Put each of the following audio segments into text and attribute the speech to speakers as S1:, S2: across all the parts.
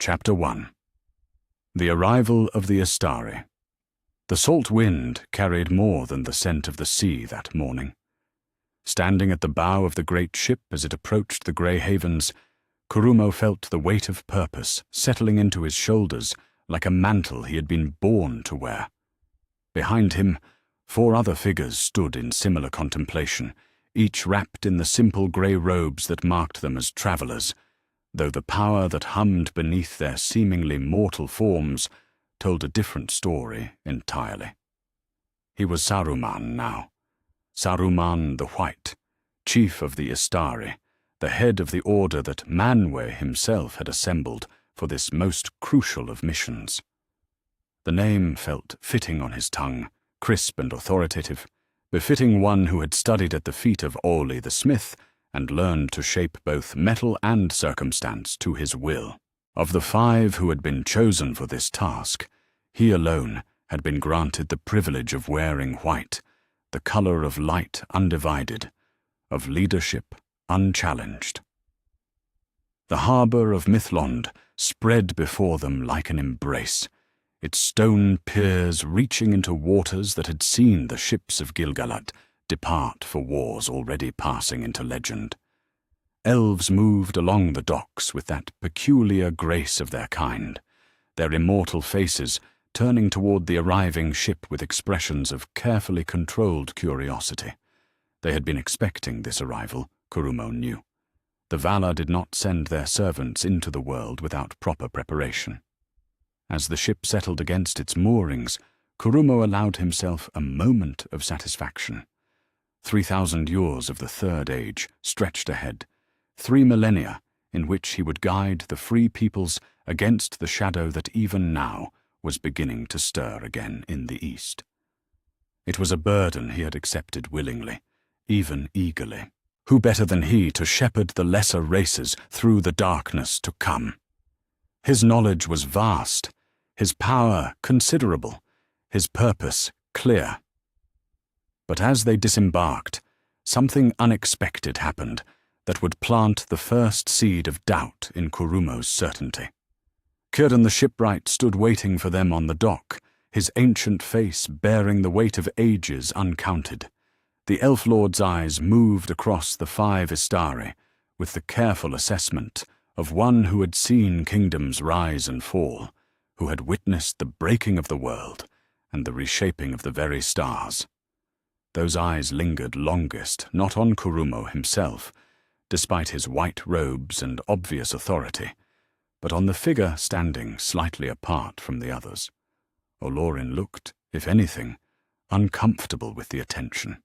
S1: Chapter 1. The Arrival of the Astari. The salt wind carried more than the scent of the sea that morning. Standing at the bow of the great ship as it approached the grey havens, Kurumo felt the weight of purpose settling into his shoulders like a mantle he had been born to wear. Behind him, 4 other figures stood in similar contemplation, each wrapped in the simple grey robes that marked them as travellers, though the power that hummed beneath their seemingly mortal forms told a different story entirely. He was Saruman now. Saruman the White, chief of the Astari, the head of the order that Manwë himself had assembled for this most crucial of missions. The name felt fitting on his tongue, crisp and authoritative, befitting one who had studied at the feet of Olli the smith and learned to shape both metal and circumstance to his will. Of the 5 who had been chosen for this task, he alone had been granted the privilege of wearing white, the colour of light undivided, of leadership unchallenged. The harbour of Mithlond spread before them like an embrace, its stone piers reaching into waters that had seen the ships of Gilgalad depart for wars already passing into legend. Elves moved along the docks with that peculiar grace of their kind, their immortal faces turning toward the arriving ship with expressions of carefully controlled curiosity. They had been expecting this arrival, Kurumo knew. The Valar did not send their servants into the world without proper preparation. As the ship settled against its moorings, Kurumo allowed himself a moment of satisfaction. 3,000 years of the Third Age stretched ahead, 3 millennia in which he would guide the free peoples against the shadow that even now was beginning to stir again in the east. It was a burden he had accepted willingly, even eagerly. Who better than he to shepherd the lesser races through the darkness to come? His knowledge was vast, his power considerable, his purpose clear. But as they disembarked, something unexpected happened that would plant the first seed of doubt in Kurumo's certainty. Círdan the shipwright stood waiting for them on the dock, his ancient face bearing the weight of ages uncounted. The Elf Lord's eyes moved across the 5 Astari with the careful assessment of one who had seen kingdoms rise and fall, who had witnessed the breaking of the world and the reshaping of the very stars. Those eyes lingered longest not on Kurumo himself, despite his white robes and obvious authority, but on the figure standing slightly apart from the others. Olorin looked, if anything, uncomfortable with the attention.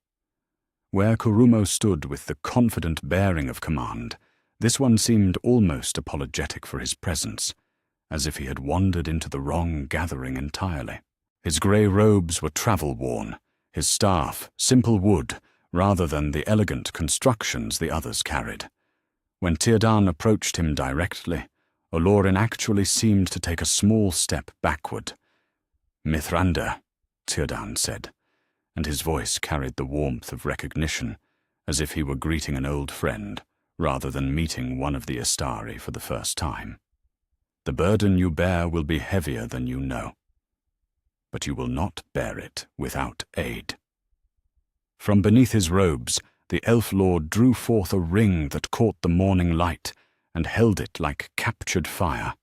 S1: Where Kurumo stood with the confident bearing of command, this one seemed almost apologetic for his presence, as if he had wandered into the wrong gathering entirely. His grey robes were travel-worn, his staff simple wood rather than the elegant constructions the others carried. When Círdan approached him directly, Olorin actually seemed to take a small step backward. "Mithrandir," Círdan said, and his voice carried the warmth of recognition, as if he were greeting an old friend rather than meeting one of the Astari for the first time. "The burden you bear will be heavier than you know, but you will not bear it without aid." From beneath his robes, the Elf Lord drew forth a ring that caught the morning light and held it like captured fire.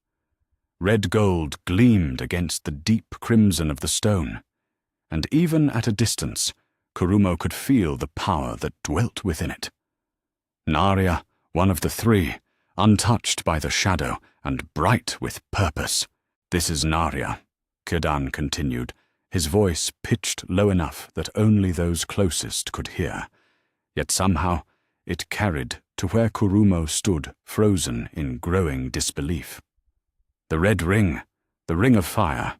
S1: Red gold gleamed against the deep crimson of the stone, and even at a distance, Kurumo could feel the power that dwelt within it. Narya, one of the 3, untouched by the shadow and bright with purpose. "This is Narya," Círdan continued, his voice pitched low enough that only those closest could hear, yet somehow it carried to where Kurumo stood frozen in growing disbelief. "The red ring, the ring of fire.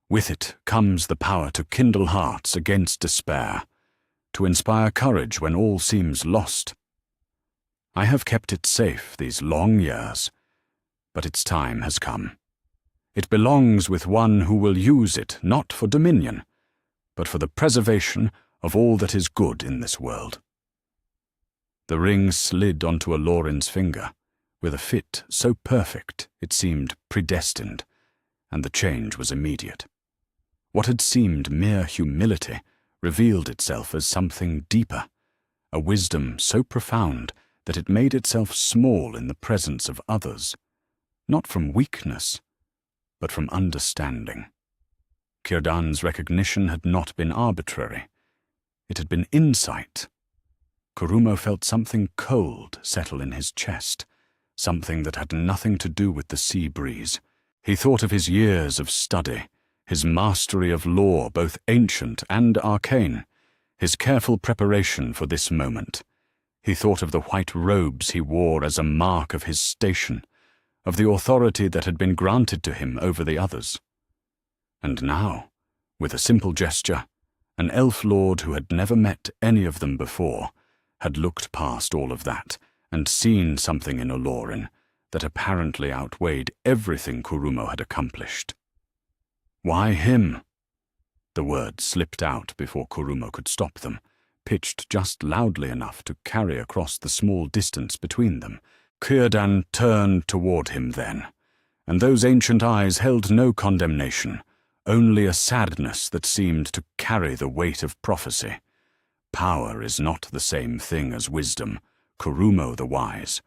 S1: With it comes the power to kindle hearts against despair, to inspire courage when all seems lost. I have kept it safe these long years, but its time has come. It belongs with one who will use it not for dominion, but for the preservation of all that is good in this world." The ring slid onto Olorin's finger, with a fit so perfect it seemed predestined, and the change was immediate. What had seemed mere humility revealed itself as something deeper, a wisdom so profound that it made itself small in the presence of others, not from weakness, but from understanding. Círdan's recognition had not been arbitrary. It had been insight. Kurumo felt something cold settle in his chest, something that had nothing to do with the sea breeze. He thought of his years of study, his mastery of lore both ancient and arcane, his careful preparation for this moment. He thought of the white robes he wore as a mark of his station, of the authority that had been granted to him over the others. And now, with a simple gesture, an elf lord who had never met any of them before had looked past all of that and seen something in Olorin that apparently outweighed everything Kurumo had accomplished. Why him? The words slipped out before Kurumo could stop them, pitched just loudly enough to carry across the small distance between them. Círdan turned toward him then, and those ancient eyes held no condemnation, only a sadness that seemed to carry the weight of prophecy. Power is not the same thing as wisdom, Kurumo the wise,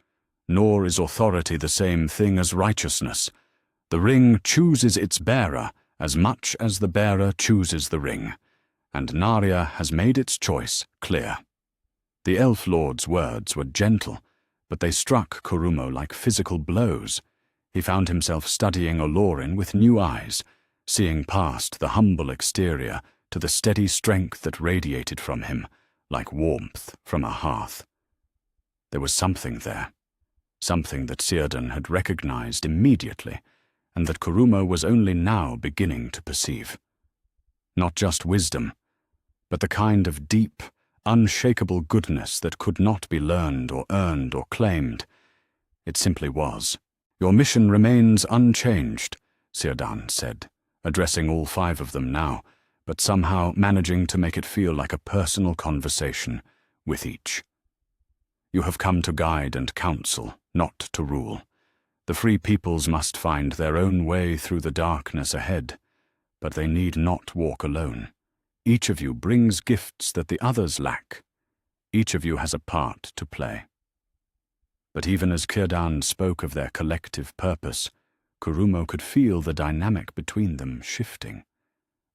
S1: nor is authority the same thing as righteousness. The ring chooses its bearer as much as the bearer chooses the ring, and Narya has made its choice clear. The elf lord's words were gentle, but they struck Kurumo like physical blows. He found himself studying Olorin with new eyes, seeing past the humble exterior to the steady strength that radiated from him, like warmth from a hearth. There was something there, something that Círdan had recognized immediately, and that Kurumo was only now beginning to perceive. Not just wisdom, but the kind of deep, unshakable goodness that could not be learned or earned or claimed. It simply was. Your mission remains unchanged, Círdan said, addressing all five of them now, but somehow managing to make it feel like a personal conversation with each. You have come to guide and counsel, not to rule. The free peoples must find their own way through the darkness ahead, but they need not walk alone. Each of you brings gifts that the others lack. Each of you has a part to play. But even as Círdan spoke of their collective purpose, Kurumo could feel the dynamic between them shifting.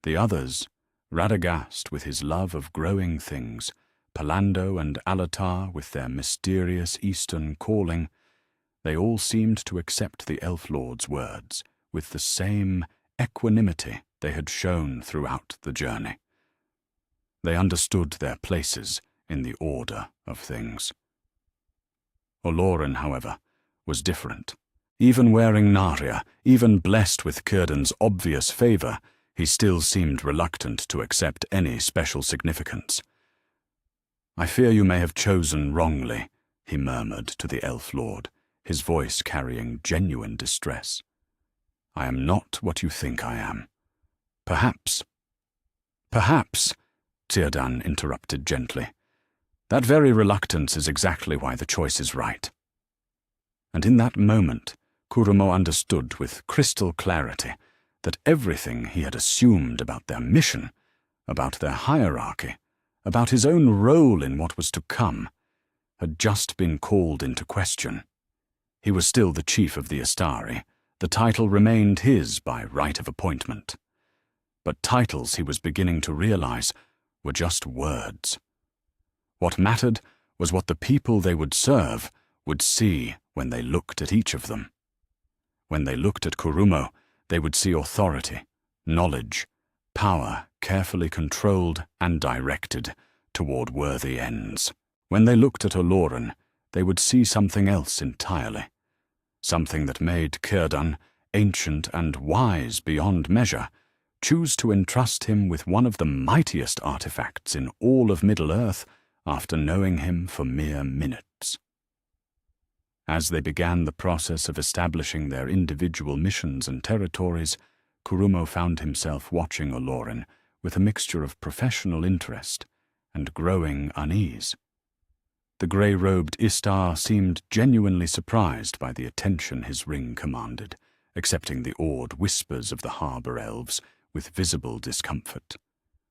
S1: The others, Radagast with his love of growing things, Palando and Alatar with their mysterious eastern calling, they all seemed to accept the elf lord's words with the same equanimity they had shown throughout the journey. They understood their places in the order of things. Olorin, however, was different. Even wearing Narya, even blessed with Círdan's obvious favor, he still seemed reluctant to accept any special significance. I fear you may have chosen wrongly, he murmured to the elf lord, his voice carrying genuine distress. I am not what you think I am. Perhaps, Círdan interrupted gently. That very reluctance is exactly why the choice is right. And in that moment, Kurumo understood with crystal clarity that everything he had assumed about their mission, about their hierarchy, about his own role in what was to come, had just been called into question. He was still the chief of the Astari. The title remained his by right of appointment. But titles, he was beginning to realize, were just words. What mattered was what the people they would serve would see when they looked at each of them. When they looked at Kurumo, they would see authority, knowledge, power carefully controlled and directed toward worthy ends. When they looked at Olorin, they would see something else entirely, something that made Círdan, ancient and wise beyond measure, choose to entrust him with one of the mightiest artifacts in all of Middle-earth after knowing him for mere minutes. As they began the process of establishing their individual missions and territories, Kurumo found himself watching Olorin with a mixture of professional interest and growing unease. The grey-robed Istar seemed genuinely surprised by the attention his ring commanded, accepting the awed whispers of the harbour elves with visible discomfort.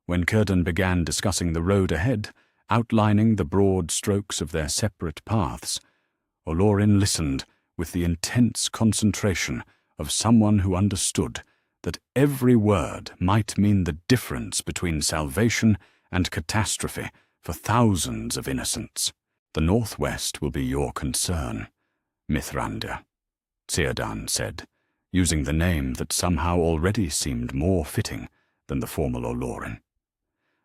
S1: When Círdan began discussing the road ahead, outlining the broad strokes of their separate paths, Olorin listened with the intense concentration of someone who understood that every word might mean the difference between salvation and catastrophe for thousands of innocents. "The northwest will be your concern, Mithrandir," Círdan said, using the name that somehow already seemed more fitting than the formal Olorin.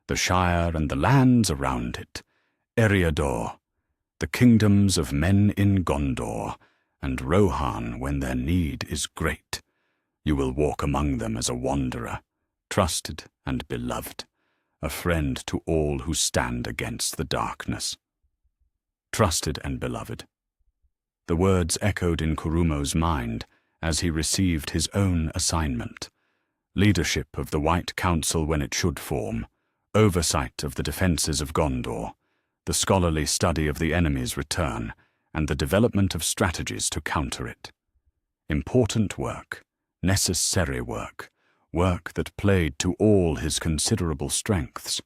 S1: "The Shire and the lands around it, Eriador, the kingdoms of men in Gondor, and Rohan when their need is great. You will walk among them as a wanderer, trusted and beloved, a friend to all who stand against the darkness." Trusted and beloved. The words echoed in Kurumo's mind as he received his own assignment: leadership of the White Council when it should form, oversight of the defences of Gondor, the scholarly study of the enemy's return, and the development of strategies to counter it. Important work, necessary work, work that played to all his considerable strengths.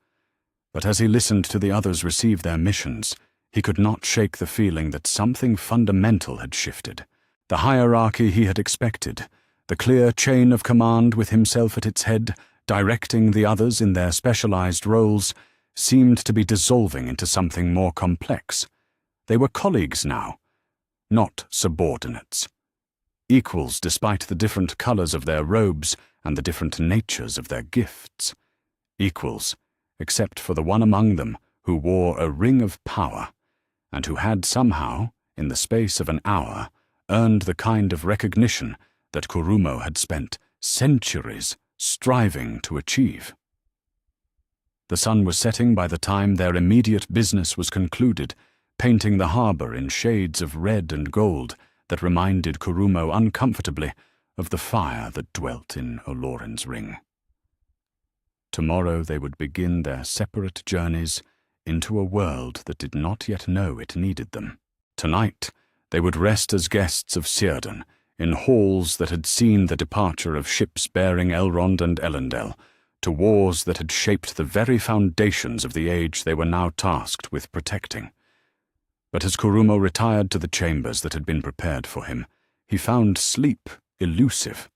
S1: But as he listened to the others receive their missions, he could not shake the feeling that something fundamental had shifted. The hierarchy he had expected, the clear chain of command with himself at its head, directing the others in their specialized roles, seemed to be dissolving into something more complex. They were colleagues now, not subordinates. Equals despite the different colors of their robes and the different natures of their gifts. Equals, except for the one among them who wore a ring of power, and who had somehow, in the space of an hour, earned the kind of recognition that Kurumo had spent centuries striving to achieve. The sun was setting by the time their immediate business was concluded, painting the harbour in shades of red and gold that reminded Kurumo uncomfortably of the fire that dwelt in Olorin's ring. Tomorrow they would begin their separate journeys into a world that did not yet know it needed them. Tonight they would rest as guests of Círdan in halls that had seen the departure of ships bearing Elrond and Elendil, to wars that had shaped the very foundations of the age they were now tasked with protecting. But as Kurumo retired to the chambers that had been prepared for him, he found sleep elusive.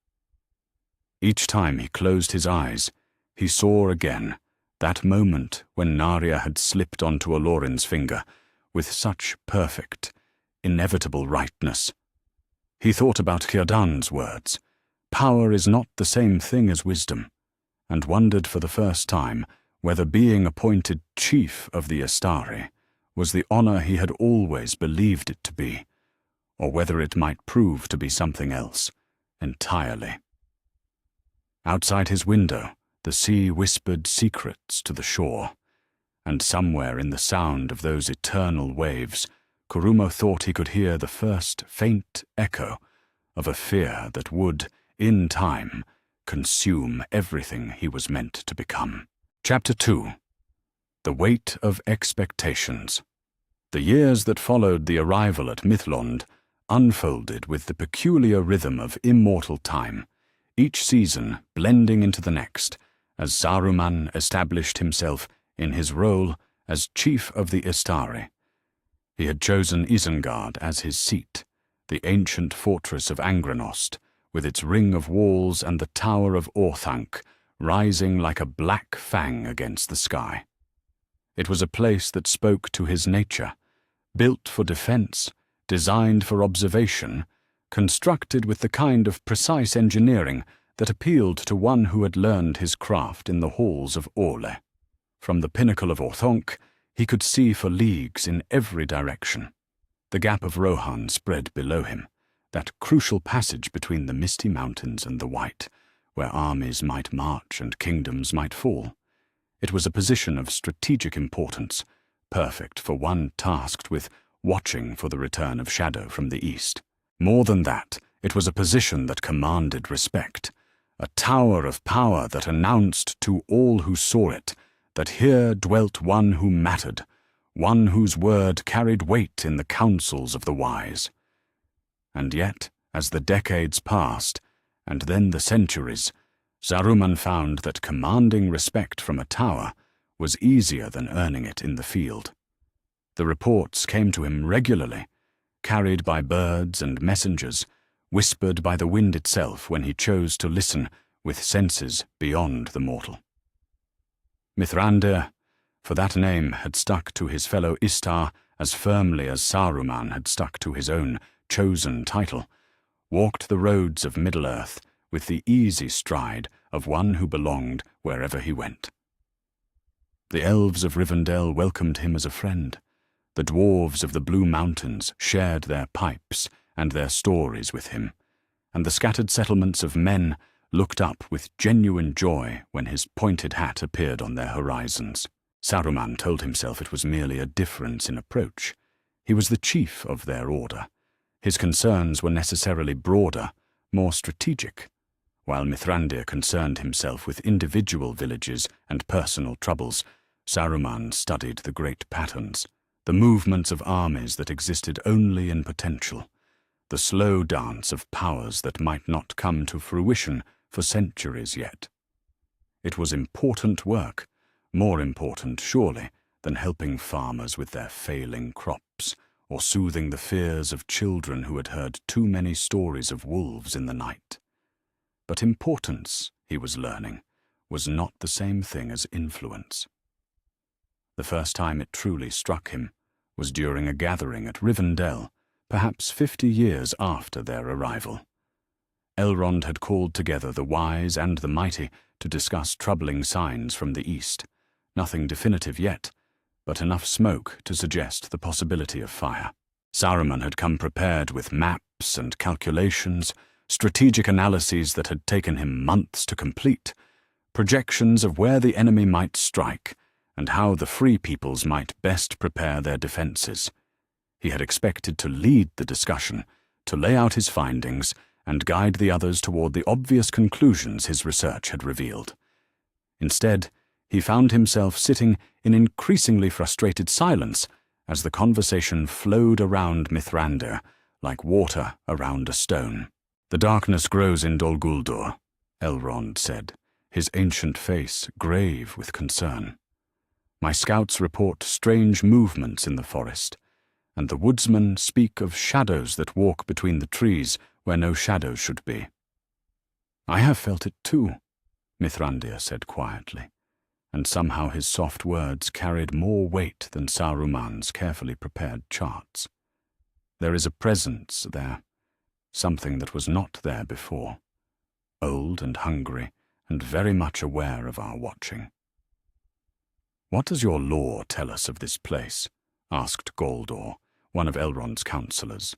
S1: Each time he closed his eyes, he saw again that moment when Narya had slipped onto Olorin's finger with such perfect, inevitable rightness. He thought about Círdan's words, "Power is not the same thing as wisdom," and wondered for the first time whether being appointed chief of the Astari was the honor he had always believed it to be, or whether it might prove to be something else entirely. Outside his window, the sea whispered secrets to the shore, and somewhere in the sound of those eternal waves, Kurumo thought he could hear the first faint echo of a fear that would, in time, consume everything he was meant to become. Chapter 2. The Weight of Expectations. The years that followed the arrival at Mithlond unfolded with the peculiar rhythm of immortal time, each season blending into the next, as Saruman established himself in his role as chief of the Istari. He had chosen Isengard as his seat, the ancient fortress of Angranost, with its ring of walls and the tower of Orthanc rising like a black fang against the sky. It was a place that spoke to his nature, built for defense, designed for observation, constructed with the kind of precise engineering that appealed to one who had learned his craft in the halls of Orle. From the pinnacle of Orthanc, he could see for leagues in every direction. The gap of Rohan spread below him, that crucial passage between the misty mountains and the white, where armies might march and kingdoms might fall. It was a position of strategic importance, perfect for one tasked with watching for the return of shadow from the east. More than that, it was a position that commanded respect, a tower of power that announced to all who saw it that here dwelt one who mattered, one whose word carried weight in the councils of the wise. And yet, as the decades passed, and then the centuries, Saruman found that commanding respect from a tower was easier than earning it in the field. The reports came to him regularly, carried by birds and messengers, whispered by the wind itself when he chose to listen with senses beyond the mortal. Mithrandir, for that name had stuck to his fellow Istar as firmly as Saruman had stuck to his own chosen title, walked the roads of Middle-earth with the easy stride of one who belonged wherever he went. The elves of Rivendell welcomed him as a friend. The dwarves of the Blue Mountains shared their pipes and their stories with him, and the scattered settlements of men looked up with genuine joy when his pointed hat appeared on their horizons. Saruman told himself it was merely a difference in approach. He was the chief of their order. His concerns were necessarily broader, more strategic, while Mithrandir concerned himself with individual villages and personal troubles. Saruman studied the great patterns, the movements of armies that existed only in potential, the slow dance of powers that might not come to fruition for centuries yet. It was important work, more important, surely, than helping farmers with their failing crops, or soothing the fears of children who had heard too many stories of wolves in the night. But importance, he was learning, was not the same thing as influence. The first time it truly struck him was during a gathering at Rivendell, perhaps 50 years after their arrival. Elrond had called together the wise and the mighty to discuss troubling signs from the east. Nothing definitive yet, but enough smoke to suggest the possibility of fire. Saruman had come prepared with maps and calculations, strategic analyses that had taken him months to complete, projections of where the enemy might strike, and how the free peoples might best prepare their defenses. He had expected to lead the discussion, to lay out his findings, and guide the others toward the obvious conclusions his research had revealed. Instead, he found himself sitting in increasingly frustrated silence as the conversation flowed around Mithrandir like water around a stone. "The darkness grows in Dol Guldur," Elrond said, his ancient face grave with concern. "My scouts report strange movements in the forest, and the woodsmen speak of shadows that walk between the trees where no shadows should be." "I have felt it too," Mithrandir said quietly, and somehow his soft words carried more weight than Saruman's carefully prepared charts. "There is a presence there, something that was not there before, old and hungry and very much aware of our watching." "What does your lore tell us of this place?" asked Galdor, one of Elrond's counselors,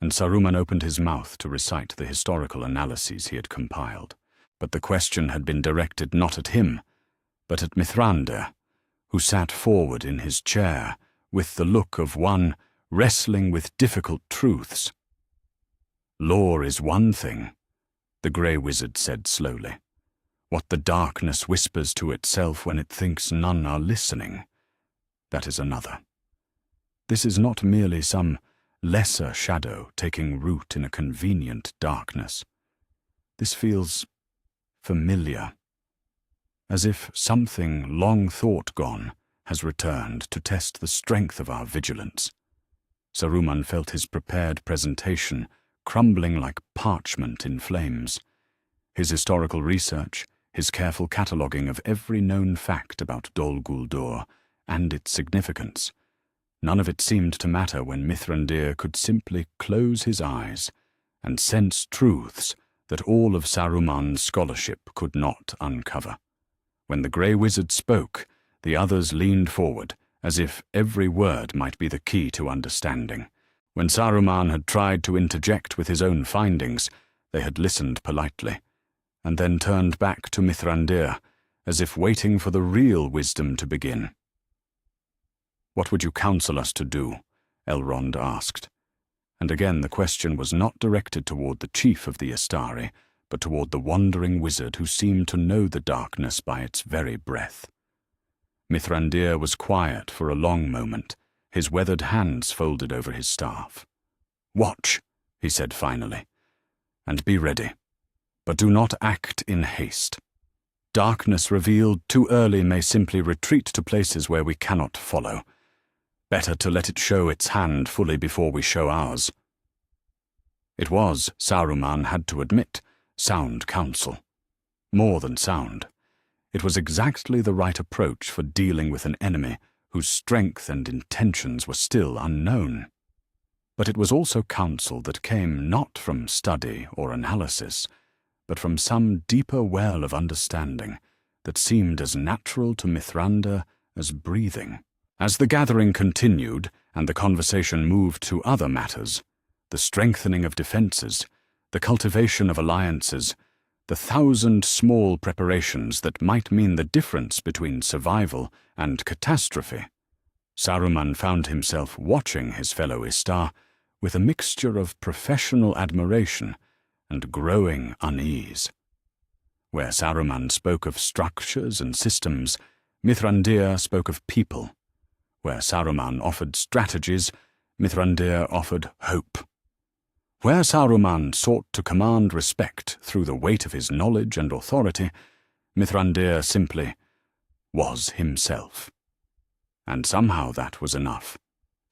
S1: and Saruman opened his mouth to recite the historical analyses he had compiled. But the question had been directed not at him, but at Mithrandir, who sat forward in his chair with the look of one wrestling with difficult truths. "Lore is one thing," the grey wizard said slowly. "What the darkness whispers to itself when it thinks none are listening, that is another. This is not merely some lesser shadow taking root in a convenient darkness. This feels familiar, as if something long thought gone has returned to test the strength of our vigilance." Saruman felt his prepared presentation crumbling like parchment in flames. His historical research, his careful cataloguing of every known fact about Dol Guldur and its significance, none of it seemed to matter when Mithrandir could simply close his eyes and sense truths that all of Saruman's scholarship could not uncover. When the grey wizard spoke, the others leaned forward, as if every word might be the key to understanding. When Saruman had tried to interject with his own findings, they had listened politely, and then turned back to Mithrandir, as if waiting for the real wisdom to begin. "What would you counsel us to do?" Elrond asked. And again the question was not directed toward the chief of the Astari, but toward the wandering wizard who seemed to know the darkness by its very breath. Mithrandir was quiet for a long moment, his weathered hands folded over his staff. "Watch," he said finally, "and be ready, but do not act in haste. Darkness revealed too early may simply retreat to places where we cannot follow. Better to let it show its hand fully before we show ours." It was, Saruman had to admit, sound counsel. More than sound. It was exactly the right approach for dealing with an enemy whose strength and intentions were still unknown. But it was also counsel that came not from study or analysis, but from some deeper well of understanding that seemed as natural to Mithrandir as breathing. As the gathering continued and the conversation moved to other matters, the strengthening of defenses, the cultivation of alliances, the 1,000 small preparations that might mean the difference between survival and catastrophe, Saruman found himself watching his fellow Istar with a mixture of professional admiration and growing unease. Where Saruman spoke of structures and systems, Mithrandir spoke of people. Where Saruman offered strategies, Mithrandir offered hope. Where Saruman sought to command respect through the weight of his knowledge and authority, Mithrandir simply was himself. And somehow that was enough.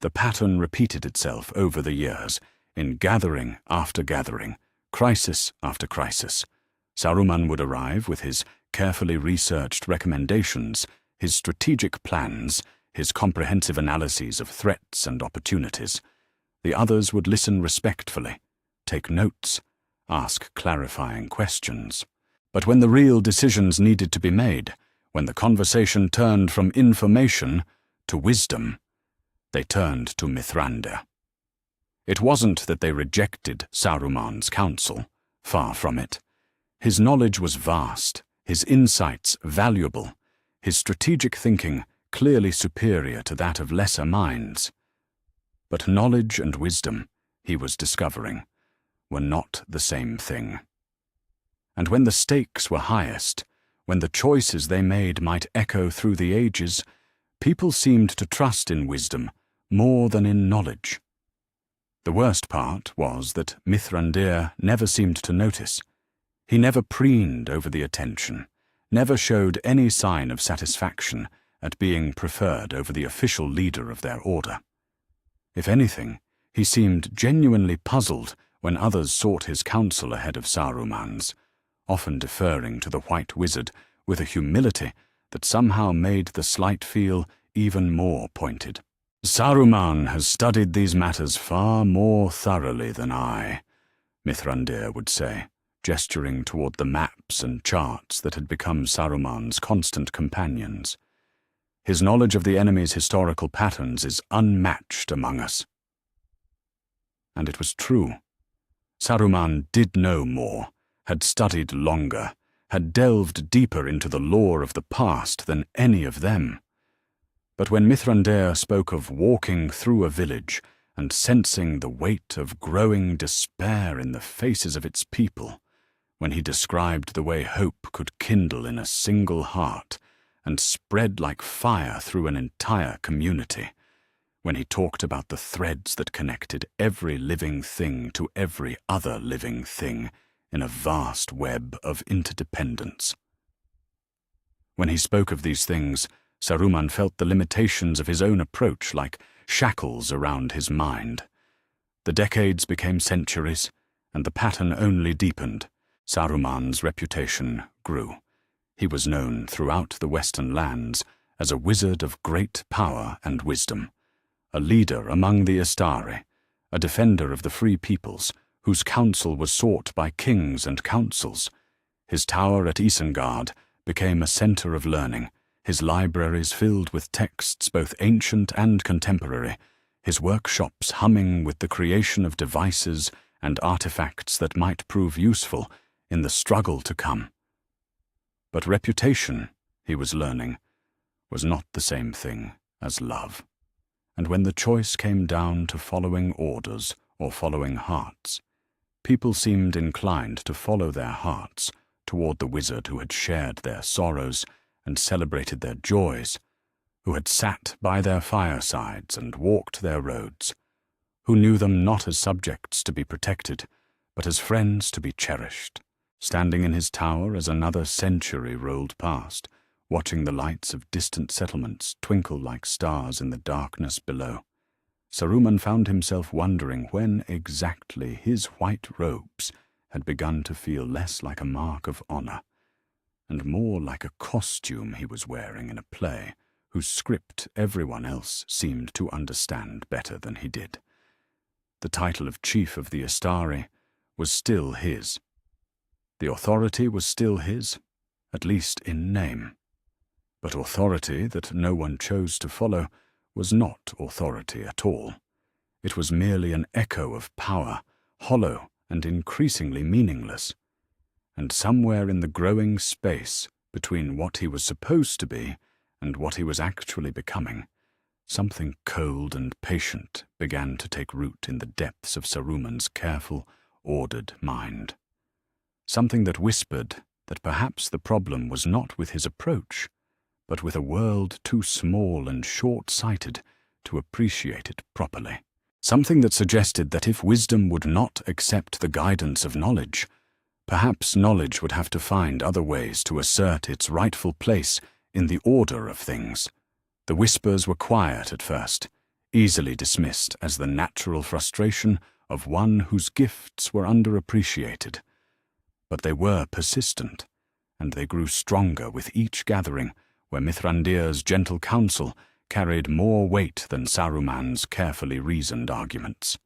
S1: The pattern repeated itself over the years, in gathering after gathering, crisis after crisis. Saruman would arrive with his carefully researched recommendations, his strategic plans, his comprehensive analyses of threats and opportunities. The others would listen respectfully, take notes, ask clarifying questions. But when the real decisions needed to be made, when the conversation turned from information to wisdom, they turned to Mithrandir. It wasn't that they rejected Saruman's counsel, far from it. His knowledge was vast, his insights valuable, his strategic thinking clearly superior to that of lesser minds. But knowledge and wisdom, he was discovering, were not the same thing. And when the stakes were highest, when the choices they made might echo through the ages, people seemed to trust in wisdom more than in knowledge. The worst part was that Mithrandir never seemed to notice. He never preened over the attention, never showed any sign of satisfaction at being preferred over the official leader of their order. If anything, he seemed genuinely puzzled when others sought his counsel ahead of Saruman's, often deferring to the White Wizard with a humility that somehow made the slight feel even more pointed. "Saruman has studied these matters far more thoroughly than I," Mithrandir would say, gesturing toward the maps and charts that had become Saruman's constant companions. "His knowledge of the enemy's historical patterns is unmatched among us." And it was true. Saruman did know more, had studied longer, had delved deeper into the lore of the past than any of them. But when Mithrandir spoke of walking through a village and sensing the weight of growing despair in the faces of its people, when he described the way hope could kindle in a single heart and spread like fire through an entire community, when he talked about the threads that connected every living thing to every other living thing in a vast web of interdependence. When he spoke of these things, Saruman felt the limitations of his own approach like shackles around his mind. The decades became centuries, and the pattern only deepened. Saruman's reputation grew. He was known throughout the Western lands as a wizard of great power and wisdom, a leader among the Istari, a defender of the free peoples, whose counsel was sought by kings and councils. His tower at Isengard became a center of learning, his libraries filled with texts both ancient and contemporary, his workshops humming with the creation of devices and artifacts that might prove useful in the struggle to come. But reputation, he was learning, was not the same thing as love. And when the choice came down to following orders or following hearts, people seemed inclined to follow their hearts toward the wizard who had shared their sorrows and celebrated their joys, who had sat by their firesides and walked their roads, who knew them not as subjects to be protected, but as friends to be cherished, standing in his tower as another century rolled past, watching the lights of distant settlements twinkle like stars in the darkness below. Saruman found himself wondering when exactly his white robes had begun to feel less like a mark of honor, and more like a costume he was wearing in a play whose script everyone else seemed to understand better than he did. The title of Chief of the Astari was still his. The authority was still his, at least in name. But authority that no one chose to follow was not authority at all. It was merely an echo of power, hollow and increasingly meaningless. And somewhere in the growing space between what he was supposed to be and what he was actually becoming, something cold and patient began to take root in the depths of Saruman's careful, ordered mind. Something that whispered that perhaps the problem was not with his approach, but with a world too small and short-sighted to appreciate it properly. Something that suggested that if wisdom would not accept the guidance of knowledge, perhaps knowledge would have to find other ways to assert its rightful place in the order of things. The whispers were quiet at first, easily dismissed as the natural frustration of one whose gifts were underappreciated. But they were persistent, and they grew stronger with each gathering where Mithrandir's gentle counsel carried more weight than Saruman's carefully reasoned arguments.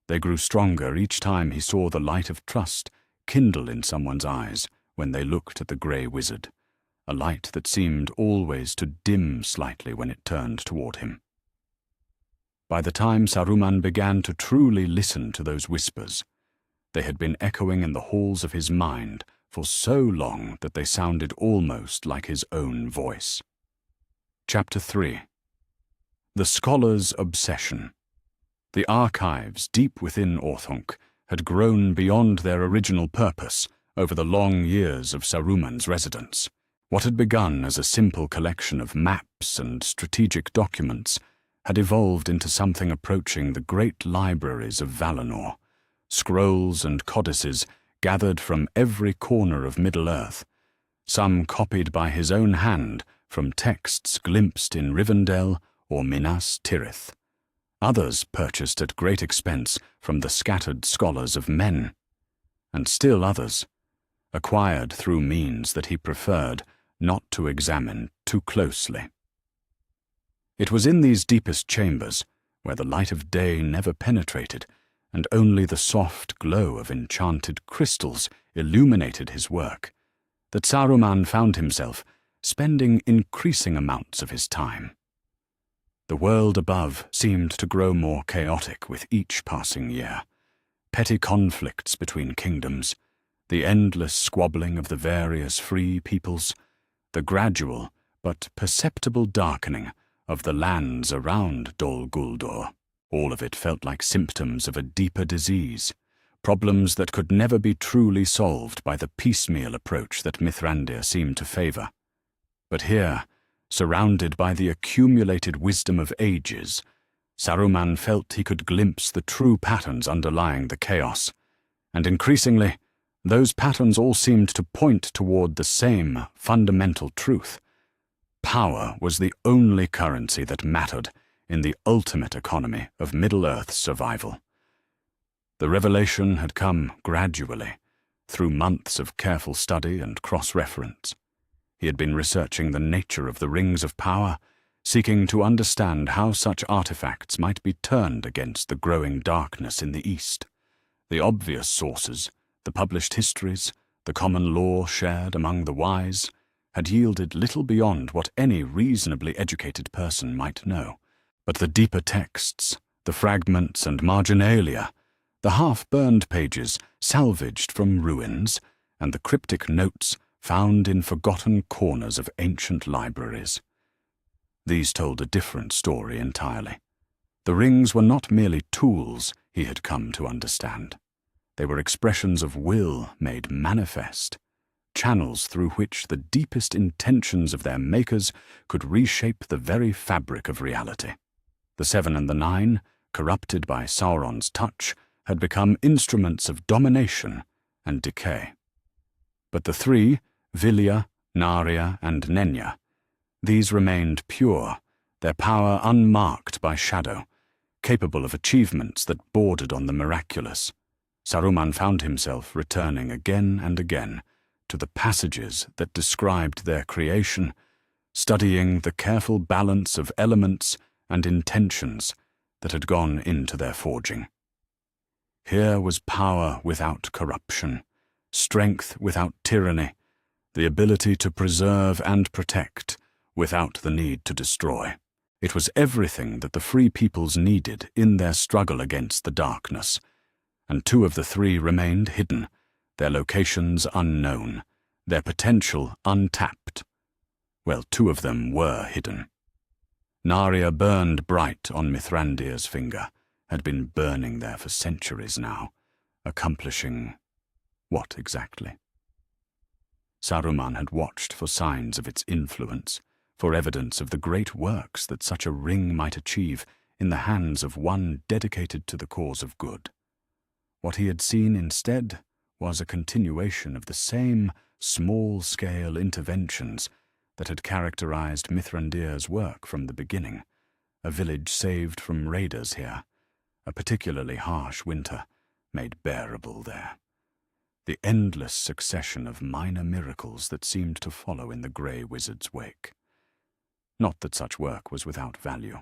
S1: They grew stronger each time he saw the light of trust kindle in someone's eyes when they looked at the grey wizard, a light that seemed always to dim slightly when it turned toward him. By the time Saruman began to truly listen to those whispers, they had been echoing in the halls of his mind for so long that they sounded almost like his own voice. Chapter 3. The Scholar's Obsession. The archives deep within Orthanc had grown beyond their original purpose over the long years of Saruman's residence. What had begun as a simple collection of maps and strategic documents had evolved into something approaching the great libraries of Valinor, scrolls and codices gathered from every corner of Middle-earth, some copied by his own hand from texts glimpsed in Rivendell or Minas Tirith, others purchased at great expense from the scattered scholars of men, and still others acquired through means that he preferred not to examine too closely. It was in these deepest chambers, where the light of day never penetrated, and only the soft glow of enchanted crystals illuminated his work, that Saruman found himself spending increasing amounts of his time. The world above seemed to grow more chaotic with each passing year. Petty conflicts between kingdoms, the endless squabbling of the various free peoples, the gradual but perceptible darkening of the lands around Dol Guldur. All of it felt like symptoms of a deeper disease, problems that could never be truly solved by the piecemeal approach that Mithrandir seemed to favor. But here, surrounded by the accumulated wisdom of ages, Saruman felt he could glimpse the true patterns underlying the chaos, and increasingly, those patterns all seemed to point toward the same fundamental truth. Power was the only currency that mattered in the ultimate economy of Middle-earth's survival. The revelation had come gradually, through months of careful study and cross-reference. He had been researching the nature of the rings of power, seeking to understand how such artifacts might be turned against the growing darkness in the East. The obvious sources, the published histories, the common lore shared among the wise, had yielded little beyond what any reasonably educated person might know. But the deeper texts, the fragments and marginalia, the half-burned pages salvaged from ruins, and the cryptic notes found in forgotten corners of ancient libraries. These told a different story entirely. The rings were not merely tools, he had come to understand. They were expressions of will made manifest, channels through which the deepest intentions of their makers could reshape the very fabric of reality. The Seven and the Nine, corrupted by Sauron's touch, had become instruments of domination and decay. But the three, Vilya, Narya, and Nenya, these remained pure, their power unmarked by shadow, capable of achievements that bordered on the miraculous. Saruman found himself returning again and again to the passages that described their creation, studying the careful balance of elements and intentions that had gone into their forging. Here was power without corruption, strength without tyranny, the ability to preserve and protect without the need to destroy. It was everything that the free peoples needed in their struggle against the darkness, and two of the three remained hidden, their locations unknown, their potential untapped. Well, two of them were hidden. Narya burned bright on Mithrandir's finger, had been burning there for centuries now, accomplishing what exactly? Saruman had watched for signs of its influence, for evidence of the great works that such a ring might achieve in the hands of one dedicated to the cause of good. What he had seen instead was a continuation of the same small-scale interventions that had characterized Mithrandir's work from the beginning, a village saved from raiders here, a particularly harsh winter made bearable there, the endless succession of minor miracles that seemed to follow in the grey wizard's wake. Not that such work was without value.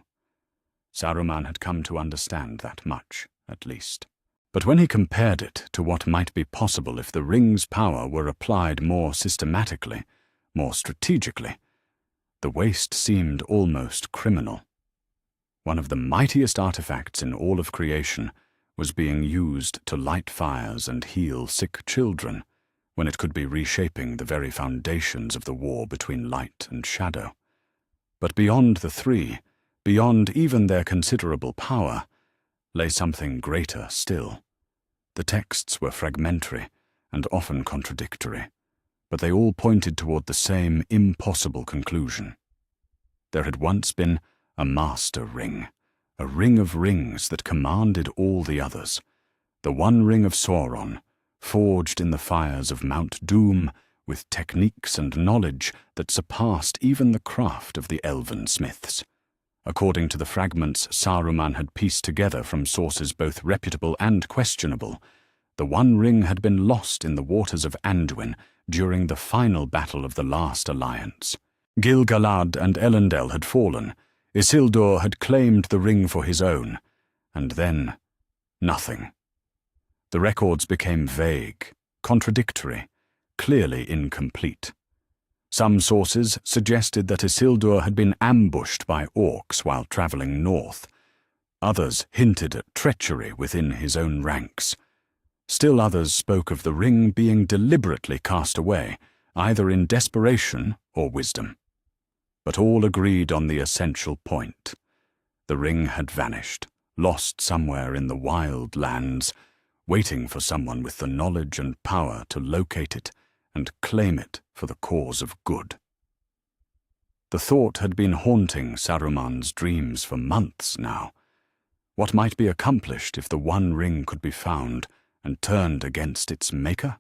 S1: Saruman had come to understand that much, at least. But when he compared it to what might be possible if the ring's power were applied more systematically, more strategically, the waste seemed almost criminal. One of the mightiest artifacts in all of creation was being used to light fires and heal sick children, when it could be reshaping the very foundations of the war between light and shadow. But beyond the three, beyond even their considerable power, lay something greater still. The texts were fragmentary and often contradictory, but they all pointed toward the same impossible conclusion. There had once been a master ring, a ring of rings that commanded all the others, the one ring of Sauron, forged in the fires of Mount Doom with techniques and knowledge that surpassed even the craft of the elven smiths. According to the fragments Saruman had pieced together from sources both reputable and questionable, the One Ring had been lost in the waters of Anduin during the final battle of the last alliance. Gil-galad and Elendil had fallen, Isildur had claimed the ring for his own, and then nothing. The records became vague, contradictory, clearly incomplete. Some sources suggested that Isildur had been ambushed by orcs while traveling north. Others hinted at treachery within his own ranks. Still others spoke of the ring being deliberately cast away, either in desperation or wisdom. But all agreed on the essential point. The ring had vanished, lost somewhere in the wild lands, waiting for someone with the knowledge and power to locate it and claim it for the cause of good. The thought had been haunting Saruman's dreams for months now. What might be accomplished if the One Ring could be found and turned against its maker?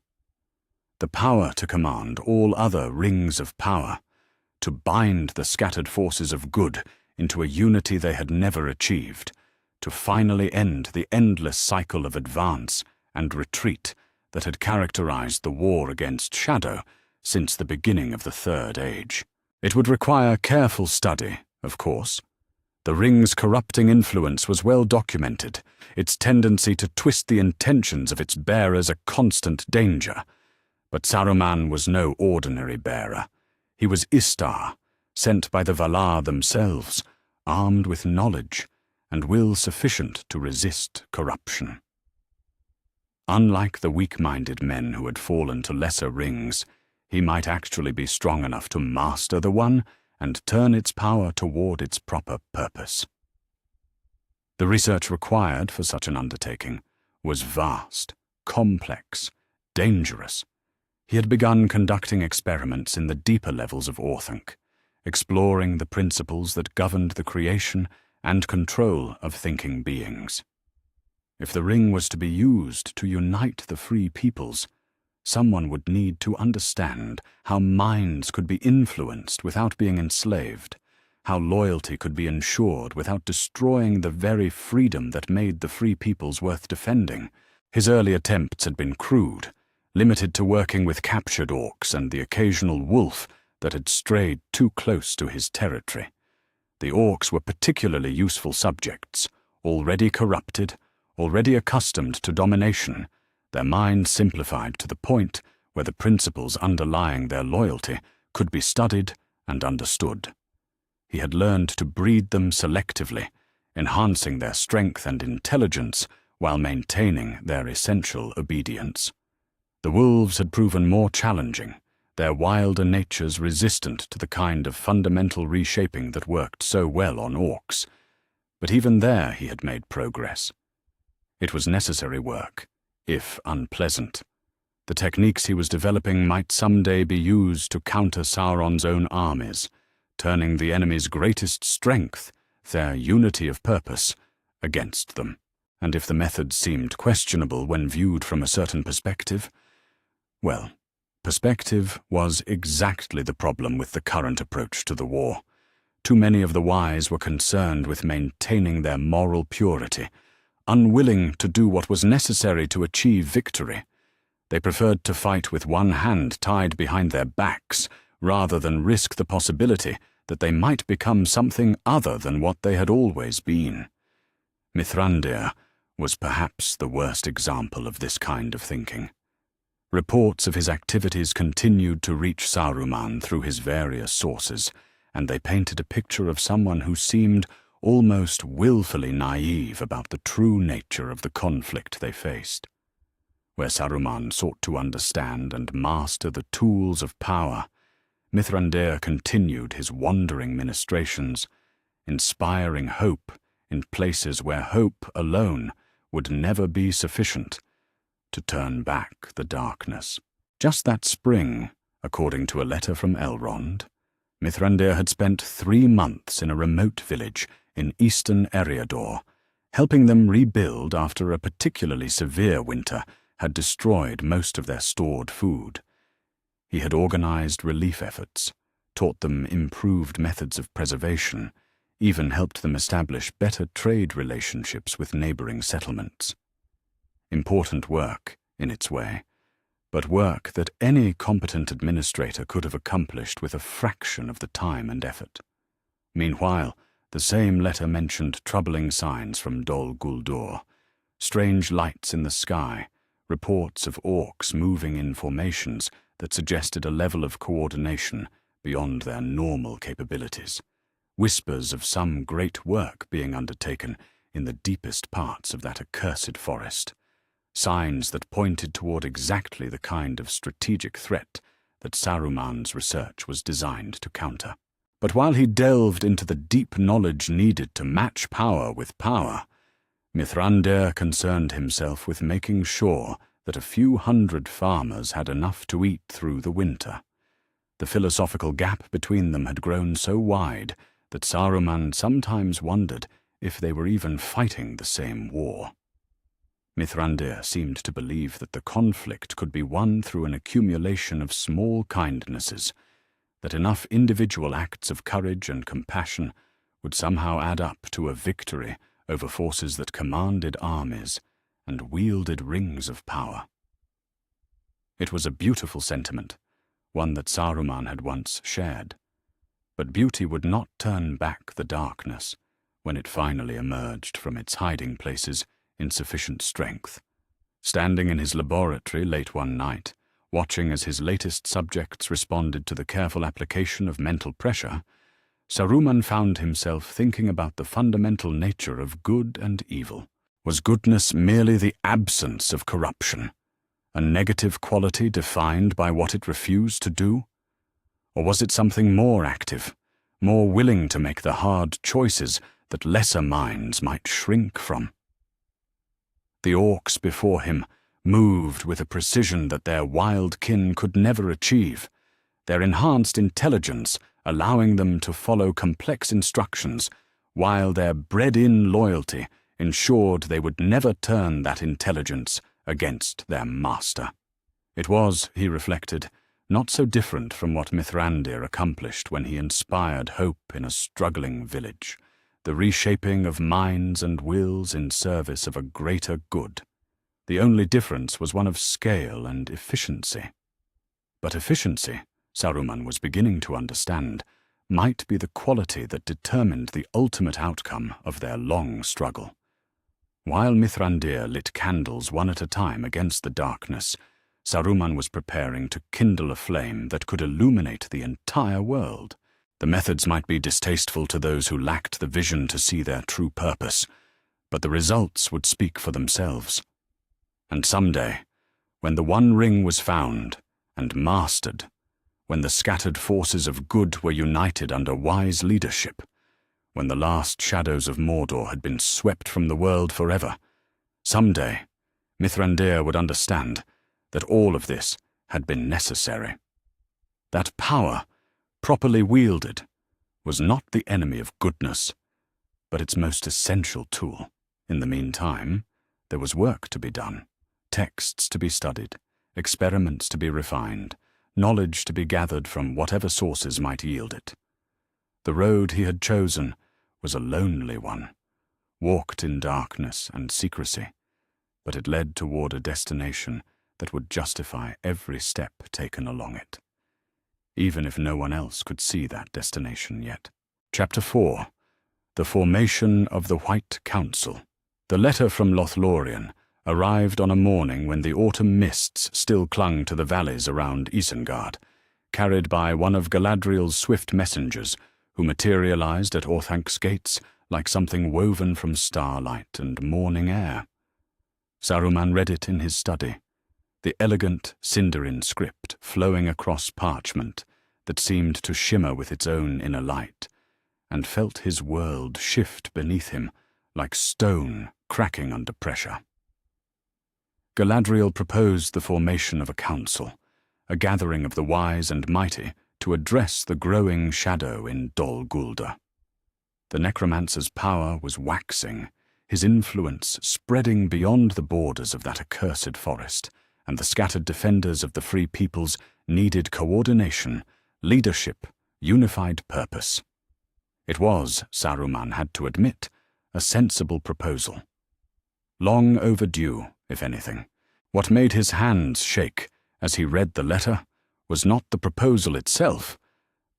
S1: The power to command all other rings of power, to bind the scattered forces of good into a unity they had never achieved, to finally end the endless cycle of advance and retreat that had characterized the war against shadow since the beginning of the Third Age. It would require careful study, of course. The ring's corrupting influence was well documented, its tendency to twist the intentions of its bearers a constant danger. But Saruman was no ordinary bearer. He was Istar, sent by the Valar themselves, armed with knowledge and will sufficient to resist corruption. Unlike the weak-minded men who had fallen to lesser rings, he might actually be strong enough to master the one and turn its power toward its proper purpose. The research required for such an undertaking was vast, complex, dangerous, He had begun conducting experiments in the deeper levels of Orthanc, exploring the principles that governed the creation and control of thinking beings. If the ring was to be used to unite the free peoples, someone would need to understand how minds could be influenced without being enslaved, how loyalty could be ensured without destroying the very freedom that made the free peoples worth defending. His early attempts had been crude, limited to working with captured orcs and the occasional wolf that had strayed too close to his territory. The orcs were particularly useful subjects, already corrupted, already accustomed to domination, their minds simplified to the point where the principles underlying their loyalty could be studied and understood. He had learned to breed them selectively, enhancing their strength and intelligence while maintaining their essential obedience. The wolves had proven more challenging, their wilder natures resistant to the kind of fundamental reshaping that worked so well on orcs. But even there he had made progress. It was necessary work, if unpleasant. The techniques he was developing might someday be used to counter Sauron's own armies, turning the enemy's greatest strength, their unity of purpose, against them. And if the methods seemed questionable when viewed from a certain perspective, well, perspective was exactly the problem with the current approach to the war. Too many of the wise were concerned with maintaining their moral purity, unwilling to do what was necessary to achieve victory. They preferred to fight with one hand tied behind their backs, rather than risk the possibility that they might become something other than what they had always been. Mithrandir was perhaps the worst example of this kind of thinking. Reports of his activities continued to reach Saruman through his various sources, and they painted a picture of someone who seemed almost willfully naive about the true nature of the conflict they faced. Where Saruman sought to understand and master the tools of power, Mithrandir continued his wandering ministrations, inspiring hope in places where hope alone would never be sufficient to turn back the darkness. Just that spring, according to a letter from Elrond, Mithrandir had spent 3 months in a remote village in eastern Eriador, helping them rebuild after a particularly severe winter had destroyed most of their stored food. He had organized relief efforts, taught them improved methods of preservation, even helped them establish better trade relationships with neighboring settlements. Important work, in its way, but work that any competent administrator could have accomplished with a fraction of the time and effort. Meanwhile, the same letter mentioned troubling signs from Dol Guldur, strange lights in the sky, reports of orcs moving in formations that suggested a level of coordination beyond their normal capabilities, whispers of some great work being undertaken in the deepest parts of that accursed forest, signs that pointed toward exactly the kind of strategic threat that Saruman's research was designed to counter. But while he delved into the deep knowledge needed to match power with power, Mithrandir concerned himself with making sure that a few hundred farmers had enough to eat through the winter. The philosophical gap between them had grown so wide that Saruman sometimes wondered if they were even fighting the same war. Mithrandir seemed to believe that the conflict could be won through an accumulation of small kindnesses, that enough individual acts of courage and compassion would somehow add up to a victory over forces that commanded armies and wielded rings of power. It was a beautiful sentiment, one that Saruman had once shared. But beauty would not turn back the darkness when it finally emerged from its hiding places in sufficient strength. Standing in his laboratory late one night, watching as his latest subjects responded to the careful application of mental pressure, Saruman found himself thinking about the fundamental nature of good and evil. Was goodness merely the absence of corruption, a negative quality defined by what it refused to do? Or was it something more active, more willing to make the hard choices that lesser minds might shrink from? The orcs before him moved with a precision that their wild kin could never achieve, their enhanced intelligence allowing them to follow complex instructions, while their bred-in loyalty ensured they would never turn that intelligence against their master. It was, he reflected, not so different from what Mithrandir accomplished when he inspired hope in a struggling village, the reshaping of minds and wills in service of a greater good. The only difference was one of scale and efficiency. But efficiency, Saruman was beginning to understand, might be the quality that determined the ultimate outcome of their long struggle. While Mithrandir lit candles one at a time against the darkness, Saruman was preparing to kindle a flame that could illuminate the entire world. The methods might be distasteful to those who lacked the vision to see their true purpose, but the results would speak for themselves. And someday, when the One Ring was found and mastered, when the scattered forces of good were united under wise leadership, when the last shadows of Mordor had been swept from the world forever, someday Mithrandir would understand that all of this had been necessary. That power, properly wielded, was not the enemy of goodness, but its most essential tool. In the meantime, there was work to be done, texts to be studied, experiments to be refined, knowledge to be gathered from whatever sources might yield it. The road he had chosen was a lonely one, walked in darkness and secrecy, but it led toward a destination that would justify every step taken along it, even if no one else could see that destination yet. Chapter 4. The Formation of the White Council. The letter from Lothlorien arrived on a morning when the autumn mists still clung to the valleys around Isengard, carried by one of Galadriel's swift messengers, who materialized at Orthank's gates like something woven from starlight and morning air. Saruman read it in his study, the elegant Sindarin script flowing across parchment that seemed to shimmer with its own inner light, and felt his world shift beneath him like stone cracking under pressure. Galadriel proposed the formation of a council, a gathering of the wise and mighty to address the growing shadow in Dol Guldur. The necromancer's power was waxing, his influence spreading beyond the borders of that accursed forest, and the scattered defenders of the free peoples needed coordination, leadership, unified purpose. It was, Saruman had to admit, a sensible proposal. Long overdue, if anything. What made his hands shake as he read the letter was not the proposal itself,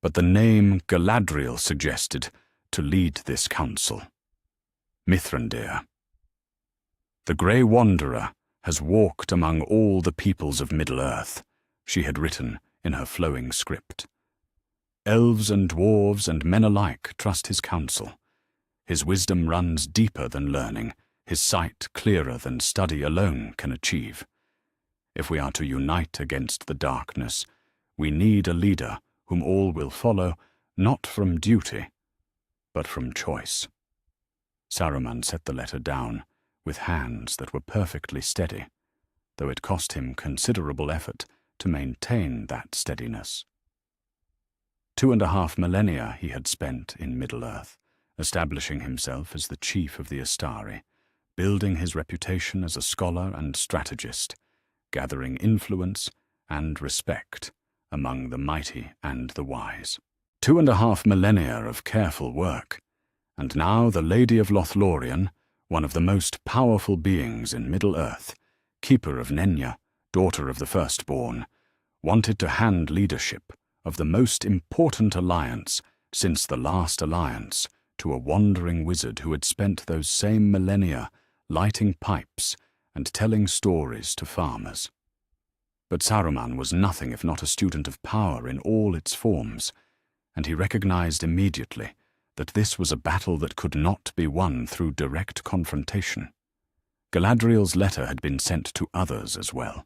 S1: but the name Galadriel suggested to lead this council. Mithrandir. The Grey Wanderer has walked among all the peoples of Middle-earth, she had written in her flowing script. Elves and dwarves and men alike trust his counsel. His wisdom runs deeper than learning, his sight clearer than study alone can achieve. If we are to unite against the darkness, we need a leader whom all will follow, not from duty, but from choice. Saruman set the letter down with hands that were perfectly steady, though it cost him considerable effort to maintain that steadiness. 2.5 millennia he had spent in Middle-earth, establishing himself as the chief of the Astari, building his reputation as a scholar and strategist, gathering influence and respect among the mighty and the wise. 2.5 millennia of careful work, and now the Lady of Lothlorien, one of the most powerful beings in Middle-earth, keeper of Nenya, daughter of the Firstborn, wanted to hand leadership of the most important alliance since the last alliance to a wandering wizard who had spent those same millennia lighting pipes and telling stories to farmers. But Saruman was nothing if not a student of power in all its forms, and he recognized immediately that this was a battle that could not be won through direct confrontation. Galadriel's letter had been sent to others as well.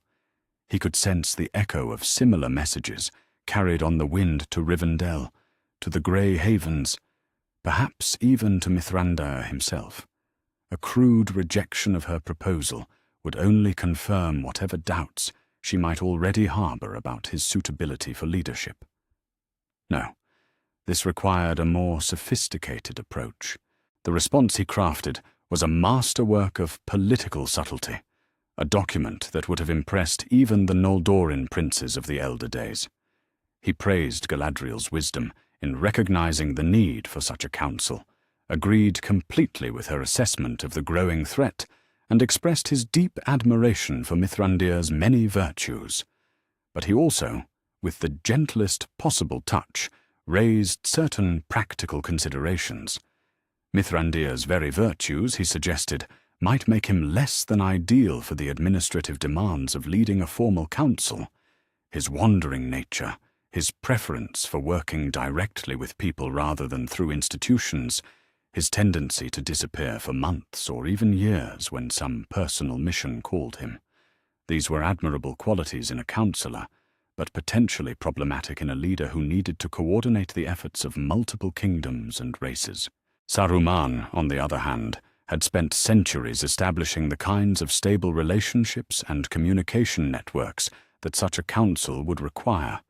S1: He could sense the echo of similar messages carried on the wind to Rivendell, to the Grey Havens, perhaps even to Mithrandir himself. A crude rejection of her proposal would only confirm whatever doubts she might already harbor about his suitability for leadership. No, this required a more sophisticated approach. The response he crafted was a masterwork of political subtlety, a document that would have impressed even the Noldorin princes of the elder days. He praised Galadriel's wisdom in recognizing the need for such a council, agreed completely with her assessment of the growing threat, and expressed his deep admiration for Mithrandir's many virtues. But he also, with the gentlest possible touch, raised certain practical considerations. Mithrandir's very virtues, he suggested, might make him less than ideal for the administrative demands of leading a formal council. His wandering nature, his preference for working directly with people rather than through institutions, his tendency to disappear for months or even years when some personal mission called him. These were admirable qualities in a counsellor, but potentially problematic in a leader who needed to coordinate the efforts of multiple kingdoms and races. Saruman, on the other hand, had spent centuries establishing the kinds of stable relationships and communication networks that such a council would require.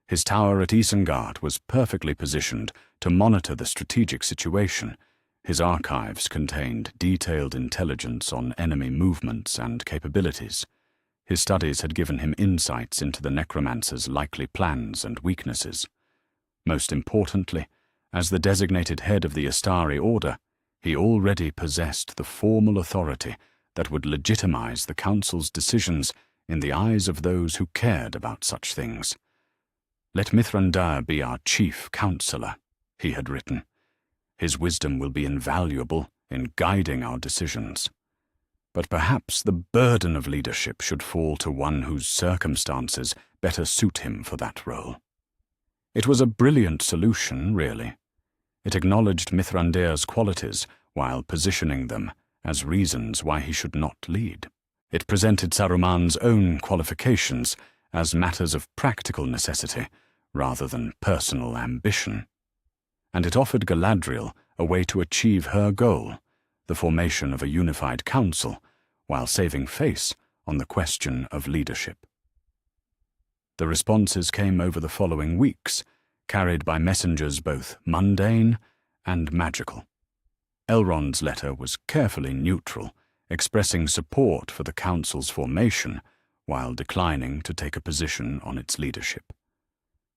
S1: His tower at Isengard was perfectly positioned to monitor the strategic situation. His archives contained detailed intelligence on enemy movements and capabilities. His studies had given him insights into the necromancer's likely plans and weaknesses. Most importantly, as the designated head of the Astari Order, he already possessed the formal authority that would legitimize the Council's decisions in the eyes of those who cared about such things. "Let Mithrandir be our chief counsellor," he had written. "His wisdom will be invaluable in guiding our decisions. But perhaps the burden of leadership should fall to one whose circumstances better suit him for that role." It was a brilliant solution, really. It acknowledged Mithrandir's qualities while positioning them as reasons why he should not lead. It presented Saruman's own qualifications as matters of practical necessity rather than personal ambition. And it offered Galadriel a way to achieve her goal, the formation of a unified council, while saving face on the question of leadership. The responses came over the following weeks, carried by messengers both mundane and magical. Elrond's letter was carefully neutral, expressing support for the council's formation while declining to take a position on its leadership.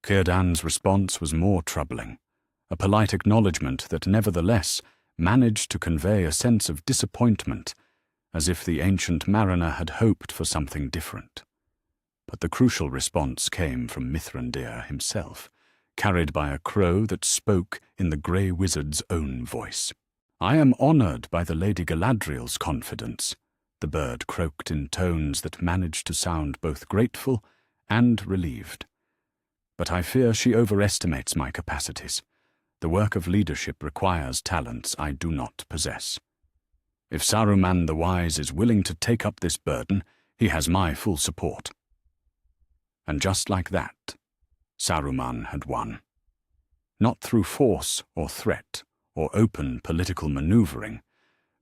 S1: Círdan's response was more troubling, a polite acknowledgement that nevertheless managed to convey a sense of disappointment, as if the ancient mariner had hoped for something different. But the crucial response came from Mithrandir himself, carried by a crow that spoke in the Grey Wizard's own voice. "I am honored by the Lady Galadriel's confidence," the bird croaked in tones that managed to sound both grateful and relieved. "But I fear she overestimates my capacities. The work of leadership requires talents I do not possess. If Saruman the Wise is willing to take up this burden, he has my full support." And just like that, Saruman had won. Not through force or threat or open political maneuvering,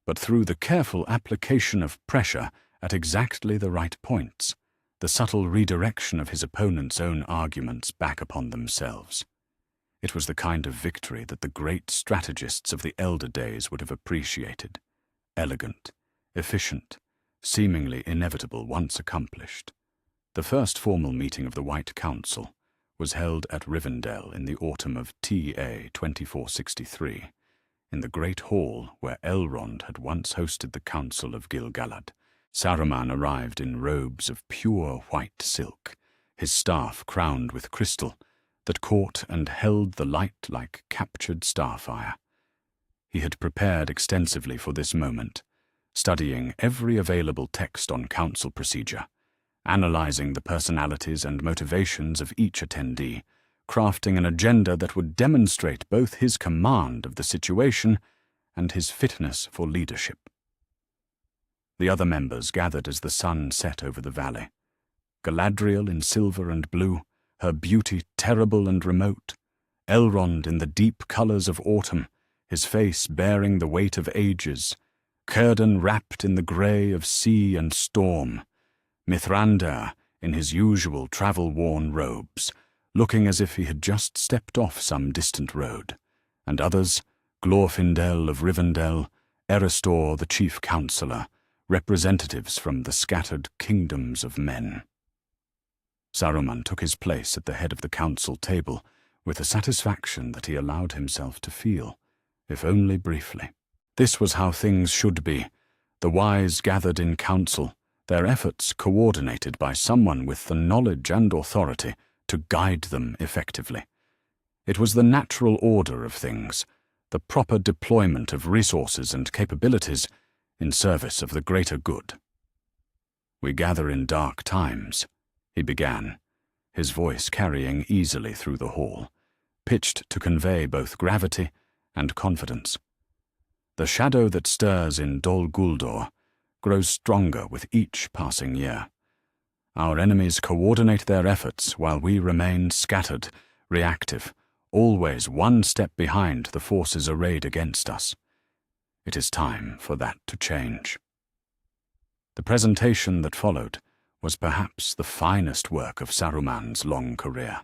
S1: but through the careful application of pressure at exactly the right points, the subtle redirection of his opponent's own arguments back upon themselves. It was the kind of victory that the great strategists of the elder days would have appreciated. Elegant, efficient, seemingly inevitable once accomplished. The first formal meeting of the White Council was held at Rivendell in the autumn of TA 2463, in the great hall where Elrond had once hosted the Council of Gil-galad. Saruman arrived in robes of pure white silk, his staff crowned with crystal that caught and held the light like captured starfire. He had prepared extensively for this moment, studying every available text on council procedure, analyzing the personalities and motivations of each attendee, crafting an agenda that would demonstrate both his command of the situation and his fitness for leadership. The other members gathered as the sun set over the valley. Galadriel in silver and blue, her beauty terrible and remote. Elrond in the deep colors of autumn, his face bearing the weight of ages. Círdan wrapped in the grey of sea and storm, Mithrandir in his usual travel-worn robes, looking as if he had just stepped off some distant road, and others, Glorfindel of Rivendell, Erestor the chief counsellor, representatives from the scattered kingdoms of men. Saruman took his place at the head of the council table with a satisfaction that he allowed himself to feel, if only briefly. This was how things should be, the wise gathered in council, their efforts coordinated by someone with the knowledge and authority to guide them effectively. It was the natural order of things, the proper deployment of resources and capabilities in service of the greater good. "We gather in dark times," he began, his voice carrying easily through the hall, pitched to convey both gravity and confidence. "The shadow that stirs in Dol Guldur grows stronger with each passing year. Our enemies coordinate their efforts while we remain scattered, reactive, always one step behind the forces arrayed against us. It is time for that to change." The presentation that followed was perhaps the finest work of Saruman's long career.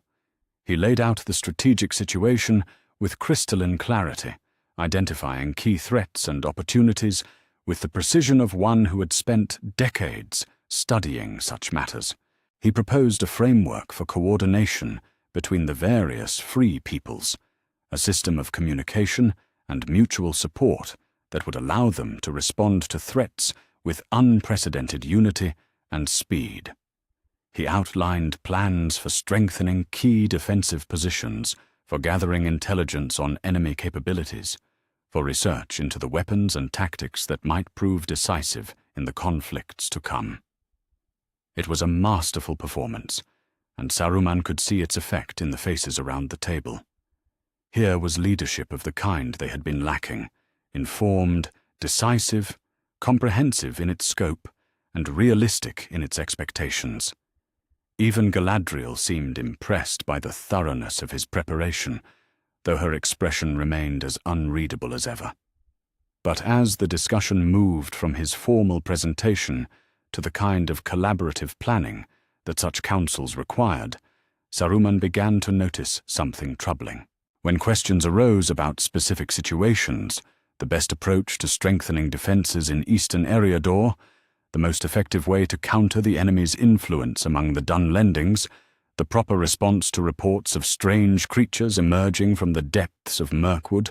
S1: He laid out the strategic situation with crystalline clarity, identifying key threats and opportunities with the precision of one who had spent decades studying such matters. He proposed a framework for coordination between the various free peoples, a system of communication and mutual support that would allow them to respond to threats with unprecedented unity and speed. He outlined plans for strengthening key defensive positions, for gathering intelligence on enemy capabilities, for research into the weapons and tactics that might prove decisive in the conflicts to come. It was a masterful performance, and Saruman could see its effect in the faces around the table. Here was leadership of the kind they had been lacking, informed, decisive, comprehensive in its scope, and realistic in its expectations. Even Galadriel seemed impressed by the thoroughness of his preparation, though her expression remained as unreadable as ever. But as the discussion moved from his formal presentation to the kind of collaborative planning that such councils required, Saruman began to notice something troubling. When questions arose about specific situations, the best approach to strengthening defenses in eastern Eriador, the most effective way to counter the enemy's influence among the Dunlendings, the proper response to reports of strange creatures emerging from the depths of Mirkwood,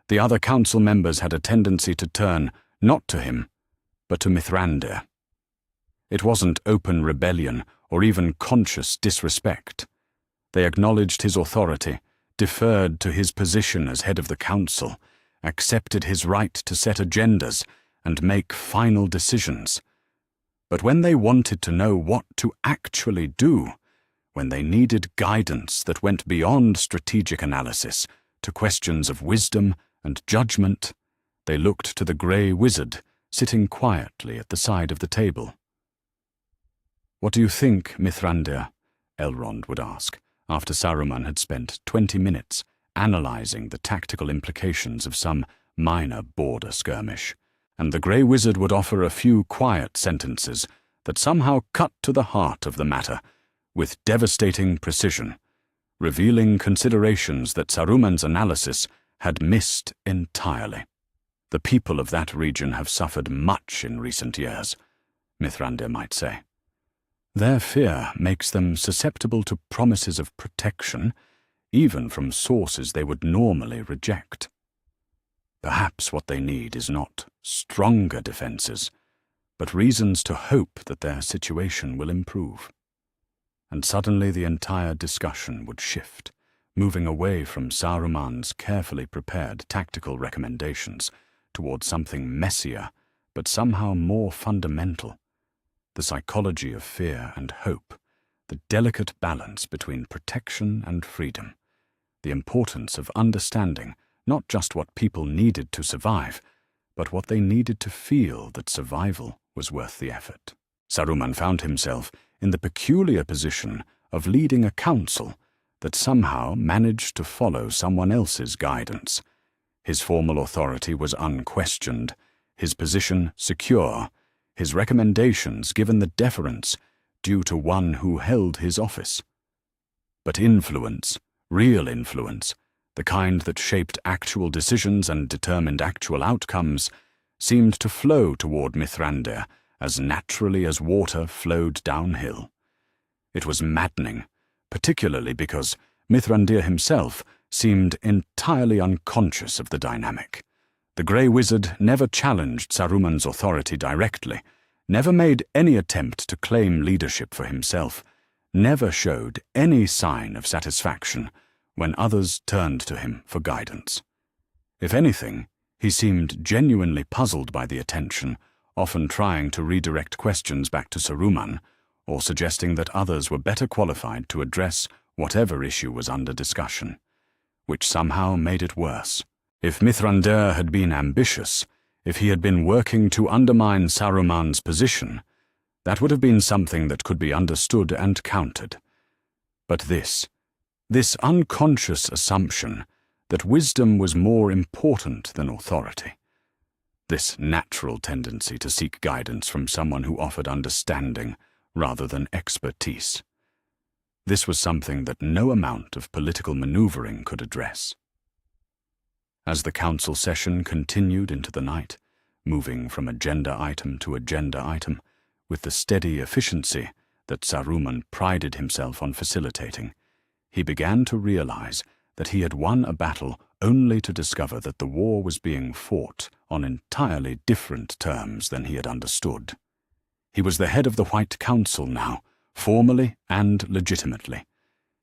S1: the other council members had a tendency to turn not to him, but to Mithrandir. It wasn't open rebellion or even conscious disrespect. They acknowledged his authority, deferred to his position as head of the council, accepted his right to set agendas and make final decisions. But when they wanted to know what to actually do, when they needed guidance that went beyond strategic analysis to questions of wisdom and judgment, they looked to the grey wizard sitting quietly at the side of the table. "What do you think, Mithrandir?" Elrond would ask, after Saruman had spent 20 minutes analyzing the tactical implications of some minor border skirmish, and the grey wizard would offer a few quiet sentences that somehow cut to the heart of the matter with devastating precision, revealing considerations that Saruman's analysis had missed entirely. "The people of that region have suffered much in recent years," Mithrandir might say. "Their fear makes them susceptible to promises of protection, even from sources they would normally reject. Perhaps what they need is not stronger defenses, but reasons to hope that their situation will improve." And suddenly the entire discussion would shift, moving away from Saruman's carefully prepared tactical recommendations toward something messier, but somehow more fundamental: the psychology of fear and hope, the delicate balance between protection and freedom, the importance of understanding not just what people needed to survive, but what they needed to feel that survival was worth the effort. Saruman found himself in the peculiar position of leading a council that somehow managed to follow someone else's guidance. His formal authority was unquestioned, his position secure, his recommendations given the deference due to one who held his office. But influence, real influence, the kind that shaped actual decisions and determined actual outcomes, seemed to flow toward Mithrandir as naturally as water flowed downhill. It was maddening, particularly because Mithrandir himself seemed entirely unconscious of the dynamic. The Grey Wizard never challenged Saruman's authority directly, never made any attempt to claim leadership for himself, never showed any sign of satisfaction when others turned to him for guidance. If anything, he seemed genuinely puzzled by the attention, often trying to redirect questions back to Saruman, or suggesting that others were better qualified to address whatever issue was under discussion, which somehow made it worse. If Mithrandir had been ambitious, if he had been working to undermine Saruman's position, that would have been something that could be understood and countered. But this unconscious assumption that wisdom was more important than authority, this natural tendency to seek guidance from someone who offered understanding rather than expertise, this was something that no amount of political maneuvering could address. As the council session continued into the night, moving from agenda item to agenda item, with the steady efficiency that Saruman prided himself on facilitating, he began to realize that he had won a battle only to discover that the war was being fought on entirely different terms than he had understood. He was the head of the White Council now, formally and legitimately.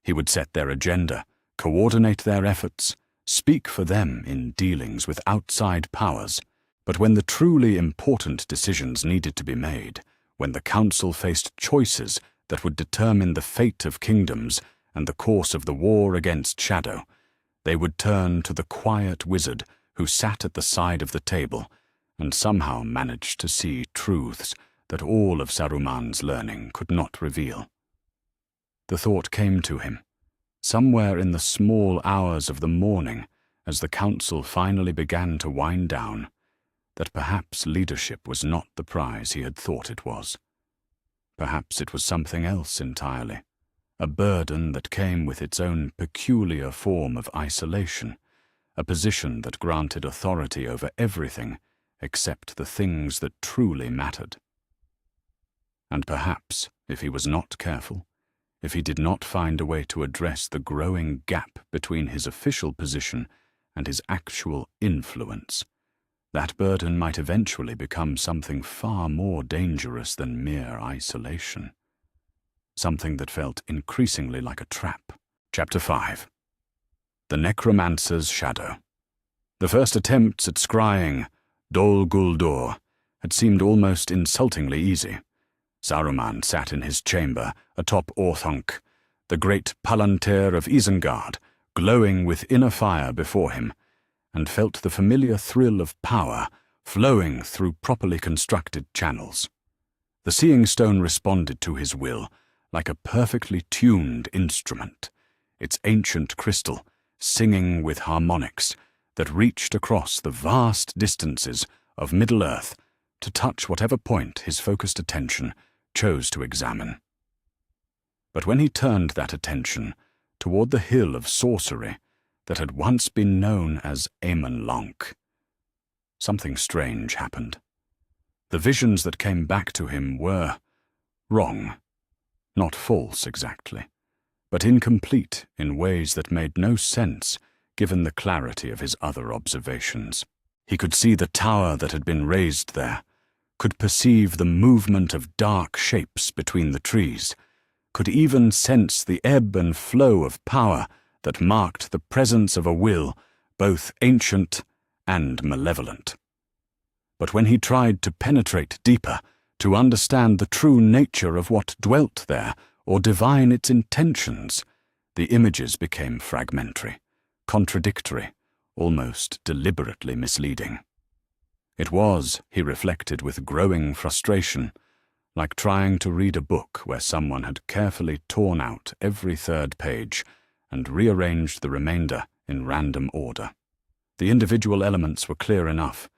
S1: He would set their agenda, coordinate their efforts, speak for them in dealings with outside powers. But when the truly important decisions needed to be made, when the council faced choices that would determine the fate of kingdoms and the course of the war against Shadow, they would turn to the quiet wizard who sat at the side of the table and somehow managed to see truths that all of Saruman's learning could not reveal. The thought came to him, somewhere in the small hours of the morning as the council finally began to wind down, that perhaps leadership was not the prize he had thought it was. Perhaps it was something else entirely, a burden that came with its own peculiar form of isolation, a position that granted authority over everything except the things that truly mattered. And perhaps, if he was not careful, if he did not find a way to address the growing gap between his official position and his actual influence, that burden might eventually become something far more dangerous than mere isolation. Something that felt increasingly like a trap. Chapter 5. The Necromancer's Shadow. The first attempts at scrying Dol Guldur had seemed almost insultingly easy. Saruman sat in his chamber atop Orthanc, the great Palantir of Isengard, glowing with inner fire before him, and felt the familiar thrill of power flowing through properly constructed channels. The Seeing Stone responded to his will like a perfectly tuned instrument, its ancient crystal singing with harmonics that reached across the vast distances of Middle-earth to touch whatever point his focused attention chose to examine. But when he turned that attention toward the hill of sorcery that had once been known as Amon Lonk, something strange happened. The visions that came back to him were wrong, not false exactly, but incomplete in ways that made no sense given the clarity of his other observations. He could see the tower that had been raised there, could perceive the movement of dark shapes between the trees, could even sense the ebb and flow of power that marked the presence of a will both ancient and malevolent. But when he tried to penetrate deeper, to understand the true nature of what dwelt there, or divine its intentions, the images became fragmentary, contradictory, almost deliberately misleading. It was, he reflected with growing frustration, like trying to read a book where someone had carefully torn out every third page and rearranged the remainder in random order. The individual elements were clear enough,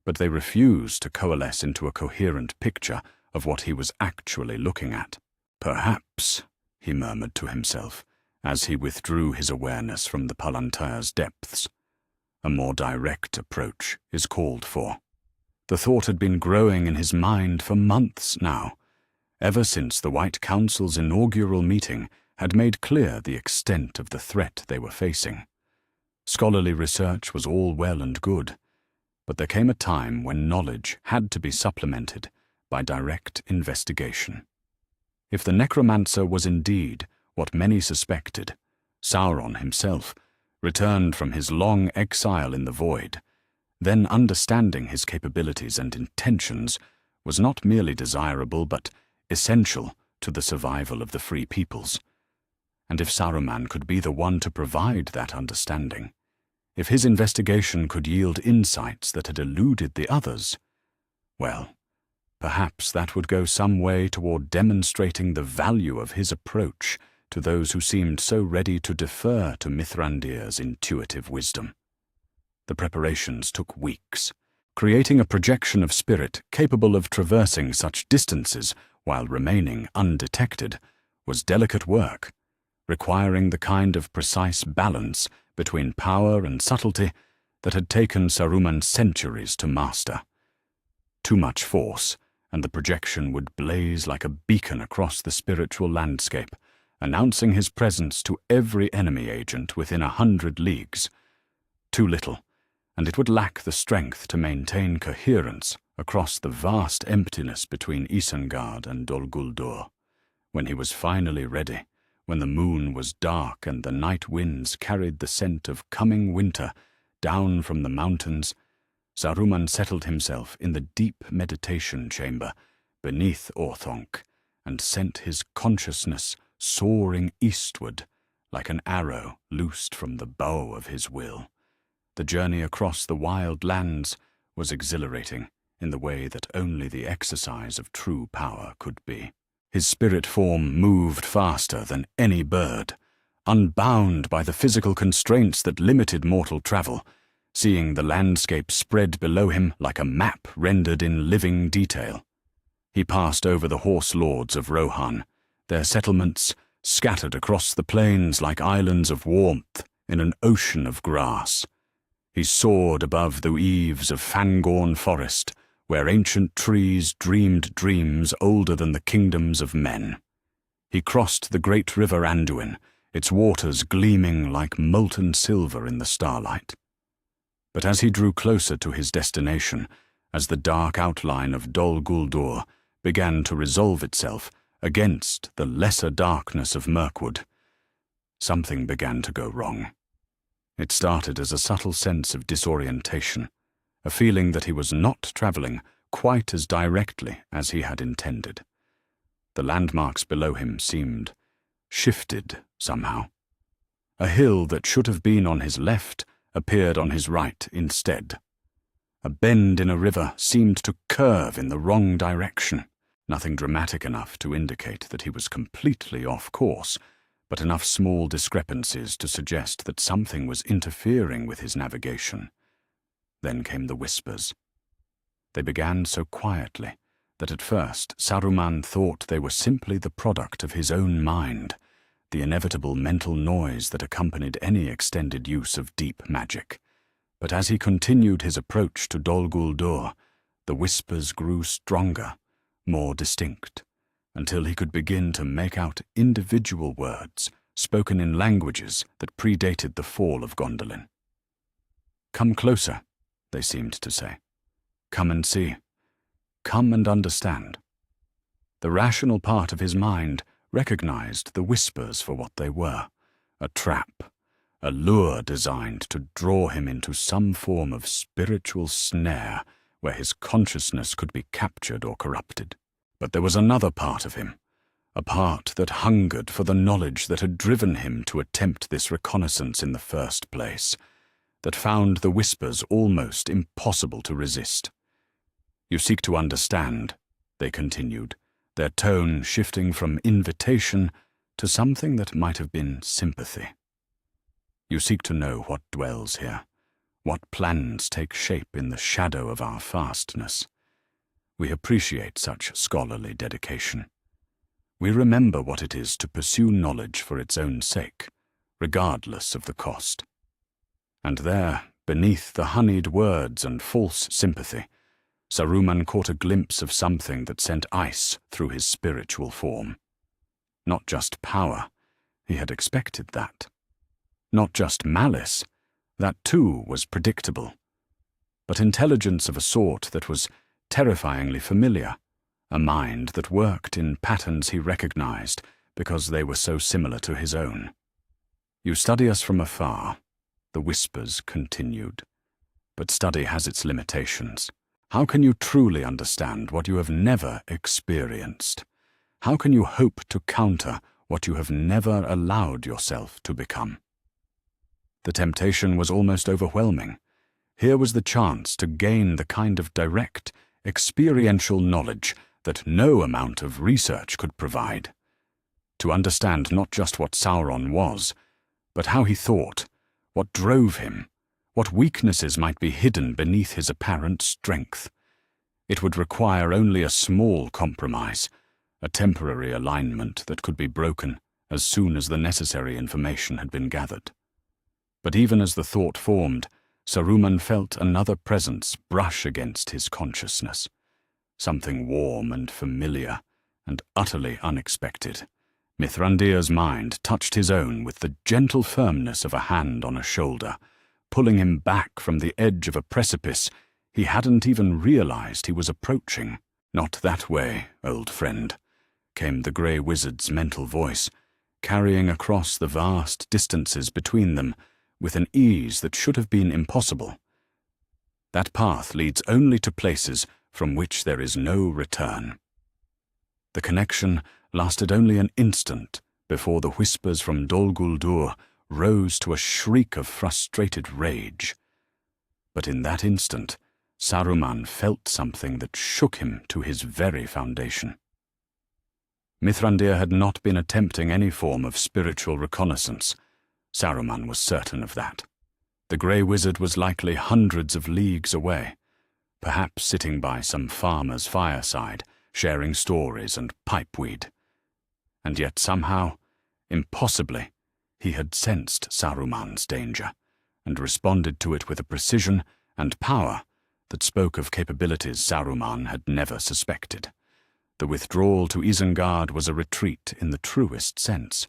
S1: but they refused to coalesce into a coherent picture of what he was actually looking at. "Perhaps," he murmured to himself, as he withdrew his awareness from the Palantir's depths, "a more direct approach is called for." The thought had been growing in his mind for months now, ever since the White Council's inaugural meeting had made clear the extent of the threat they were facing. Scholarly research was all well and good, but there came a time when knowledge had to be supplemented by direct investigation. If the necromancer was indeed what many suspected, Sauron himself, returned from his long exile in the void, then understanding his capabilities and intentions was not merely desirable but essential to the survival of the free peoples. And if Saruman could be the one to provide that understanding, if his investigation could yield insights that had eluded the others, well, perhaps that would go some way toward demonstrating the value of his approach to those who seemed so ready to defer to Mithrandir's intuitive wisdom. The preparations took weeks. Creating a projection of spirit capable of traversing such distances while remaining undetected was delicate work, requiring the kind of precise balance between power and subtlety that had taken Saruman centuries to master. Too much force, and the projection would blaze like a beacon across the spiritual landscape, announcing his presence to every enemy agent within 100 leagues. Too little, and it would lack the strength to maintain coherence across the vast emptiness between Isengard and Dol Guldur. When he was finally ready, when the moon was dark and the night winds carried the scent of coming winter down from the mountains, Saruman settled himself in the deep meditation chamber beneath Orthanc and sent his consciousness soaring eastward like an arrow loosed from the bow of his will. The journey across the wild lands was exhilarating in the way that only the exercise of true power could be. His spirit form moved faster than any bird, unbound by the physical constraints that limited mortal travel, seeing the landscape spread below him like a map rendered in living detail. He passed over the horse lords of Rohan, their settlements scattered across the plains like islands of warmth in an ocean of grass. He soared above the eaves of Fangorn Forest, where ancient trees dreamed dreams older than the kingdoms of men. He crossed the great river Anduin, its waters gleaming like molten silver in the starlight. But as he drew closer to his destination, as the dark outline of Dol Guldur began to resolve itself against the lesser darkness of Mirkwood, something began to go wrong. It started as a subtle sense of disorientation, a feeling that he was not traveling quite as directly as he had intended. The landmarks below him seemed shifted somehow. A hill that should have been on his left appeared on his right instead. A bend in a river seemed to curve in the wrong direction. Nothing dramatic enough to indicate that he was completely off course, but enough small discrepancies to suggest that something was interfering with his navigation. Then came the whispers. They began so quietly that at first Saruman thought they were simply the product of his own mind, the inevitable mental noise that accompanied any extended use of deep magic. But as he continued his approach to Dol Guldur, the whispers grew stronger, more distinct, until he could begin to make out individual words spoken in languages that predated the fall of Gondolin. "Come closer," they seemed to say. "Come and see. Come and understand." The rational part of his mind recognized the whispers for what they were, a trap, a lure designed to draw him into some form of spiritual snare where his consciousness could be captured or corrupted. But there was another part of him, a part that hungered for the knowledge that had driven him to attempt this reconnaissance in the first place, that found the whispers almost impossible to resist. "You seek to understand," they continued, their tone shifting from invitation to something that might have been sympathy. "You seek to know what dwells here, What plans take shape in the shadow of our fastness. We appreciate such scholarly dedication. We remember what it is to pursue knowledge for its own sake, regardless of the cost. And there, beneath the honeyed words and false sympathy, Saruman caught a glimpse of something that sent ice through his spiritual form. Not just power, he had expected that. Not just malice, that too was predictable. But intelligence of a sort that was terrifyingly familiar, a mind that worked in patterns he recognized because they were so similar to his own. You study us from afar, the whispers continued. But study has its limitations. How can you truly understand what you have never experienced? How can you hope to counter what you have never allowed yourself to become? The temptation was almost overwhelming. Here was the chance to gain the kind of direct, experiential knowledge that no amount of research could provide. To understand not just what Sauron was, but how he thought, what drove him, what weaknesses might be hidden beneath his apparent strength. It would require only a small compromise, a temporary alignment that could be broken as soon as the necessary information had been gathered. But even as the thought formed, Saruman felt another presence brush against his consciousness. Something warm and familiar, and utterly unexpected. Mithrandir's mind touched his own with the gentle firmness of a hand on a shoulder, pulling him back from the edge of a precipice he hadn't even realized he was approaching. "Not that way, old friend," came the grey wizard's mental voice, carrying across the vast distances between them with an ease that should have been impossible. "That path leads only to places from which there is no return." The connection lasted only an instant before the whispers from Dol Guldur rose to a shriek of frustrated rage. But in that instant, Saruman felt something that shook him to his very foundation. Mithrandir had not been attempting any form of spiritual reconnaissance. Saruman was certain of that. The grey wizard was likely hundreds of leagues away, perhaps sitting by some farmer's fireside, sharing stories and pipeweed. And yet somehow, impossibly, he had sensed Saruman's danger, and responded to it with a precision and power that spoke of capabilities Saruman had never suspected. The withdrawal to Isengard was a retreat in the truest sense,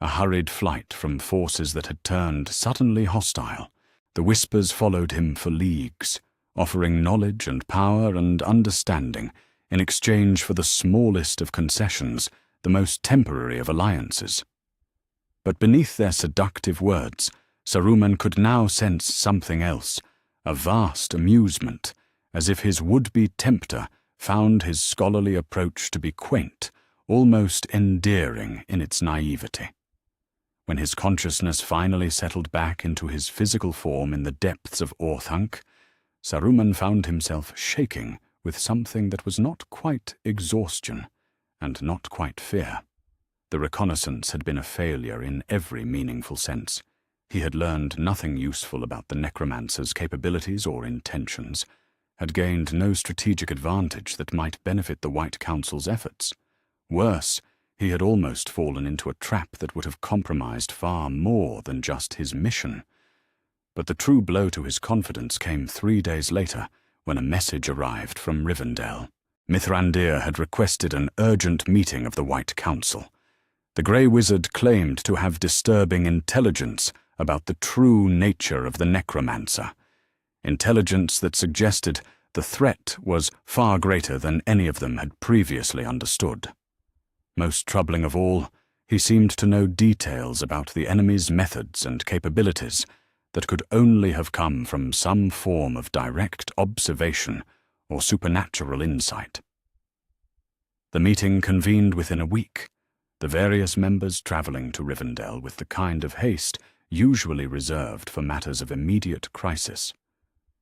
S1: a hurried flight from forces that had turned suddenly hostile. The whispers followed him for leagues, offering knowledge and power and understanding in exchange for the smallest of concessions, the most temporary of alliances. But beneath their seductive words, Saruman could now sense something else, a vast amusement, as if his would-be tempter found his scholarly approach to be quaint, almost endearing in its naivety. When his consciousness finally settled back into his physical form in the depths of Orthanc, Saruman found himself shaking with something that was not quite exhaustion, and not quite fear. The reconnaissance had been a failure in every meaningful sense. He had learned nothing useful about the necromancer's capabilities or intentions, had gained no strategic advantage that might benefit the White Council's efforts. Worse, he had almost fallen into a trap that would have compromised far more than just his mission. But the true blow to his confidence came 3 days later, when a message arrived from Rivendell. Mithrandir had requested an urgent meeting of the White Council. The Grey Wizard claimed to have disturbing intelligence about the true nature of the necromancer, intelligence that suggested the threat was far greater than any of them had previously understood. Most troubling of all, he seemed to know details about the enemy's methods and capabilities that could only have come from some form of direct observation or supernatural insight. The meeting convened within a week, the various members traveling to Rivendell with the kind of haste usually reserved for matters of immediate crisis.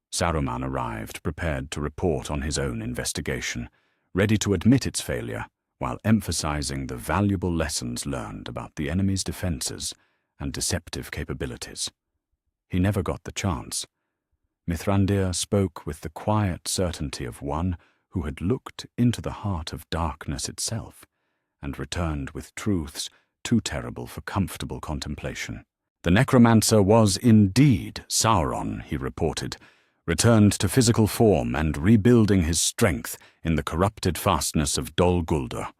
S1: Saruman arrived prepared to report on his own investigation, ready to admit its failure, while emphasizing the valuable lessons learned about the enemy's defenses and deceptive capabilities. He never got the chance. Mithrandir spoke with the quiet certainty of one who had looked into the heart of darkness itself and returned with truths too terrible for comfortable contemplation. The necromancer was indeed Sauron, he reported, returned to physical form and rebuilding his strength in the corrupted fastness of Dol Guldur.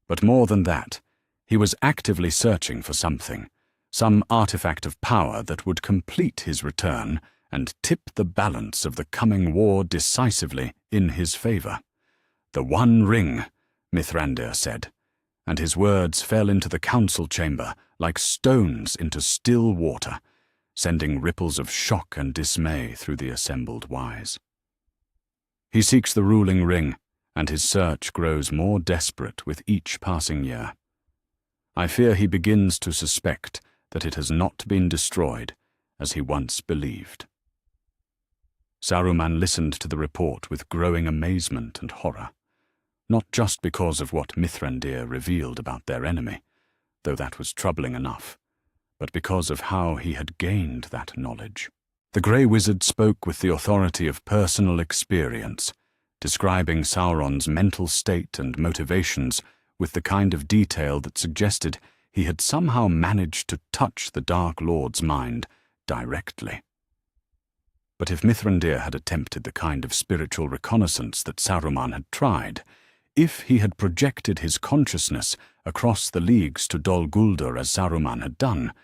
S1: But more than that, he was actively searching for something, some artifact of power that would complete his return and tip the balance of the coming war decisively in his favor. "The One Ring," Mithrandir said, and his words fell into the council chamber like stones into still water, sending ripples of shock and dismay through the assembled wise. "He seeks the ruling ring, and his search grows more desperate with each passing year. I fear he begins to suspect that it has not been destroyed as he once believed." Saruman listened to the report with growing amazement and horror, not just because of what Mithrandir revealed about their enemy, though that was troubling enough, but because of how he had gained that knowledge. The Grey Wizard spoke with the authority of personal experience, describing Sauron's mental state and motivations with the kind of detail that suggested he had somehow managed to touch the Dark Lord's mind directly. But if Mithrandir had attempted the kind of spiritual reconnaissance that Saruman had tried, if he had projected his consciousness across the leagues to Dol Guldur as Saruman had done,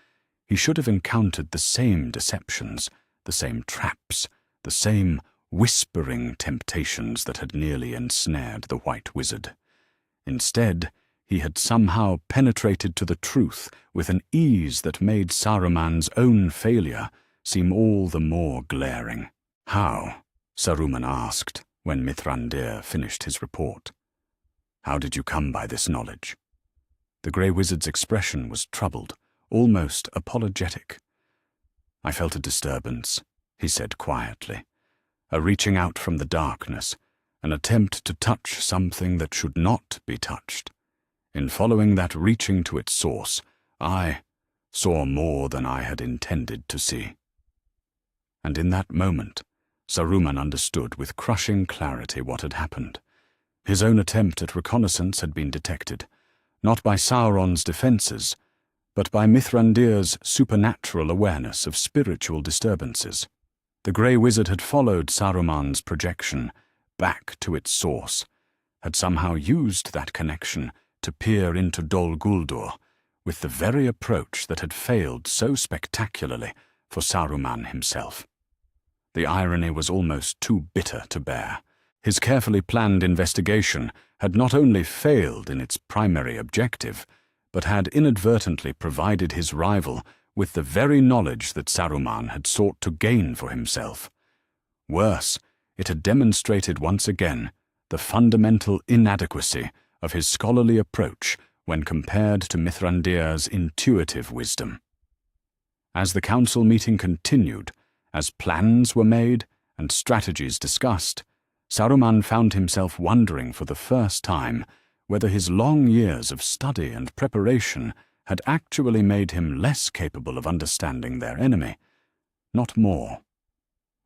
S1: he should have encountered the same deceptions, the same traps, the same whispering temptations that had nearly ensnared the White Wizard. Instead, he had somehow penetrated to the truth with an ease that made Saruman's own failure seem all the more glaring. "How?" Saruman asked when Mithrandir finished his report. "How did you come by this knowledge?" The Grey Wizard's expression was troubled, almost apologetic. "I felt a disturbance," he said quietly, "a reaching out from the darkness, an attempt to touch something that should not be touched. In following that reaching to its source, I saw more than I had intended to see." And in that moment, Saruman understood with crushing clarity what had happened. His own attempt at reconnaissance had been detected, not by Sauron's defenses, but by Mithrandir's supernatural awareness of spiritual disturbances. The Grey Wizard had followed Saruman's projection back to its source, had somehow used that connection to peer into Dol Guldur with the very approach that had failed so spectacularly for Saruman himself. The irony was almost too bitter to bear. His carefully planned investigation had not only failed in its primary objective, but had inadvertently provided his rival with the very knowledge that Saruman had sought to gain for himself. Worse, it had demonstrated once again the fundamental inadequacy of his scholarly approach when compared to Mithrandir's intuitive wisdom. As the council meeting continued, as plans were made and strategies discussed, Saruman found himself wondering for the first time whether his long years of study and preparation had actually made him less capable of understanding their enemy, not more.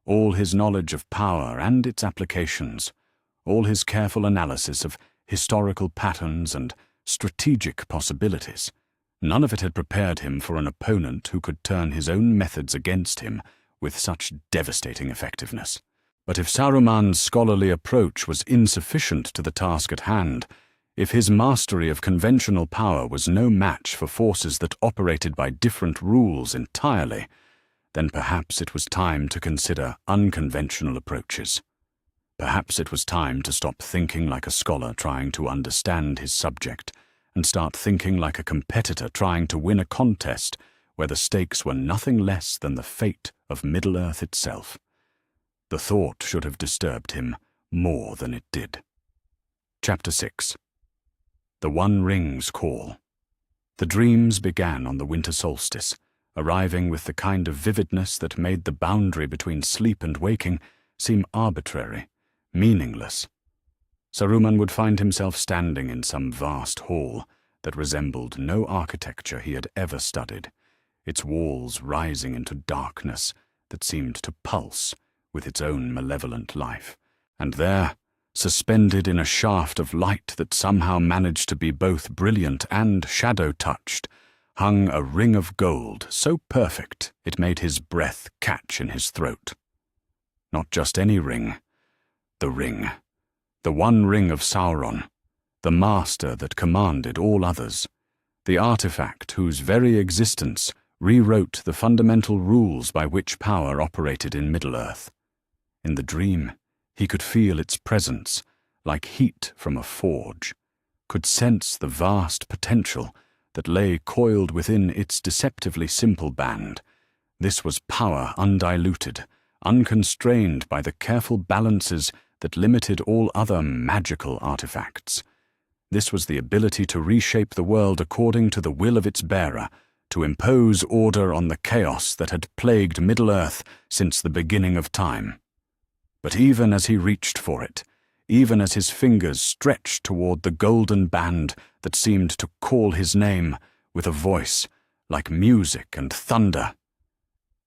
S1: All his knowledge of power and its applications, all his careful analysis of historical patterns and strategic possibilities, none of it had prepared him for an opponent who could turn his own methods against him with such devastating effectiveness. But if Saruman's scholarly approach was insufficient to the task at hand, if his mastery of conventional power was no match for forces that operated by different rules entirely, then perhaps it was time to consider unconventional approaches. Perhaps it was time to stop thinking like a scholar trying to understand his subject and start thinking like a competitor trying to win a contest where the stakes were nothing less than the fate of Middle-earth itself. The thought should have disturbed him more than it did. Chapter 6. The One Ring's Call. The dreams began on the winter solstice, arriving with the kind of vividness that made the boundary between sleep and waking seem arbitrary, meaningless. Saruman would find himself standing in some vast hall that resembled no architecture he had ever studied, its walls rising into darkness that seemed to pulse with its own malevolent life. And there, suspended in a shaft of light that somehow managed to be both brilliant and shadow-touched, hung a ring of gold so perfect it made his breath catch in his throat. Not just any ring. The ring. The one ring of Sauron, the master that commanded all others, the artifact whose very existence rewrote the fundamental rules by which power operated in Middle-earth. In the dream, he could feel its presence, like heat from a forge, could sense the vast potential that lay coiled within its deceptively simple band. This was power undiluted, unconstrained by the careful balances that limited all other magical artifacts. This was the ability to reshape the world according to the will of its bearer, to impose order on the chaos that had plagued Middle-earth since the beginning of time. But even as he reached for it, even as his fingers stretched toward the golden band that seemed to call his name with a voice like music and thunder,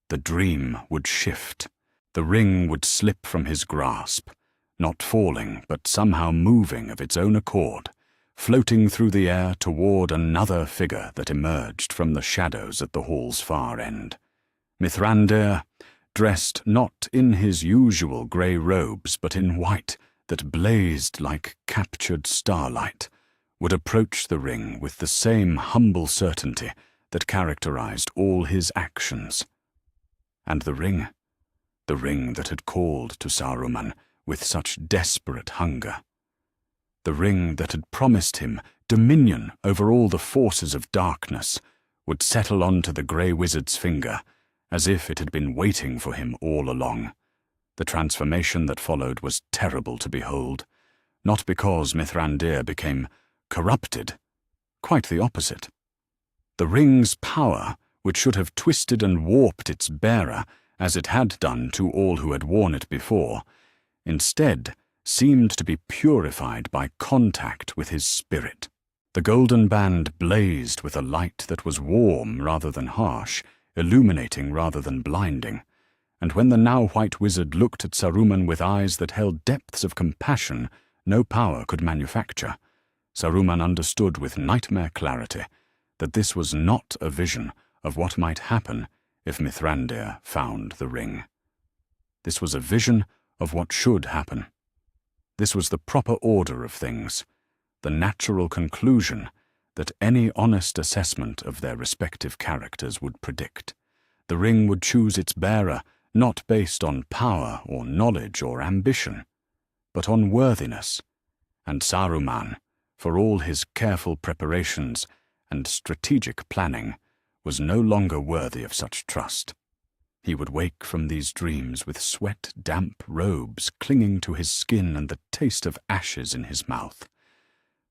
S1: the dream would shift. The ring would slip from his grasp, not falling, but somehow moving of its own accord, floating through the air toward another figure that emerged from the shadows at the hall's far end. Mithrandir, dressed not in his usual grey robes, but in white that blazed like captured starlight, would approach the ring with the same humble certainty that characterized all his actions. And the ring that had called to Saruman with such desperate hunger, the ring that had promised him dominion over all the forces of darkness, would settle onto the grey wizard's finger, as if it had been waiting for him all along. The transformation that followed was terrible to behold, not because Mithrandir became corrupted, quite the opposite. The ring's power, which should have twisted and warped its bearer, as it had done to all who had worn it before, instead seemed to be purified by contact with his spirit. The golden band blazed with a light that was warm rather than harsh, illuminating rather than blinding, and when the now white wizard looked at Saruman with eyes that held depths of compassion no power could manufacture, Saruman understood with nightmare clarity that this was not a vision of what might happen if Mithrandir found the ring. This was a vision of what should happen. This was the proper order of things, the natural conclusion that any honest assessment of their respective characters would predict. The ring would choose its bearer not based on power or knowledge or ambition, but on worthiness, and Saruman, for all his careful preparations and strategic planning, was no longer worthy of such trust. He would wake from these dreams with sweat-damp robes clinging to his skin and the taste of ashes in his mouth.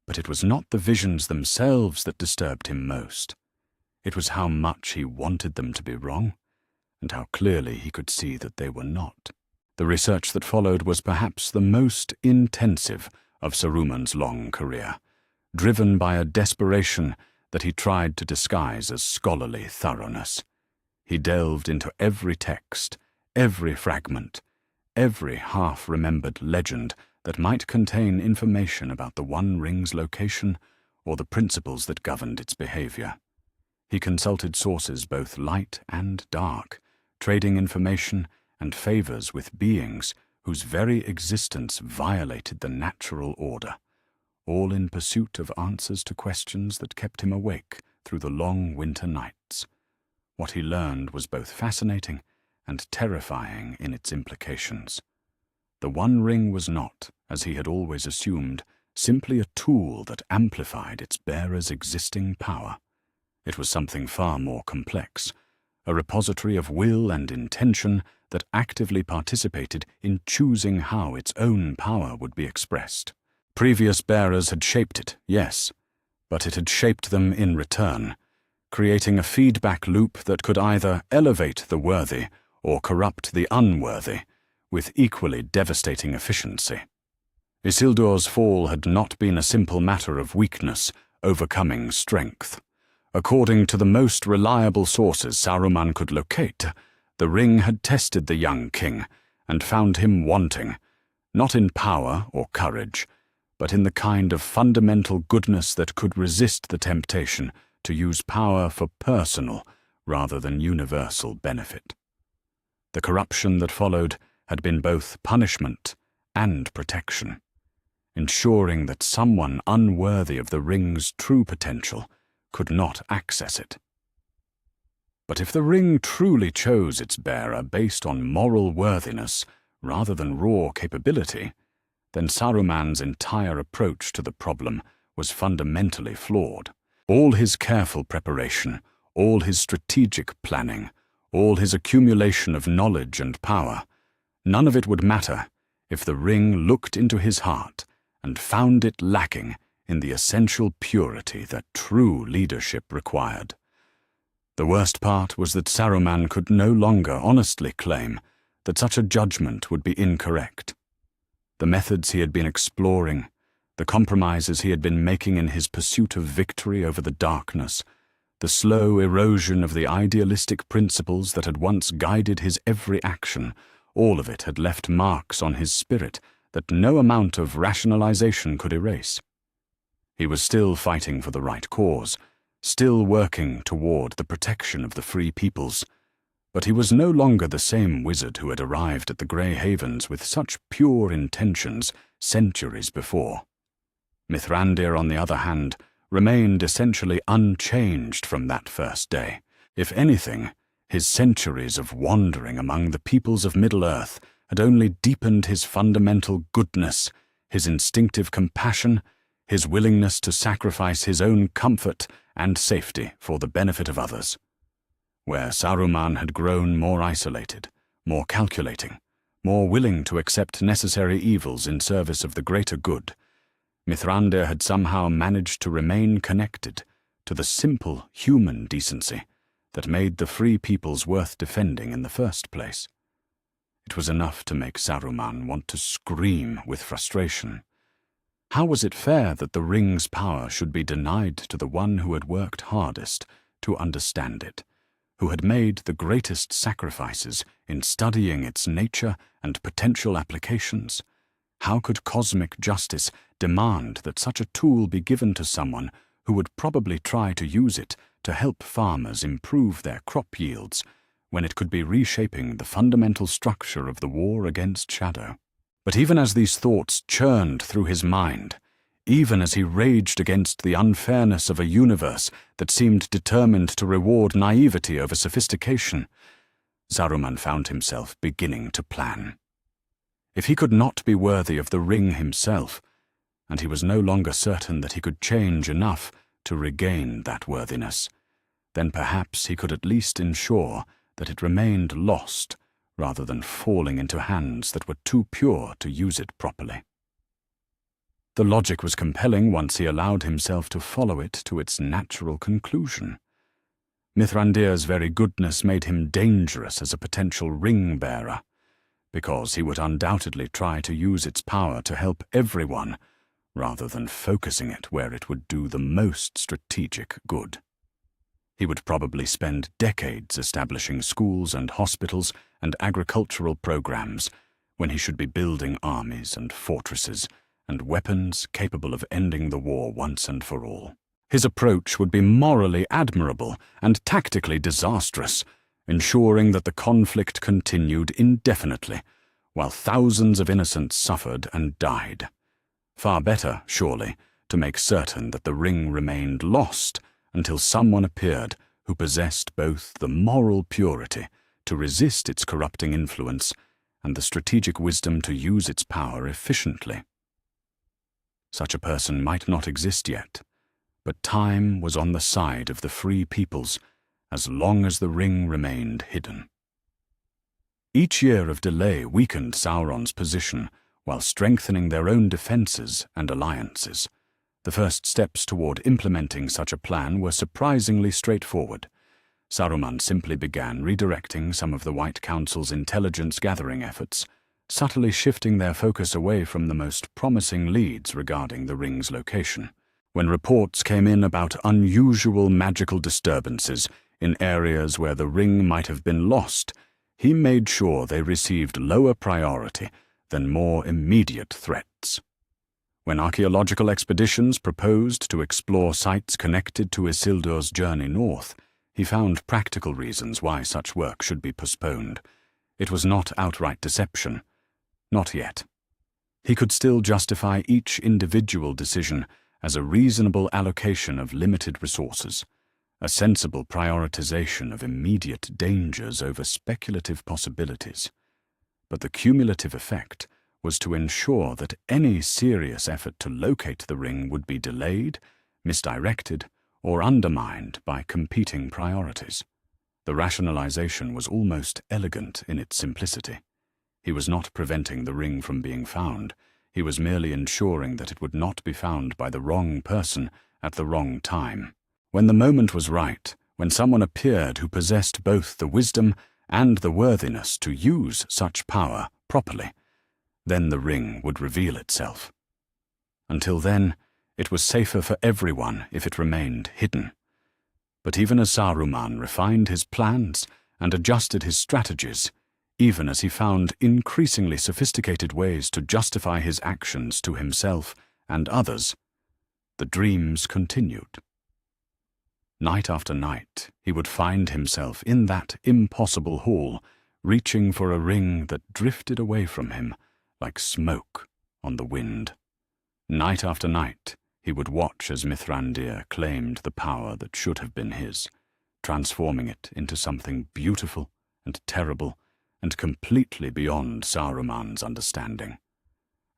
S1: But it was not the visions themselves that disturbed him most. It was how much he wanted them to be wrong, and how clearly he could see that they were not. The research that followed was perhaps the most intensive of Saruman's long career, driven by a desperation that he tried to disguise as scholarly thoroughness. He delved into every text, every fragment, every half-remembered legend that might contain information about the One Ring's location or the principles that governed its behavior. He consulted sources both light and dark, trading information and favors with beings whose very existence violated the natural order, all in pursuit of answers to questions that kept him awake through the long winter nights. What he learned was both fascinating and terrifying in its implications. The One Ring was not, as he had always assumed, simply a tool that amplified its bearer's existing power. It was something far more complex, a repository of will and intention that actively participated in choosing how its own power would be expressed. Previous bearers had shaped it, yes, but it had shaped them in return, creating a feedback loop that could either elevate the worthy or corrupt the unworthy with equally devastating efficiency. Isildur's fall had not been a simple matter of weakness overcoming strength. According to the most reliable sources Saruman could locate, the ring had tested the young king and found him wanting, not in power or courage, but in the kind of fundamental goodness that could resist the temptation to use power for personal rather than universal benefit. The corruption that followed had been both punishment and protection, ensuring that someone unworthy of the ring's true potential could not access it. But if the ring truly chose its bearer based on moral worthiness rather than raw capability, then Saruman's entire approach to the problem was fundamentally flawed. All his careful preparation, all his strategic planning, all his accumulation of knowledge and power, none of it would matter if the ring looked into his heart and found it lacking in the essential purity that true leadership required. The worst part was that Saruman could no longer honestly claim that such a judgment would be incorrect. The methods he had been exploring, the compromises he had been making in his pursuit of victory over the darkness, the slow erosion of the idealistic principles that had once guided his every action, all of it had left marks on his spirit that no amount of rationalization could erase. He was still fighting for the right cause, still working toward the protection of the free peoples, but he was no longer the same wizard who had arrived at the Grey Havens with such pure intentions centuries before. Mithrandir, on the other hand, remained essentially unchanged from that first day. If anything, his centuries of wandering among the peoples of Middle-earth had only deepened his fundamental goodness, his instinctive compassion, his willingness to sacrifice his own comfort and safety for the benefit of others. Where Saruman had grown more isolated, more calculating, more willing to accept necessary evils in service of the greater good, Mithrandir had somehow managed to remain connected to the simple human decency that made the free peoples worth defending in the first place. It was enough to make Saruman want to scream with frustration. How was it fair that the ring's power should be denied to the one who had worked hardest to understand it, who had made the greatest sacrifices in studying its nature and potential applications? How could cosmic justice demand that such a tool be given to someone who would probably try to use it to help farmers improve their crop yields, when it could be reshaping the fundamental structure of the war against shadow? But even as these thoughts churned through his mind, even as he raged against the unfairness of a universe that seemed determined to reward naivety over sophistication, Saruman found himself beginning to plan. If he could not be worthy of the ring himself, and he was no longer certain that he could change enough to regain that worthiness, then perhaps he could at least ensure that it remained lost rather than falling into hands that were too pure to use it properly. The logic was compelling once he allowed himself to follow it to its natural conclusion. Mithrandir's very goodness made him dangerous as a potential ring-bearer, because he would undoubtedly try to use its power to help everyone, rather than focusing it where it would do the most strategic good. He would probably spend decades establishing schools and hospitals and agricultural programs, when he should be building armies and fortresses and weapons capable of ending the war once and for all. His approach would be morally admirable and tactically disastrous, ensuring that the conflict continued indefinitely, while thousands of innocents suffered and died. Far better, surely, to make certain that the ring remained lost until someone appeared who possessed both the moral purity to resist its corrupting influence and the strategic wisdom to use its power efficiently. Such a person might not exist yet, but time was on the side of the free peoples as long as the ring remained hidden. Each year of delay weakened Sauron's position while strengthening their own defenses and alliances. The first steps toward implementing such a plan were surprisingly straightforward. Saruman simply began redirecting some of the White Council's intelligence-gathering efforts, subtly shifting their focus away from the most promising leads regarding the ring's location. When reports came in about unusual magical disturbances in areas where the ring might have been lost, he made sure they received lower priority than more immediate threats. When archaeological expeditions proposed to explore sites connected to Isildur's journey north, he found practical reasons why such work should be postponed. It was not outright deception. Not yet. He could still justify each individual decision as a reasonable allocation of limited resources, a sensible prioritization of immediate dangers over speculative possibilities. But the cumulative effect was to ensure that any serious effort to locate the ring would be delayed, misdirected, or undermined by competing priorities. The rationalization was almost elegant in its simplicity. He was not preventing the ring from being found. He was merely ensuring that it would not be found by the wrong person at the wrong time. When the moment was right, when someone appeared who possessed both the wisdom and the worthiness to use such power properly, then the ring would reveal itself. Until then, it was safer for everyone if it remained hidden. But even as Saruman refined his plans and adjusted his strategies, even as he found increasingly sophisticated ways to justify his actions to himself and others, the dreams continued. Night after night, he would find himself in that impossible hall, reaching for a ring that drifted away from him like smoke on the wind. Night after night, he would watch as Mithrandir claimed the power that should have been his, transforming it into something beautiful and terrible and completely beyond Saruman's understanding.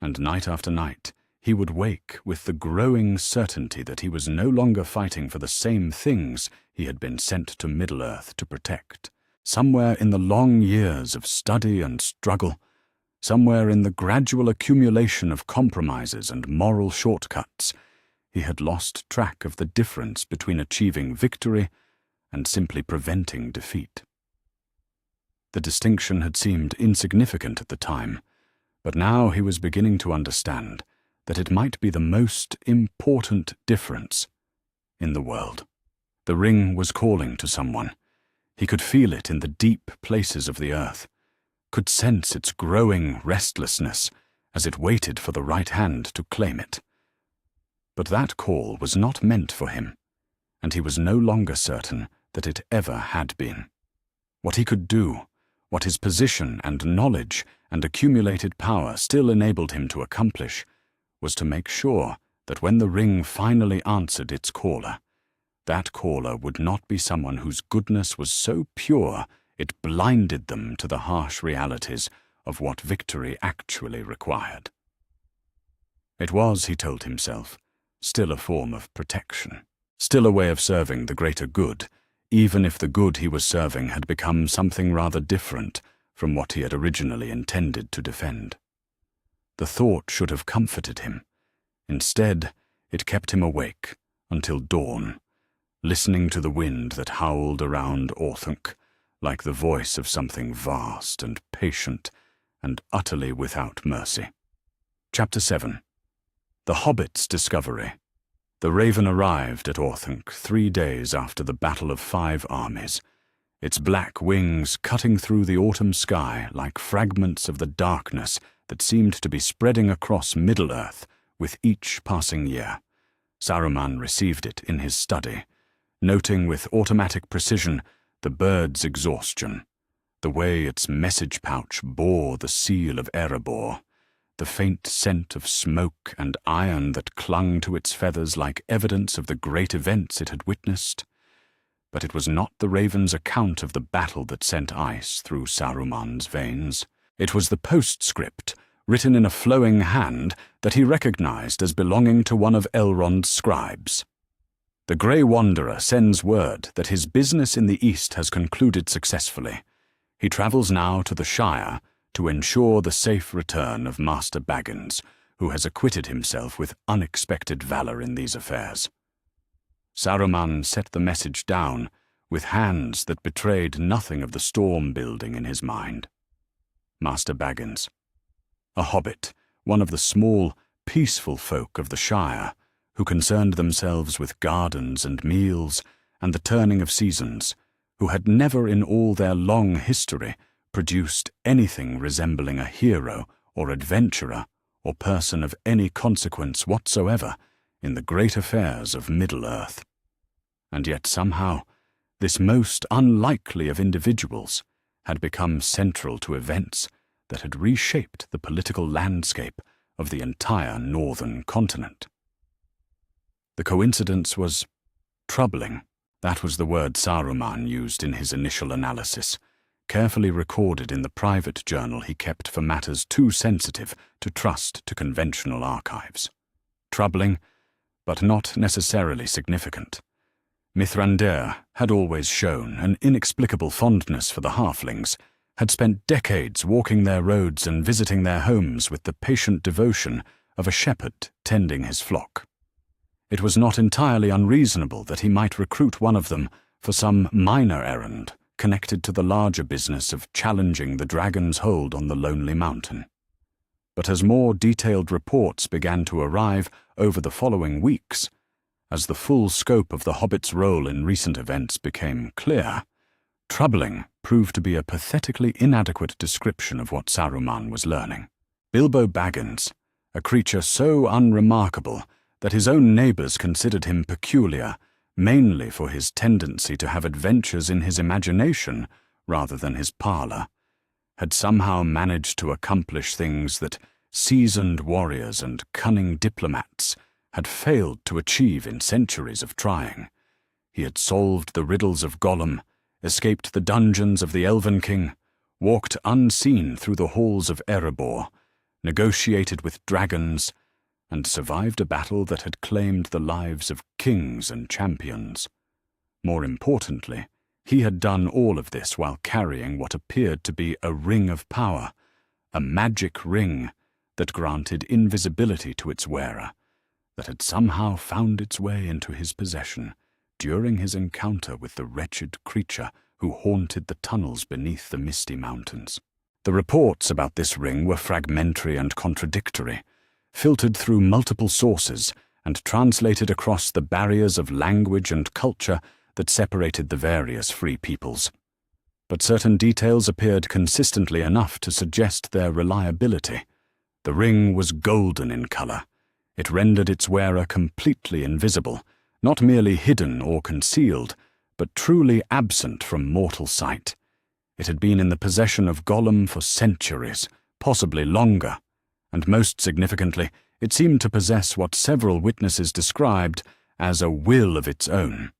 S1: And night after night, he would wake with the growing certainty that he was no longer fighting for the same things he had been sent to Middle-earth to protect. Somewhere in the long years of study and struggle, somewhere in the gradual accumulation of compromises and moral shortcuts, he had lost track of the difference between achieving victory and simply preventing defeat. The distinction had seemed insignificant at the time, but now he was beginning to understand that it might be the most important difference in the world. The ring was calling to someone. He could feel it in the deep places of the earth, could sense its growing restlessness as it waited for the right hand to claim it. But that call was not meant for him, and he was no longer certain that it ever had been. What he could do, what his position and knowledge and accumulated power still enabled him to accomplish, was to make sure that when the ring finally answered its caller, that caller would not be someone whose goodness was so pure it blinded them to the harsh realities of what victory actually required. It was, he told himself, still a form of protection, still a way of serving the greater good, even if the good he was serving had become something rather different from what he had originally intended to defend. The thought should have comforted him. Instead, it kept him awake until dawn, listening to the wind that howled around Orthanc, like the voice of something vast and patient and utterly without mercy. Chapter 7. The Hobbit's Discovery. The raven arrived at Orthanc 3 days after the Battle of 5 Armies, its black wings cutting through the autumn sky like fragments of the darkness that seemed to be spreading across Middle-earth with each passing year. Saruman received it in his study, noting with automatic precision the bird's exhaustion, the way its message pouch bore the seal of Erebor, the faint scent of smoke and iron that clung to its feathers like evidence of the great events it had witnessed. But it was not the raven's account of the battle that sent ice through Saruman's veins. It was the postscript, written in a flowing hand, that he recognized as belonging to one of Elrond's scribes. The Grey Wanderer sends word that his business in the east has concluded successfully. He travels now to the Shire to ensure the safe return of Master Baggins, who has acquitted himself with unexpected valor in these affairs. Saruman set the message down with hands that betrayed nothing of the storm building in his mind. Master Baggins, a hobbit, one of the small, peaceful folk of the Shire, who concerned themselves with gardens and meals and the turning of seasons, who had never in all their long history produced anything resembling a hero or adventurer or person of any consequence whatsoever in the great affairs of Middle-earth. And yet somehow, this most unlikely of individuals had become central to events that had reshaped the political landscape of the entire northern continent. The coincidence was troubling. That was the word Saruman used in his initial analysis, carefully recorded in the private journal he kept for matters too sensitive to trust to conventional archives. Troubling, but not necessarily significant. Mithrandir had always shown an inexplicable fondness for the halflings, had spent decades walking their roads and visiting their homes with the patient devotion of a shepherd tending his flock. It was not entirely unreasonable that he might recruit one of them for some minor errand connected to the larger business of challenging the dragon's hold on the lonely mountain. But as more detailed reports began to arrive over the following weeks, as the full scope of the hobbit's role in recent events became clear, troubling proved to be a pathetically inadequate description of what Saruman was learning. Bilbo Baggins, a creature so unremarkable that his own neighbors considered him peculiar, mainly for his tendency to have adventures in his imagination rather than his parlor, had somehow managed to accomplish things that seasoned warriors and cunning diplomats had failed to achieve in centuries of trying. He had solved the riddles of Gollum, escaped the dungeons of the Elven King, walked unseen through the halls of Erebor, negotiated with dragons, and survived a battle that had claimed the lives of kings and champions. More importantly, he had done all of this while carrying what appeared to be a ring of power, a magic ring that granted invisibility to its wearer, that had somehow found its way into his possession during his encounter with the wretched creature who haunted the tunnels beneath the Misty Mountains. The reports about this ring were fragmentary and contradictory, filtered through multiple sources and translated across the barriers of language and culture that separated the various free peoples. But certain details appeared consistently enough to suggest their reliability. The ring was golden in color. It rendered its wearer completely invisible, not merely hidden or concealed, but truly absent from mortal sight. It had been in the possession of Gollum for centuries, possibly longer, and most significantly, it seemed to possess what several witnesses described as a will of its own,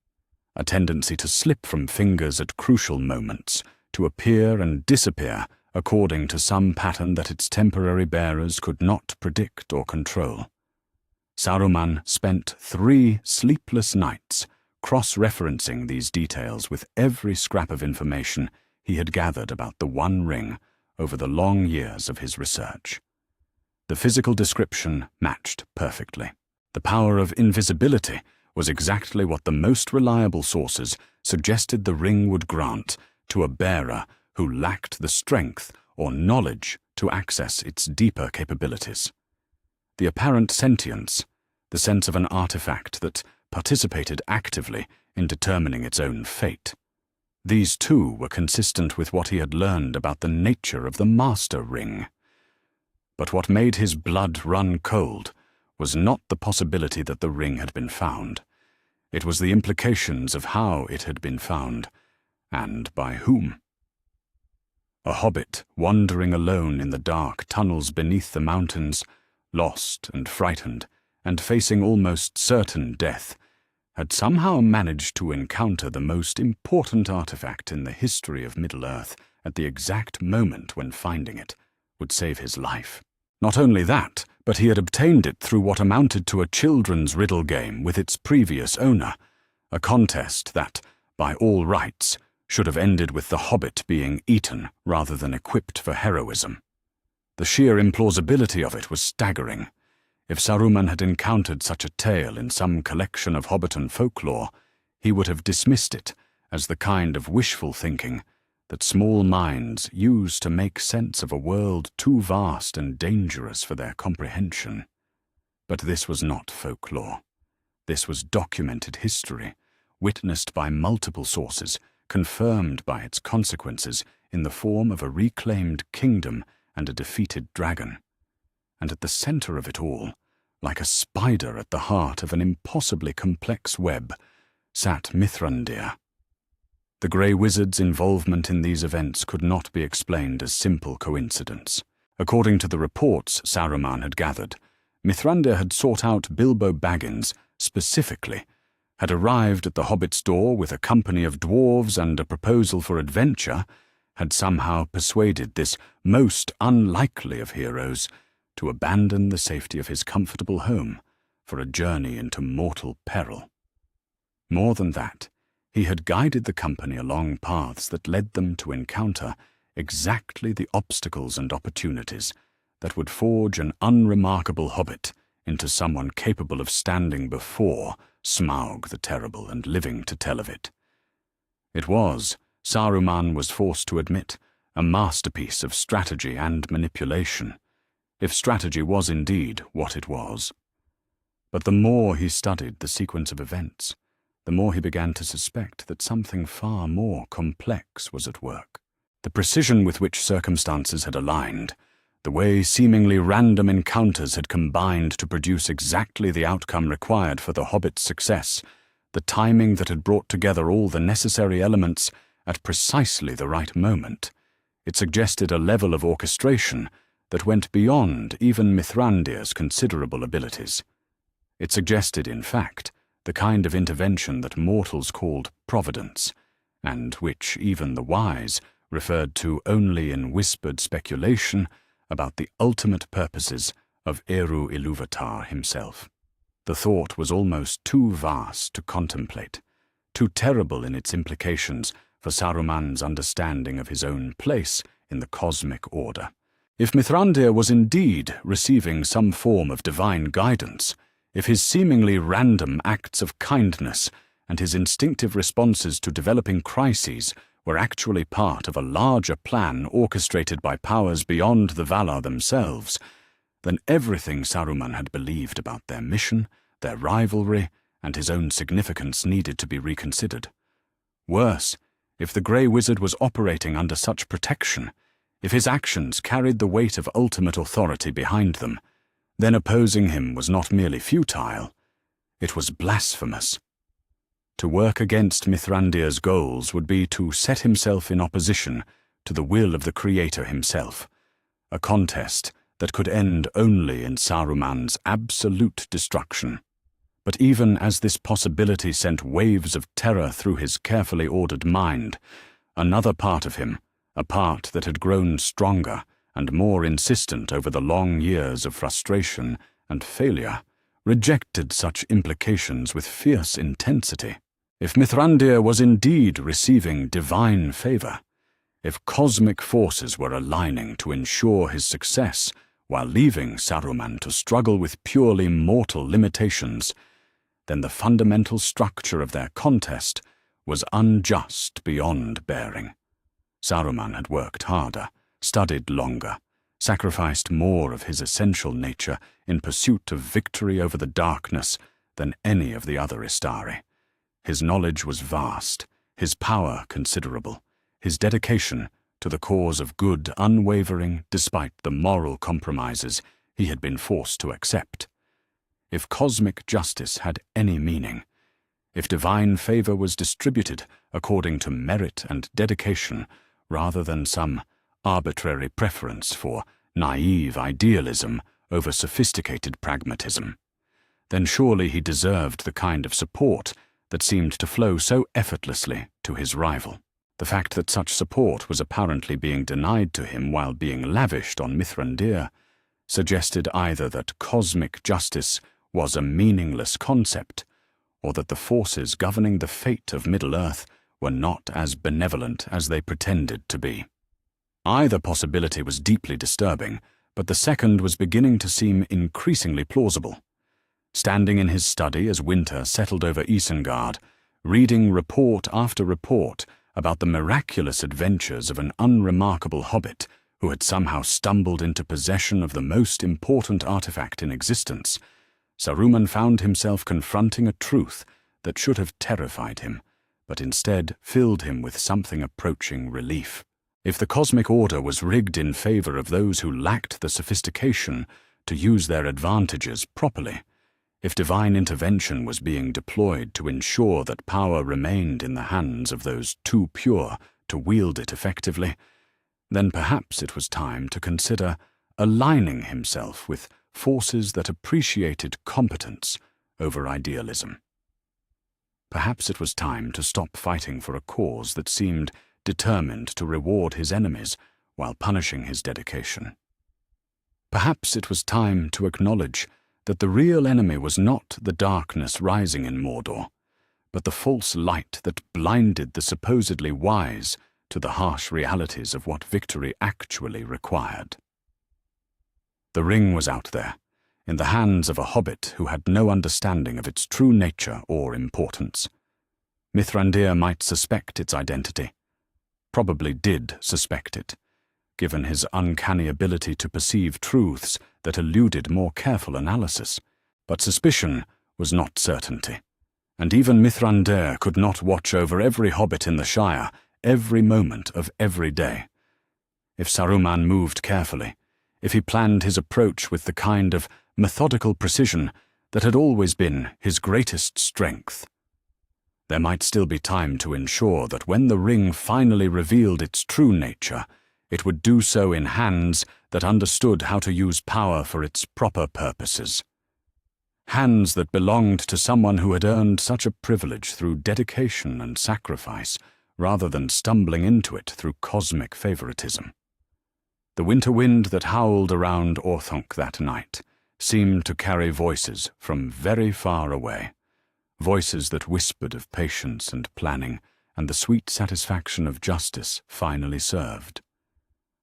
S1: a tendency to slip from fingers at crucial moments, to appear and disappear according to some pattern that its temporary bearers could not predict or control. Saruman spent 3 sleepless nights cross-referencing these details with every scrap of information he had gathered about the One Ring over the long years of his research. The physical description matched perfectly. The power of invisibility was exactly what the most reliable sources suggested the ring would grant to a bearer who lacked the strength or knowledge to access its deeper capabilities. The apparent sentience, the sense of an artifact that participated actively in determining its own fate. These too were consistent with what he had learned about the nature of the Master Ring. But what made his blood run cold was not the possibility that the ring had been found. It was the implications of how it had been found, and by whom. A hobbit wandering alone in the dark tunnels beneath the mountains, lost and frightened, and facing almost certain death, had somehow managed to encounter the most important artifact in the history of Middle-earth at the exact moment when finding it would save his life. Not only that, but he had obtained it through what amounted to a children's riddle game with its previous owner, a contest that, by all rights, should have ended with the hobbit being eaten rather than equipped for heroism. The sheer implausibility of it was staggering. If Saruman had encountered such a tale in some collection of Hobbiton folklore, he would have dismissed it as the kind of wishful thinking that small minds use to make sense of a world too vast and dangerous for their comprehension. But this was not folklore. This was documented history, witnessed by multiple sources, confirmed by its consequences in the form of a reclaimed kingdom and a defeated dragon. And at the center of it all, like a spider at the heart of an impossibly complex web, sat Mithrandir. The Grey Wizard's involvement in these events could not be explained as simple coincidence. According to the reports Saruman had gathered, Mithrandir had sought out Bilbo Baggins specifically, had arrived at the Hobbit's door with a company of dwarves and a proposal for adventure, had somehow persuaded this most unlikely of heroes to abandon the safety of his comfortable home for a journey into mortal peril. More than that, he had guided the company along paths that led them to encounter exactly the obstacles and opportunities that would forge an unremarkable hobbit into someone capable of standing before Smaug the Terrible and living to tell of it. It was, Saruman was forced to admit, a masterpiece of strategy and manipulation, if strategy was indeed what it was. But the more he studied the sequence of events, the more he began to suspect that something far more complex was at work. The precision with which circumstances had aligned, the way seemingly random encounters had combined to produce exactly the outcome required for the Hobbit's success, the timing that had brought together all the necessary elements at precisely the right moment, it suggested a level of orchestration that went beyond even Mithrandir's considerable abilities. It suggested, in fact, the kind of intervention that mortals called providence, and which even the wise referred to only in whispered speculation about the ultimate purposes of Eru Ilúvatar himself. The thought was almost too vast to contemplate, too terrible in its implications for Saruman's understanding of his own place in the cosmic order. If Mithrandir was indeed receiving some form of divine guidance, if his seemingly random acts of kindness and his instinctive responses to developing crises were actually part of a larger plan orchestrated by powers beyond the Valar themselves, then everything Saruman had believed about their mission, their rivalry, and his own significance needed to be reconsidered. Worse, if the Grey Wizard was operating under such protection, if his actions carried the weight of ultimate authority behind them, then opposing him was not merely futile, it was blasphemous. To work against Mithrandir's goals would be to set himself in opposition to the will of the Creator himself, a contest that could end only in Saruman's absolute destruction. But even as this possibility sent waves of terror through his carefully ordered mind, another part of him, a part that had grown stronger and more insistent over the long years of frustration and failure, rejected such implications with fierce intensity. If Mithrandir was indeed receiving divine favor, if cosmic forces were aligning to ensure his success while leaving Saruman to struggle with purely mortal limitations, then the fundamental structure of their contest was unjust beyond bearing. Saruman had worked harder, studied longer, sacrificed more of his essential nature in pursuit of victory over the darkness than any of the other Istari. His knowledge was vast, his power considerable, his dedication to the cause of good unwavering despite the moral compromises he had been forced to accept. If cosmic justice had any meaning, if divine favor was distributed according to merit and dedication rather than some arbitrary preference for naive idealism over sophisticated pragmatism, then surely he deserved the kind of support that seemed to flow so effortlessly to his rival. The fact that such support was apparently being denied to him while being lavished on Mithrandir suggested either that cosmic justice was a meaningless concept, or that the forces governing the fate of Middle-earth were not as benevolent as they pretended to be. Either possibility was deeply disturbing, but the second was beginning to seem increasingly plausible. Standing in his study as winter settled over Isengard, reading report after report about the miraculous adventures of an unremarkable hobbit who had somehow stumbled into possession of the most important artifact in existence, Saruman found himself confronting a truth that should have terrified him, but instead filled him with something approaching relief. If the cosmic order was rigged in favor of those who lacked the sophistication to use their advantages properly, if divine intervention was being deployed to ensure that power remained in the hands of those too pure to wield it effectively, then perhaps it was time to consider aligning himself with forces that appreciated competence over idealism. Perhaps it was time to stop fighting for a cause that seemed determined to reward his enemies while punishing his dedication. Perhaps it was time to acknowledge that the real enemy was not the darkness rising in Mordor, but the false light that blinded the supposedly wise to the harsh realities of what victory actually required. The ring was out there, in the hands of a hobbit who had no understanding of its true nature or importance. Mithrandir might suspect its identity, probably did suspect it, given his uncanny ability to perceive truths that eluded more careful analysis. But suspicion was not certainty, and even Mithrandir could not watch over every hobbit in the Shire every moment of every day. If Saruman moved carefully, if he planned his approach with the kind of methodical precision that had always been his greatest strength, there might still be time to ensure that when the ring finally revealed its true nature, it would do so in hands that understood how to use power for its proper purposes. Hands that belonged to someone who had earned such a privilege through dedication and sacrifice, rather than stumbling into it through cosmic favoritism. The winter wind that howled around Orthanc that night seemed to carry voices from very far away, voices that whispered of patience and planning and the sweet satisfaction of justice finally served.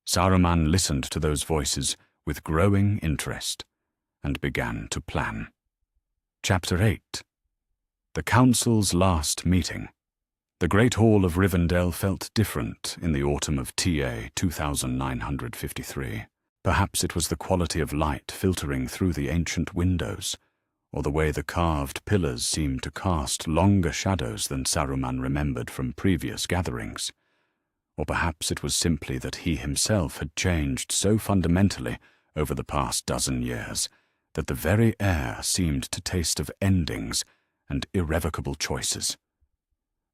S1: Saruman listened to those voices with growing interest and began to plan. Chapter 8. The Council's Last Meeting. The Great Hall of Rivendell felt different in the autumn of TA 2953. Perhaps it was the quality of light filtering through the ancient windows, or the way the carved pillars seemed to cast longer shadows than Saruman remembered from previous gatherings. Or perhaps it was simply that he himself had changed so fundamentally over the past dozen years that the very air seemed to taste of endings and irrevocable choices.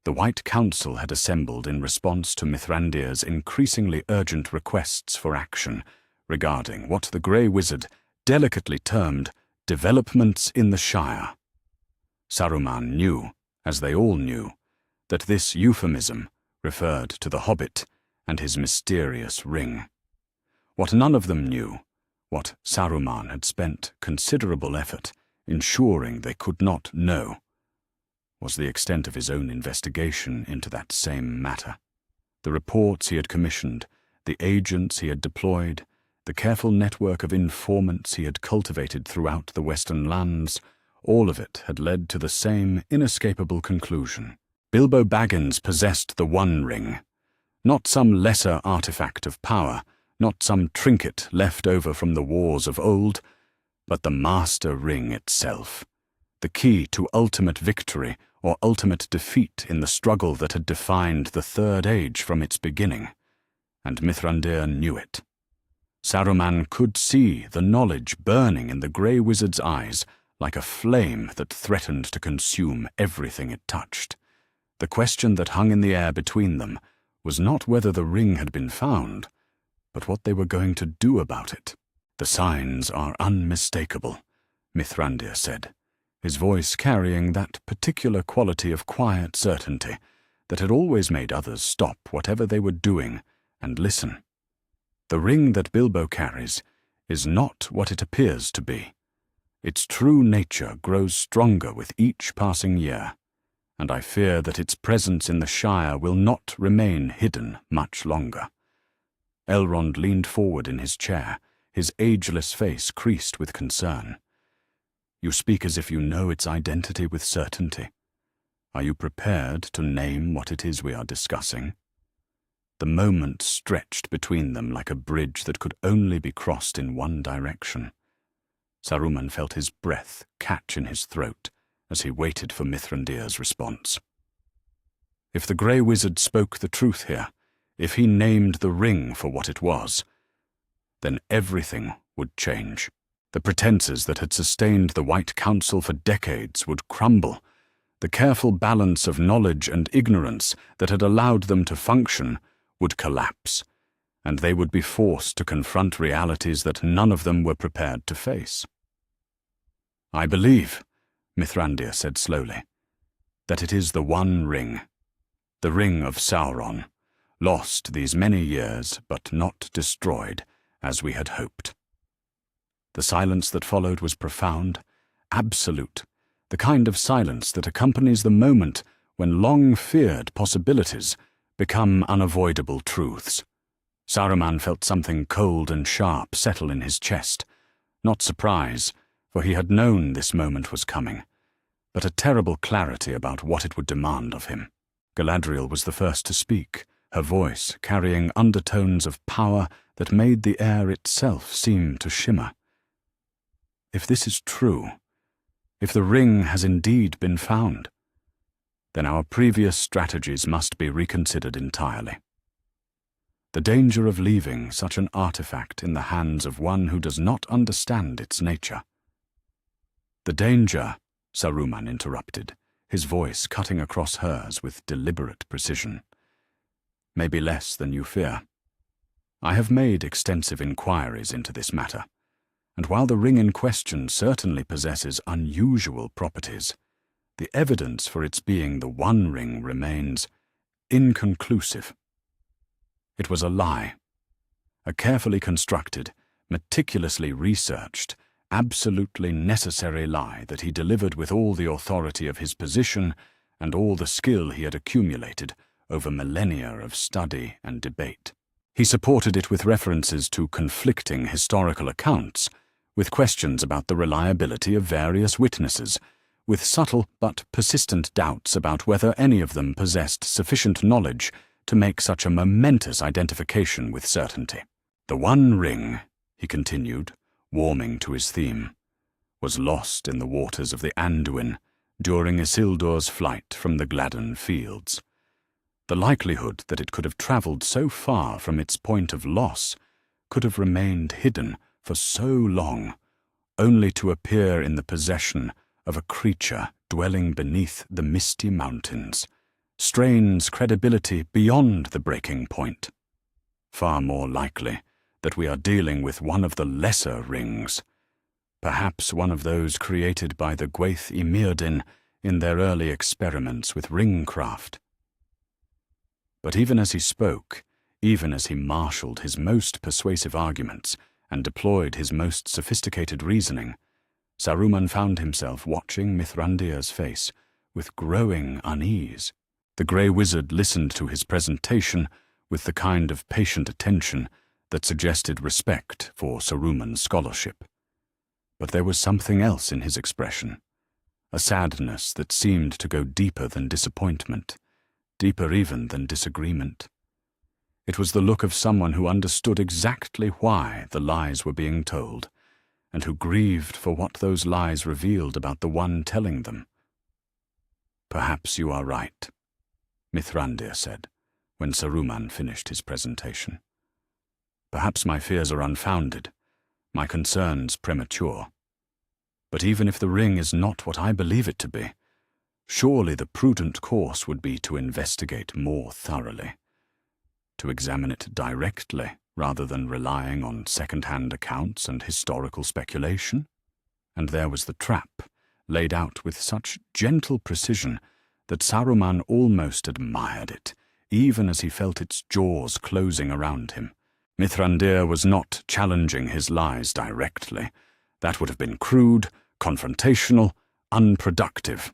S1: The White Council had assembled in response to Mithrandir's increasingly urgent requests for action regarding what the Grey Wizard delicately termed developments in the Shire. Saruman knew, as they all knew, that this euphemism referred to the Hobbit and his mysterious ring. What none of them knew, what Saruman had spent considerable effort ensuring they could not know, was the extent of his own investigation into that same matter. The reports he had commissioned, the agents he had deployed, the careful network of informants he had cultivated throughout the Western lands, all of it had led to the same inescapable conclusion. Bilbo Baggins possessed the One Ring, not some lesser artifact of power, not some trinket left over from the wars of old, but the Master Ring itself, the key to ultimate victory or ultimate defeat in the struggle that had defined the Third Age from its beginning, and Mithrandir knew it. Saruman could see the knowledge burning in the Grey Wizard's eyes like a flame that threatened to consume everything it touched. The question that hung in the air between them was not whether the ring had been found, but what they were going to do about it. "The signs are unmistakable," Mithrandir said, his voice carrying that particular quality of quiet certainty that had always made others stop whatever they were doing and listen. "The ring that Bilbo carries is not what it appears to be. Its true nature grows stronger with each passing year, and I fear that its presence in the Shire will not remain hidden much longer." Elrond leaned forward in his chair, his ageless face creased with concern. "You speak as if you know its identity with certainty. Are you prepared to name what it is we are discussing?" The moment stretched between them like a bridge that could only be crossed in one direction. Saruman felt his breath catch in his throat as he waited for Mithrandir's response. If the Grey Wizard spoke the truth here, if he named the ring for what it was, then everything would change. The pretenses that had sustained the White Council for decades would crumble. The careful balance of knowledge and ignorance that had allowed them to function would collapse, and they would be forced to confront realities that none of them were prepared to face. "I believe," Mithrandir said slowly, "that it is the One Ring, the Ring of Sauron, lost these many years but not destroyed as we had hoped." The silence that followed was profound, absolute, the kind of silence that accompanies the moment when long-feared possibilities become unavoidable truths. Saruman felt something cold and sharp settle in his chest, not surprise, for he had known this moment was coming, but a terrible clarity about what it would demand of him. Galadriel was the first to speak, her voice carrying undertones of power that made the air itself seem to shimmer. "If this is true, if the ring has indeed been found, then our previous strategies must be reconsidered entirely. The danger of leaving such an artifact in the hands of one who does not understand its nature." "The danger," Saruman interrupted, his voice cutting across hers with deliberate precision, "may be less than you fear. I have made extensive inquiries into this matter, and while the ring in question certainly possesses unusual properties, the evidence for its being the One Ring remains inconclusive. It was a lie, a carefully constructed, meticulously researched, absolutely necessary lie that he delivered with all the authority of his position and all the skill he had accumulated over millennia of study and debate. He supported it with references to conflicting historical accounts, with questions about the reliability of various witnesses, with subtle but persistent doubts about whether any of them possessed sufficient knowledge to make such a momentous identification with certainty. "The One Ring," he continued, warming to his theme, "was lost in the waters of the Anduin during Isildur's flight from the Gladden fields. The likelihood that it could have travelled so far from its point of loss, could have remained hidden for so long, only to appear in the possession of a creature dwelling beneath the misty mountains, strains credibility beyond the breaking point. Far more likely that we are dealing with one of the lesser rings, perhaps one of those created by the Gwaith y Myrddin in their early experiments with ringcraft." But even as he spoke, even as he marshalled his most persuasive arguments and deployed his most sophisticated reasoning, Saruman found himself watching Mithrandir's face with growing unease. The grey wizard listened to his presentation with the kind of patient attention that suggested respect for Saruman's scholarship. But there was something else in his expression, a sadness that seemed to go deeper than disappointment, deeper even than disagreement. It was the look of someone who understood exactly why the lies were being told, and who grieved for what those lies revealed about the one telling them. "Perhaps you are right," Mithrandir said, when Saruman finished his presentation. "Perhaps my fears are unfounded, my concerns premature. But even if the ring is not what I believe it to be, surely the prudent course would be to investigate more thoroughly, to examine it directly rather than relying on second-hand accounts and historical speculation." And there was the trap, laid out with such gentle precision that Saruman almost admired it, even as he felt its jaws closing around him. Mithrandir was not challenging his lies directly. That would have been crude, confrontational, unproductive.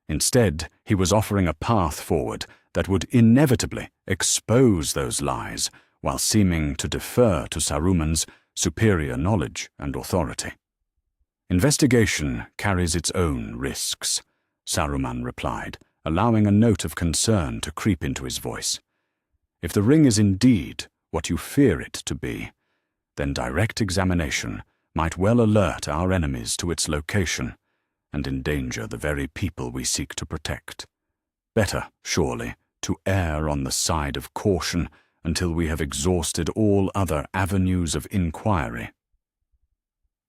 S1: Instead, he was offering a path forward that would inevitably expose those lies while seeming to defer to Saruman's superior knowledge and authority. "Investigation carries its own risks," Saruman replied, allowing a note of concern to creep into his voice. "If the ring is indeed what you fear it to be, then direct examination might well alert our enemies to its location and endanger the very people we seek to protect. Better, surely, to err on the side of caution until we have exhausted all other avenues of inquiry."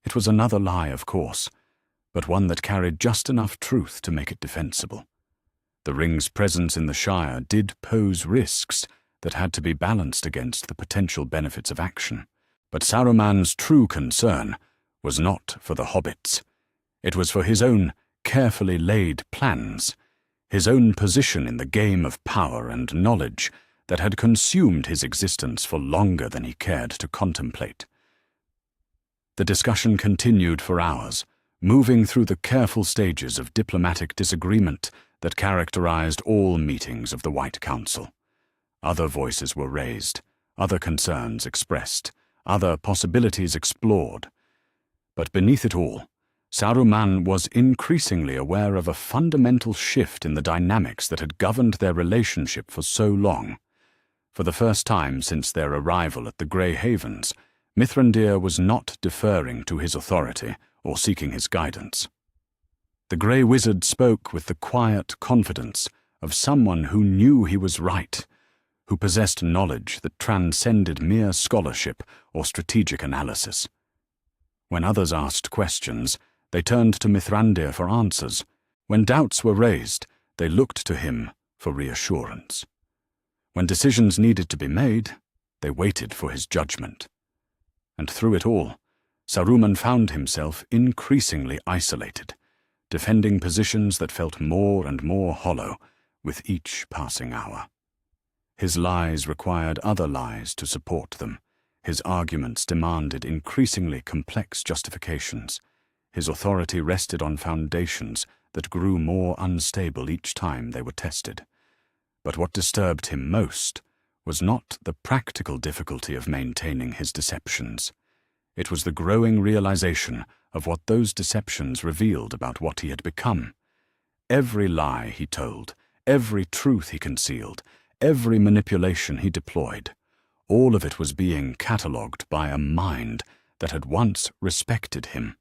S1: It was another lie, of course, but one that carried just enough truth to make it defensible. The ring's presence in the Shire did pose risks that had to be balanced against the potential benefits of action. But Saruman's true concern was not for the hobbits. It was for his own carefully laid plans, his own position in the game of power and knowledge that had consumed his existence for longer than he cared to contemplate. The discussion continued for hours, moving through the careful stages of diplomatic disagreement that characterized all meetings of the White Council. Other voices were raised, other concerns expressed, other possibilities explored. But beneath it all, Saruman was increasingly aware of a fundamental shift in the dynamics that had governed their relationship for so long. For the first time since their arrival at the Grey Havens, Mithrandir was not deferring to his authority or seeking his guidance. The Grey Wizard spoke with the quiet confidence of someone who knew he was right, who possessed knowledge that transcended mere scholarship or strategic analysis. When others asked questions, they turned to Mithrandir for answers. When doubts were raised, they looked to him for reassurance. When decisions needed to be made, they waited for his judgment. And through it all, Saruman found himself increasingly isolated, defending positions that felt more and more hollow with each passing hour. His lies required other lies to support them. His arguments demanded increasingly complex justifications. His authority rested on foundations that grew more unstable each time they were tested. But what disturbed him most was not the practical difficulty of maintaining his deceptions. It was the growing realization of what those deceptions revealed about what he had become. Every lie he told, every truth he concealed, every manipulation he deployed, all of it was being catalogued by a mind that had once respected him,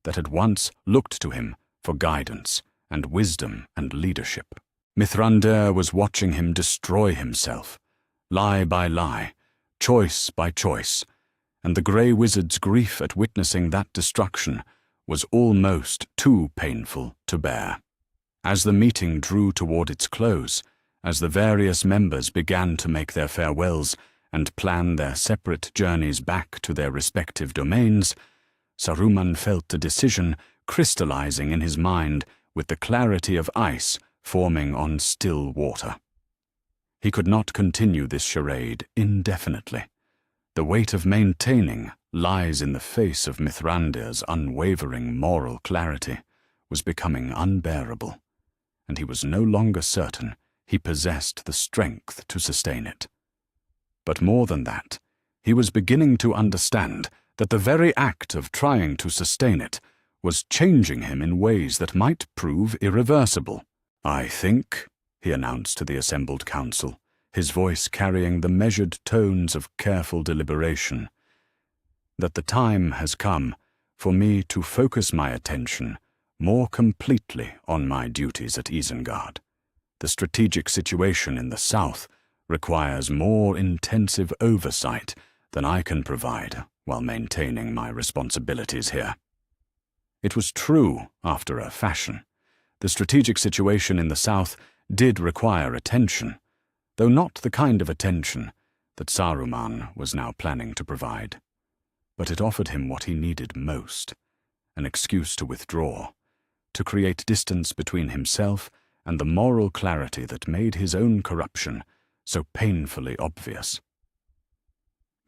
S1: that had once looked to him for guidance and wisdom and leadership. Mithrandir was watching him destroy himself, lie by lie, choice by choice, and the Grey Wizard's grief at witnessing that destruction was almost too painful to bear. As the meeting drew toward its close, as the various members began to make their farewells and plan their separate journeys back to their respective domains, Saruman felt a decision crystallizing in his mind with the clarity of ice forming on still water. He could not continue this charade indefinitely. The weight of maintaining lies in the face of Mithrandir's unwavering moral clarity was becoming unbearable, and he was no longer certain he possessed the strength to sustain it. But more than that, he was beginning to understand that the very act of trying to sustain it was changing him in ways that might prove irreversible. "I think," he announced to the assembled council, his voice carrying the measured tones of careful deliberation, "that the time has come for me to focus my attention more completely on my duties at Isengard. The strategic situation in the south requires more intensive oversight than I can provide while maintaining my responsibilities here." It was true after a fashion. The strategic situation in the south did require attention, though not the kind of attention that Saruman was now planning to provide. But it offered him what he needed most, an excuse to withdraw, to create distance between himself and the moral clarity that made his own corruption so painfully obvious.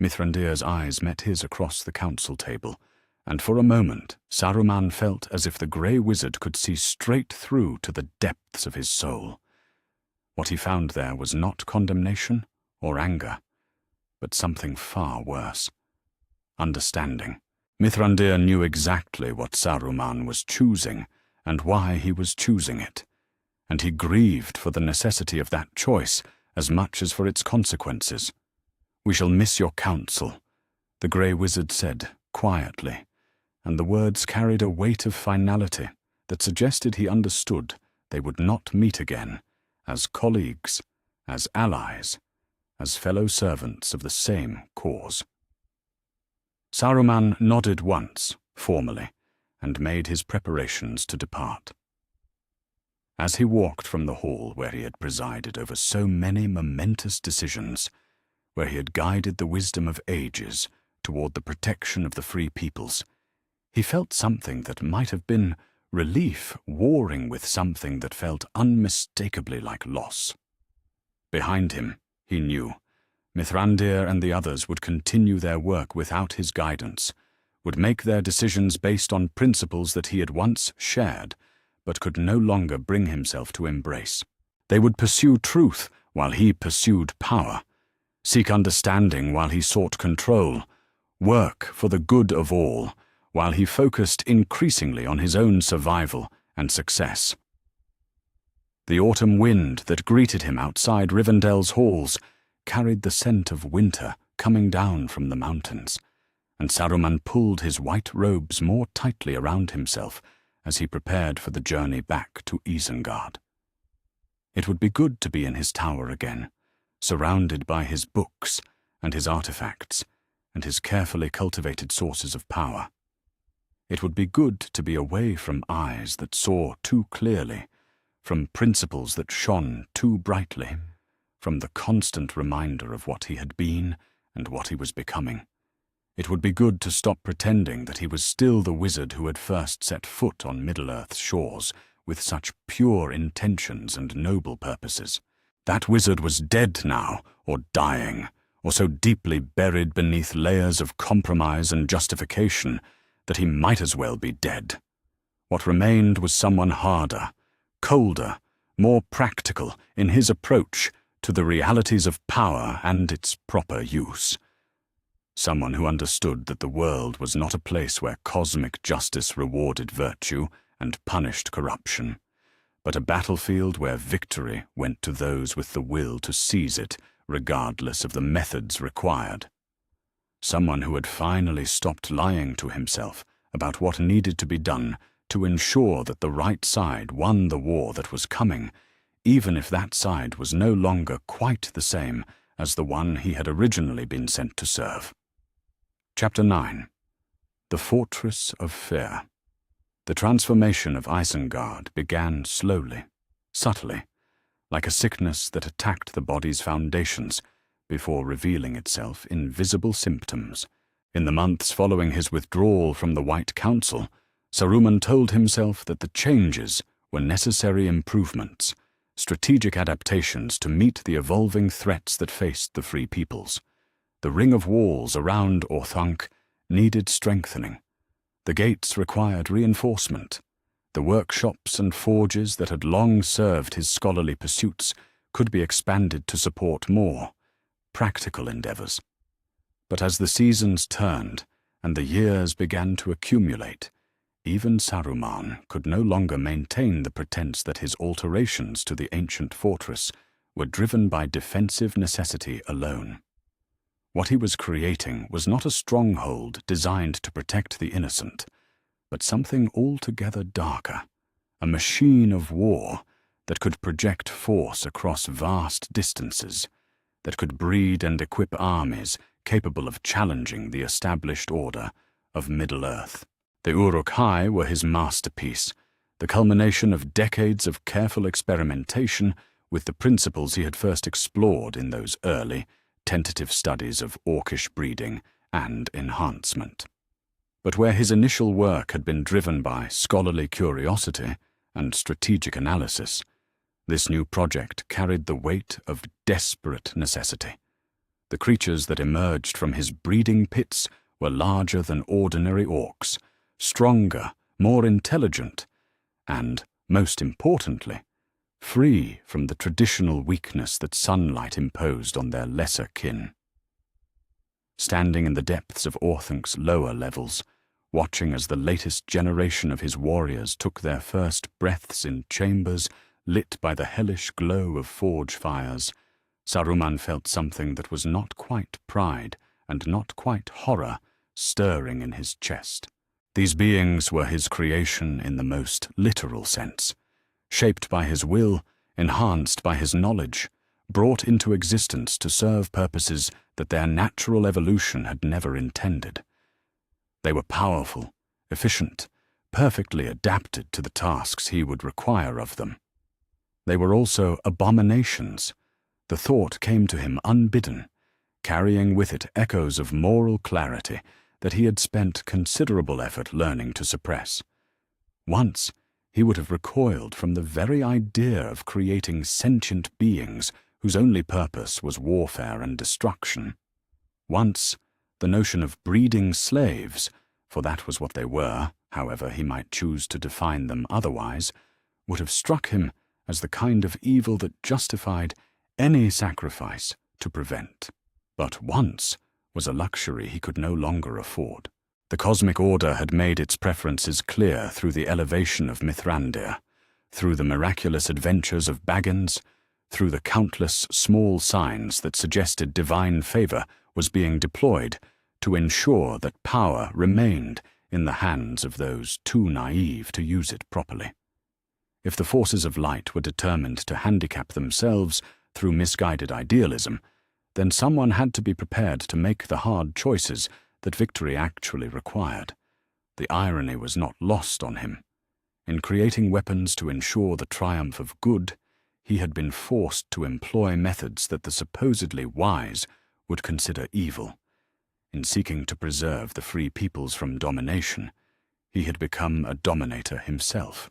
S1: Mithrandir's eyes met his across the council table, and for a moment Saruman felt as if the Grey Wizard could see straight through to the depths of his soul. What he found there was not condemnation or anger, but something far worse. Understanding. Mithrandir knew exactly what Saruman was choosing and why he was choosing it, and he grieved for the necessity of that choice as much as for its consequences. "We shall miss your counsel," the Grey Wizard said quietly, and the words carried a weight of finality that suggested he understood they would not meet again as colleagues, as allies, as fellow servants of the same cause. Saruman nodded once, formally, and made his preparations to depart. As he walked from the hall where he had presided over so many momentous decisions, where he had guided the wisdom of ages toward the protection of the free peoples, he felt something that might have been relief warring with something that felt unmistakably like loss. Behind him, he knew, Mithrandir and the others would continue their work without his guidance, would make their decisions based on principles that he had once shared, but could no longer bring himself to embrace. They would pursue truth while he pursued power, seek understanding while he sought control, work for the good of all, while he focused increasingly on his own survival and success. The autumn wind that greeted him outside Rivendell's halls carried the scent of winter coming down from the mountains, and Saruman pulled his white robes more tightly around himself as he prepared for the journey back to Isengard. It would be good to be in his tower again, surrounded by his books and his artifacts and his carefully cultivated sources of power. It would be good to be away from eyes that saw too clearly, from principles that shone too brightly, from the constant reminder of what he had been and what he was becoming. It would be good to stop pretending that he was still the wizard who had first set foot on Middle-earth's shores with such pure intentions and noble purposes. That wizard was dead now, or dying, or so deeply buried beneath layers of compromise and justification that he might as well be dead. What remained was someone harder, colder, more practical in his approach to the realities of power and its proper use. Someone who understood that the world was not a place where cosmic justice rewarded virtue and punished corruption, but a battlefield where victory went to those with the will to seize it, regardless of the methods required. Someone who had finally stopped lying to himself about what needed to be done to ensure that the right side won the war that was coming, even if that side was no longer quite the same as the one he had originally been sent to serve. Chapter 9. The Fortress of Fear. The transformation of Isengard began slowly, subtly, like a sickness that attacked the body's foundations before revealing itself in visible symptoms. In the months following his withdrawal from the White Council, Saruman told himself that the changes were necessary improvements, strategic adaptations to meet the evolving threats that faced the Free Peoples. The ring of walls around Orthanc needed strengthening. The gates required reinforcement. The workshops and forges that had long served his scholarly pursuits could be expanded to support more practical endeavors. But as the seasons turned and the years began to accumulate, even Saruman could no longer maintain the pretense that his alterations to the ancient fortress were driven by defensive necessity alone. What he was creating was not a stronghold designed to protect the innocent, but something altogether darker, a machine of war that could project force across vast distances, that could breed and equip armies capable of challenging the established order of Middle-earth. The Uruk-hai were his masterpiece, the culmination of decades of careful experimentation with the principles he had first explored in those early, tentative studies of orcish breeding and enhancement. But where his initial work had been driven by scholarly curiosity and strategic analysis, this new project carried the weight of desperate necessity. The creatures that emerged from his breeding pits were larger than ordinary orcs, stronger, more intelligent, and, most importantly, free from the traditional weakness that sunlight imposed on their lesser kin. Standing in the depths of Orthanc's lower levels, watching as the latest generation of his warriors took their first breaths in chambers lit by the hellish glow of forge fires, Saruman felt something that was not quite pride and not quite horror stirring in his chest. These beings were his creation in the most literal sense, shaped by his will, enhanced by his knowledge, brought into existence to serve purposes that their natural evolution had never intended. They were powerful, efficient, perfectly adapted to the tasks he would require of them. They were also abominations. The thought came to him unbidden, carrying with it echoes of moral clarity that he had spent considerable effort learning to suppress. Once, he would have recoiled from the very idea of creating sentient beings whose only purpose was warfare and destruction. Once, the notion of breeding slaves, for that was what they were, however he might choose to define them otherwise, would have struck him as the kind of evil that justified any sacrifice to prevent. But once was a luxury he could no longer afford. The cosmic order had made its preferences clear through the elevation of Mithrandir, through the miraculous adventures of Baggins, through the countless small signs that suggested divine favor was being deployed to ensure that power remained in the hands of those too naive to use it properly. If the forces of light were determined to handicap themselves through misguided idealism, then someone had to be prepared to make the hard choices that victory actually required. The irony was not lost on him. In creating weapons to ensure the triumph of good, he had been forced to employ methods that the supposedly wise would consider evil. In seeking to preserve the free peoples from domination, he had become a dominator himself.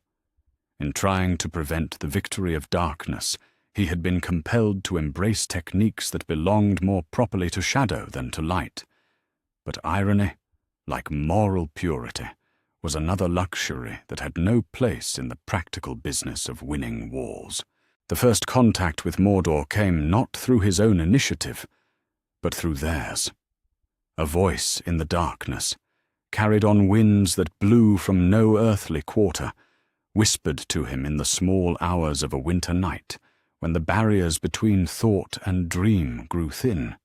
S1: In trying to prevent the victory of darkness, he had been compelled to embrace techniques that belonged more properly to shadow than to light. But irony, like moral purity, was another luxury that had no place in the practical business of winning wars. The first contact with Mordor came not through his own initiative, but through theirs. A voice in the darkness, carried on winds that blew from no earthly quarter, whispered to him in the small hours of a winter night, when the barriers between thought and dream grew thin.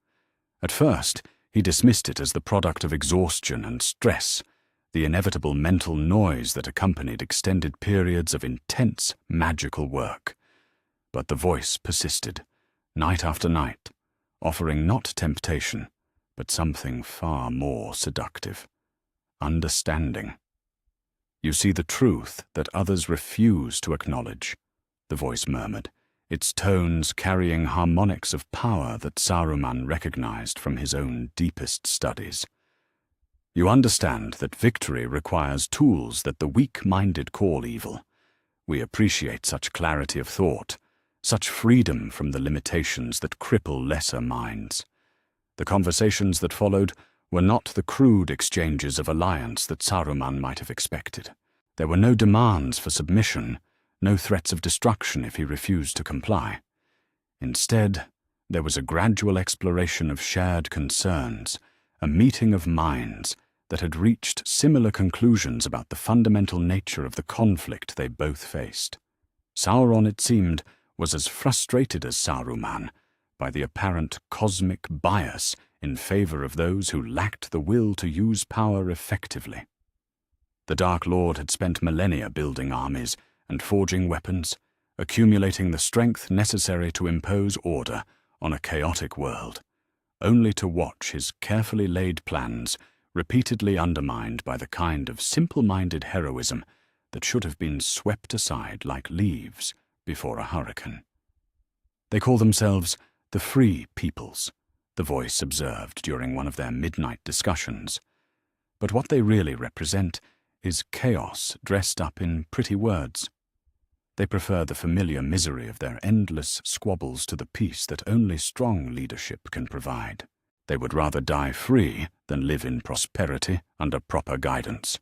S1: At first, he dismissed it as the product of exhaustion and stress, the inevitable mental noise that accompanied extended periods of intense magical work. But the voice persisted, night after night, offering not temptation, but something far more seductive: understanding. "You see the truth that others refuse to acknowledge," the voice murmured, its tones carrying harmonics of power that Saruman recognized from his own deepest studies. "You understand that victory requires tools that the weak-minded call evil. We appreciate such clarity of thought, such freedom from the limitations that cripple lesser minds." The conversations that followed were not the crude exchanges of alliance that Saruman might have expected. There were no demands for submission, no threats of destruction if he refused to comply. Instead, there was a gradual exploration of shared concerns, a meeting of minds that had reached similar conclusions about the fundamental nature of the conflict they both faced. Sauron, it seemed, was as frustrated as Saruman by the apparent cosmic bias in favor of those who lacked the will to use power effectively. The Dark Lord had spent millennia building armies and forging weapons, accumulating the strength necessary to impose order on a chaotic world, only to watch his carefully laid plans repeatedly undermined by the kind of simple-minded heroism that should have been swept aside like leaves before a hurricane. "They call themselves the Free Peoples," the voice observed during one of their midnight discussions. "But what they really represent is chaos dressed up in pretty words. They prefer the familiar misery of their endless squabbles to the peace that only strong leadership can provide. They would rather die free than live in prosperity under proper guidance."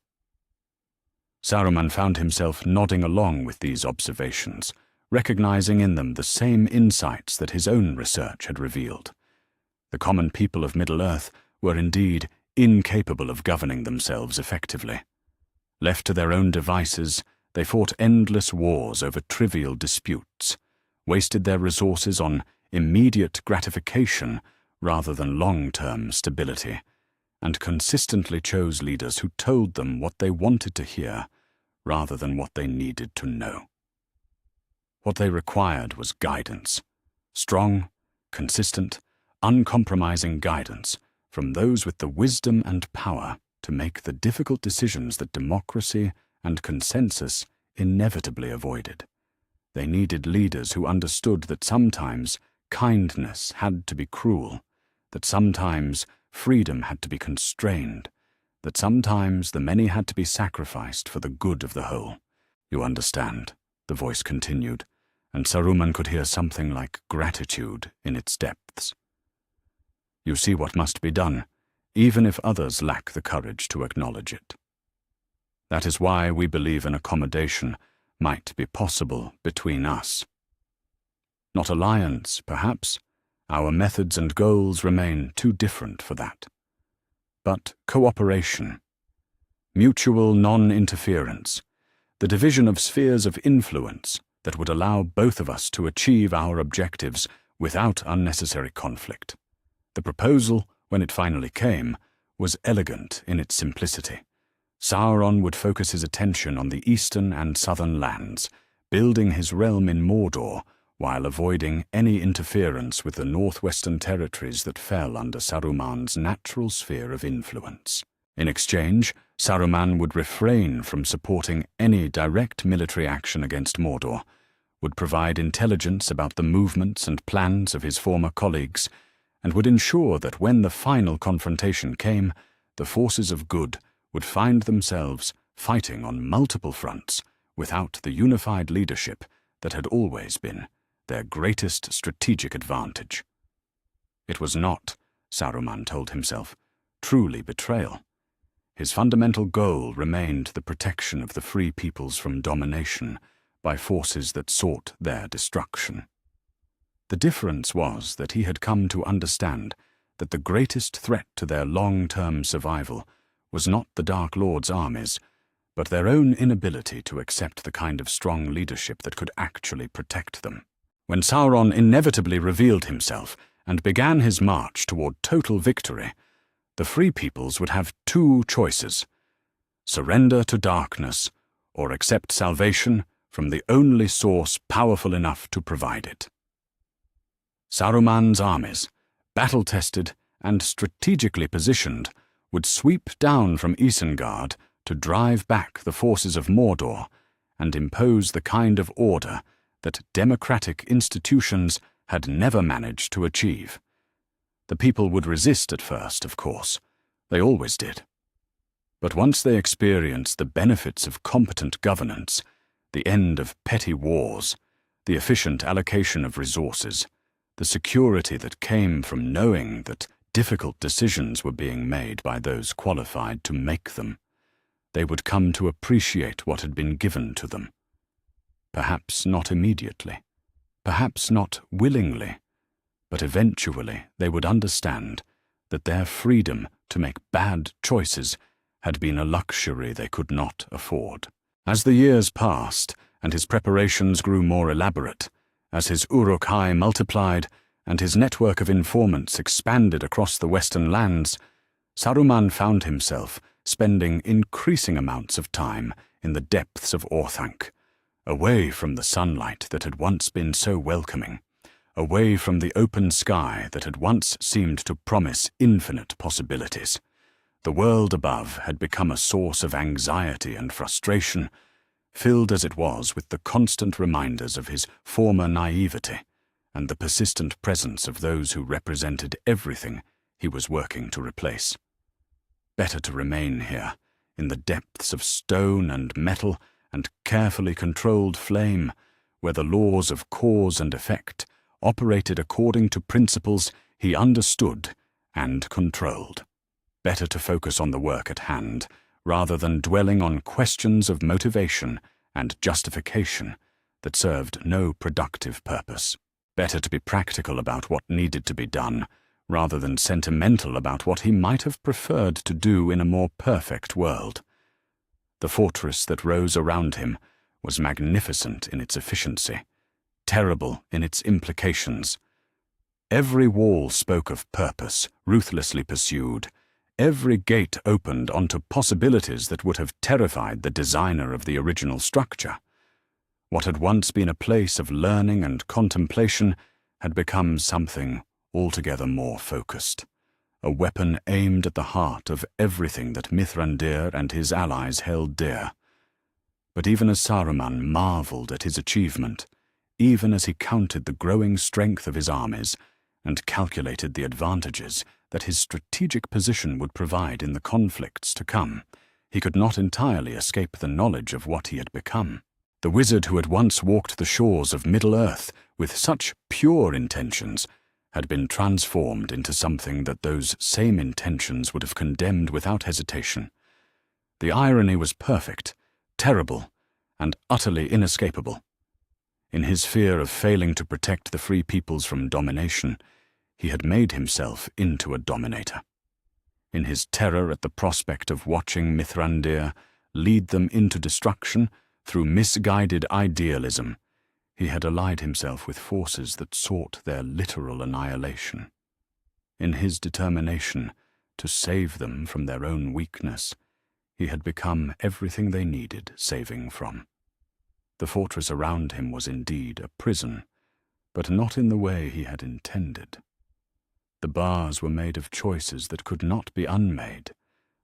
S1: Saruman found himself nodding along with these observations, recognizing in them the same insights that his own research had revealed. The common people of Middle-earth were indeed incapable of governing themselves effectively. Left to their own devices, they fought endless wars over trivial disputes, wasted their resources on immediate gratification rather than long-term stability, and consistently chose leaders who told them what they wanted to hear rather than what they needed to know. What they required was guidance, strong, consistent, uncompromising guidance from those with the wisdom and power to make the difficult decisions that democracy and consensus inevitably avoided. They needed leaders who understood that sometimes kindness had to be cruel, that sometimes freedom had to be constrained, that sometimes the many had to be sacrificed for the good of the whole. "You understand," the voice continued, and Saruman could hear something like gratitude in its depths. "You see what must be done, even if others lack the courage to acknowledge it. That is why we believe an accommodation might be possible between us. Not alliance, perhaps. Our methods and goals remain too different for that. But cooperation, mutual non-interference, the division of spheres of influence that would allow both of us to achieve our objectives without unnecessary conflict. The proposal, when it finally came, was elegant in its simplicity. Sauron would focus his attention on the eastern and southern lands, building his realm in Mordor while avoiding any interference with the northwestern territories that fell under Saruman's natural sphere of influence. In exchange, Saruman would refrain from supporting any direct military action against Mordor, would provide intelligence about the movements and plans of his former colleagues, and would ensure that when the final confrontation came, the forces of good would find themselves fighting on multiple fronts without the unified leadership that had always been their greatest strategic advantage. It was not, Saruman told himself, truly betrayal. His fundamental goal remained the protection of the free peoples from domination by forces that sought their destruction. The difference was that he had come to understand that the greatest threat to their long-term survival was not the Dark Lord's armies, but their own inability to accept the kind of strong leadership that could actually protect them. When Sauron inevitably revealed himself and began his march toward total victory, the free peoples would have two choices: surrender to darkness or accept salvation from the only source powerful enough to provide it. Saruman's armies, battle-tested and strategically positioned, would sweep down from Isengard to drive back the forces of Mordor and impose the kind of order that democratic institutions had never managed to achieve. The people would resist at first, of course. They always did. But once they experienced the benefits of competent governance, the end of petty wars, the efficient allocation of resources, the security that came from knowing that difficult decisions were being made by those qualified to make them, they would come to appreciate what had been given to them. Perhaps not immediately, perhaps not willingly, but eventually they would understand that their freedom to make bad choices had been a luxury they could not afford. As the years passed and his preparations grew more elaborate, as his Uruk-hai multiplied and his network of informants expanded across the western lands, Saruman found himself spending increasing amounts of time in the depths of Orthanc, away from the sunlight that had once been so welcoming, away from the open sky that had once seemed to promise infinite possibilities. The world above had become a source of anxiety and frustration, filled as it was with the constant reminders of his former naivety and the persistent presence of those who represented everything he was working to replace. Better to remain here, in the depths of stone and metal and carefully controlled flame, where the laws of cause and effect operated according to principles he understood and controlled. Better to focus on the work at hand, rather than dwelling on questions of motivation and justification that served no productive purpose. Better to be practical about what needed to be done, rather than sentimental about what he might have preferred to do in a more perfect world. The fortress that rose around him was magnificent in its efficiency, terrible in its implications. Every wall spoke of purpose, ruthlessly pursued. Every gate opened onto possibilities that would have terrified the designer of the original structure. What had once been a place of learning and contemplation had become something altogether more focused, a weapon aimed at the heart of everything that Mithrandir and his allies held dear. But even as Saruman marveled at his achievement, even as he counted the growing strength of his armies and calculated the advantages that his strategic position would provide in the conflicts to come, he could not entirely escape the knowledge of what he had become. The wizard who had once walked the shores of Middle-earth with such pure intentions had been transformed into something that those same intentions would have condemned without hesitation. The irony was perfect, terrible, and utterly inescapable. In his fear of failing to protect the free peoples from domination, he had made himself into a dominator. In his terror at the prospect of watching Mithrandir lead them into destruction through misguided idealism, he had allied himself with forces that sought their literal annihilation. In his determination to save them from their own weakness, he had become everything they needed saving from. The fortress around him was indeed a prison, but not in the way he had intended. The bars were made of choices that could not be unmade,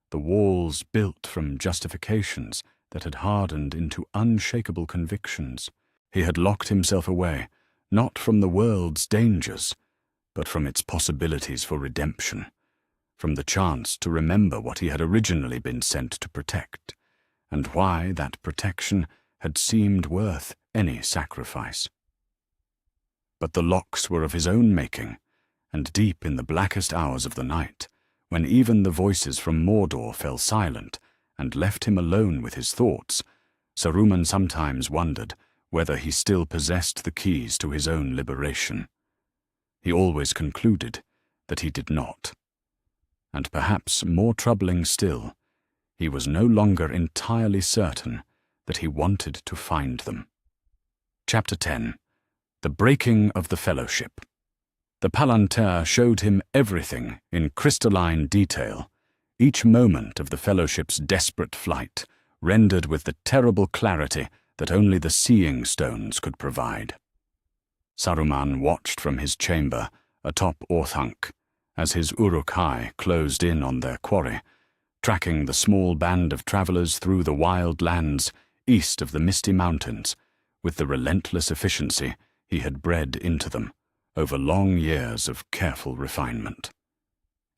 S1: the walls built from justifications that had hardened into unshakable convictions. He had locked himself away, not from the world's dangers, but from its possibilities for redemption, from the chance to remember what he had originally been sent to protect, and why that protection had seemed worth any sacrifice. But the locks were of his own making, and deep in the blackest hours of the night, when even the voices from Mordor fell silent and left him alone with his thoughts, Saruman sometimes wondered whether he still possessed the keys to his own liberation. He always concluded that he did not. And perhaps more troubling still, he was no longer entirely certain that he wanted to find them. Chapter 10. The Breaking of the Fellowship. The Palantir showed him everything in crystalline detail, each moment of the Fellowship's desperate flight, rendered with the terrible clarity that only the seeing stones could provide. Saruman watched from his chamber atop Orthanc as his Uruk-hai closed in on their quarry, tracking the small band of travelers through the wild lands east of the Misty Mountains with the relentless efficiency he had bred into them over long years of careful refinement.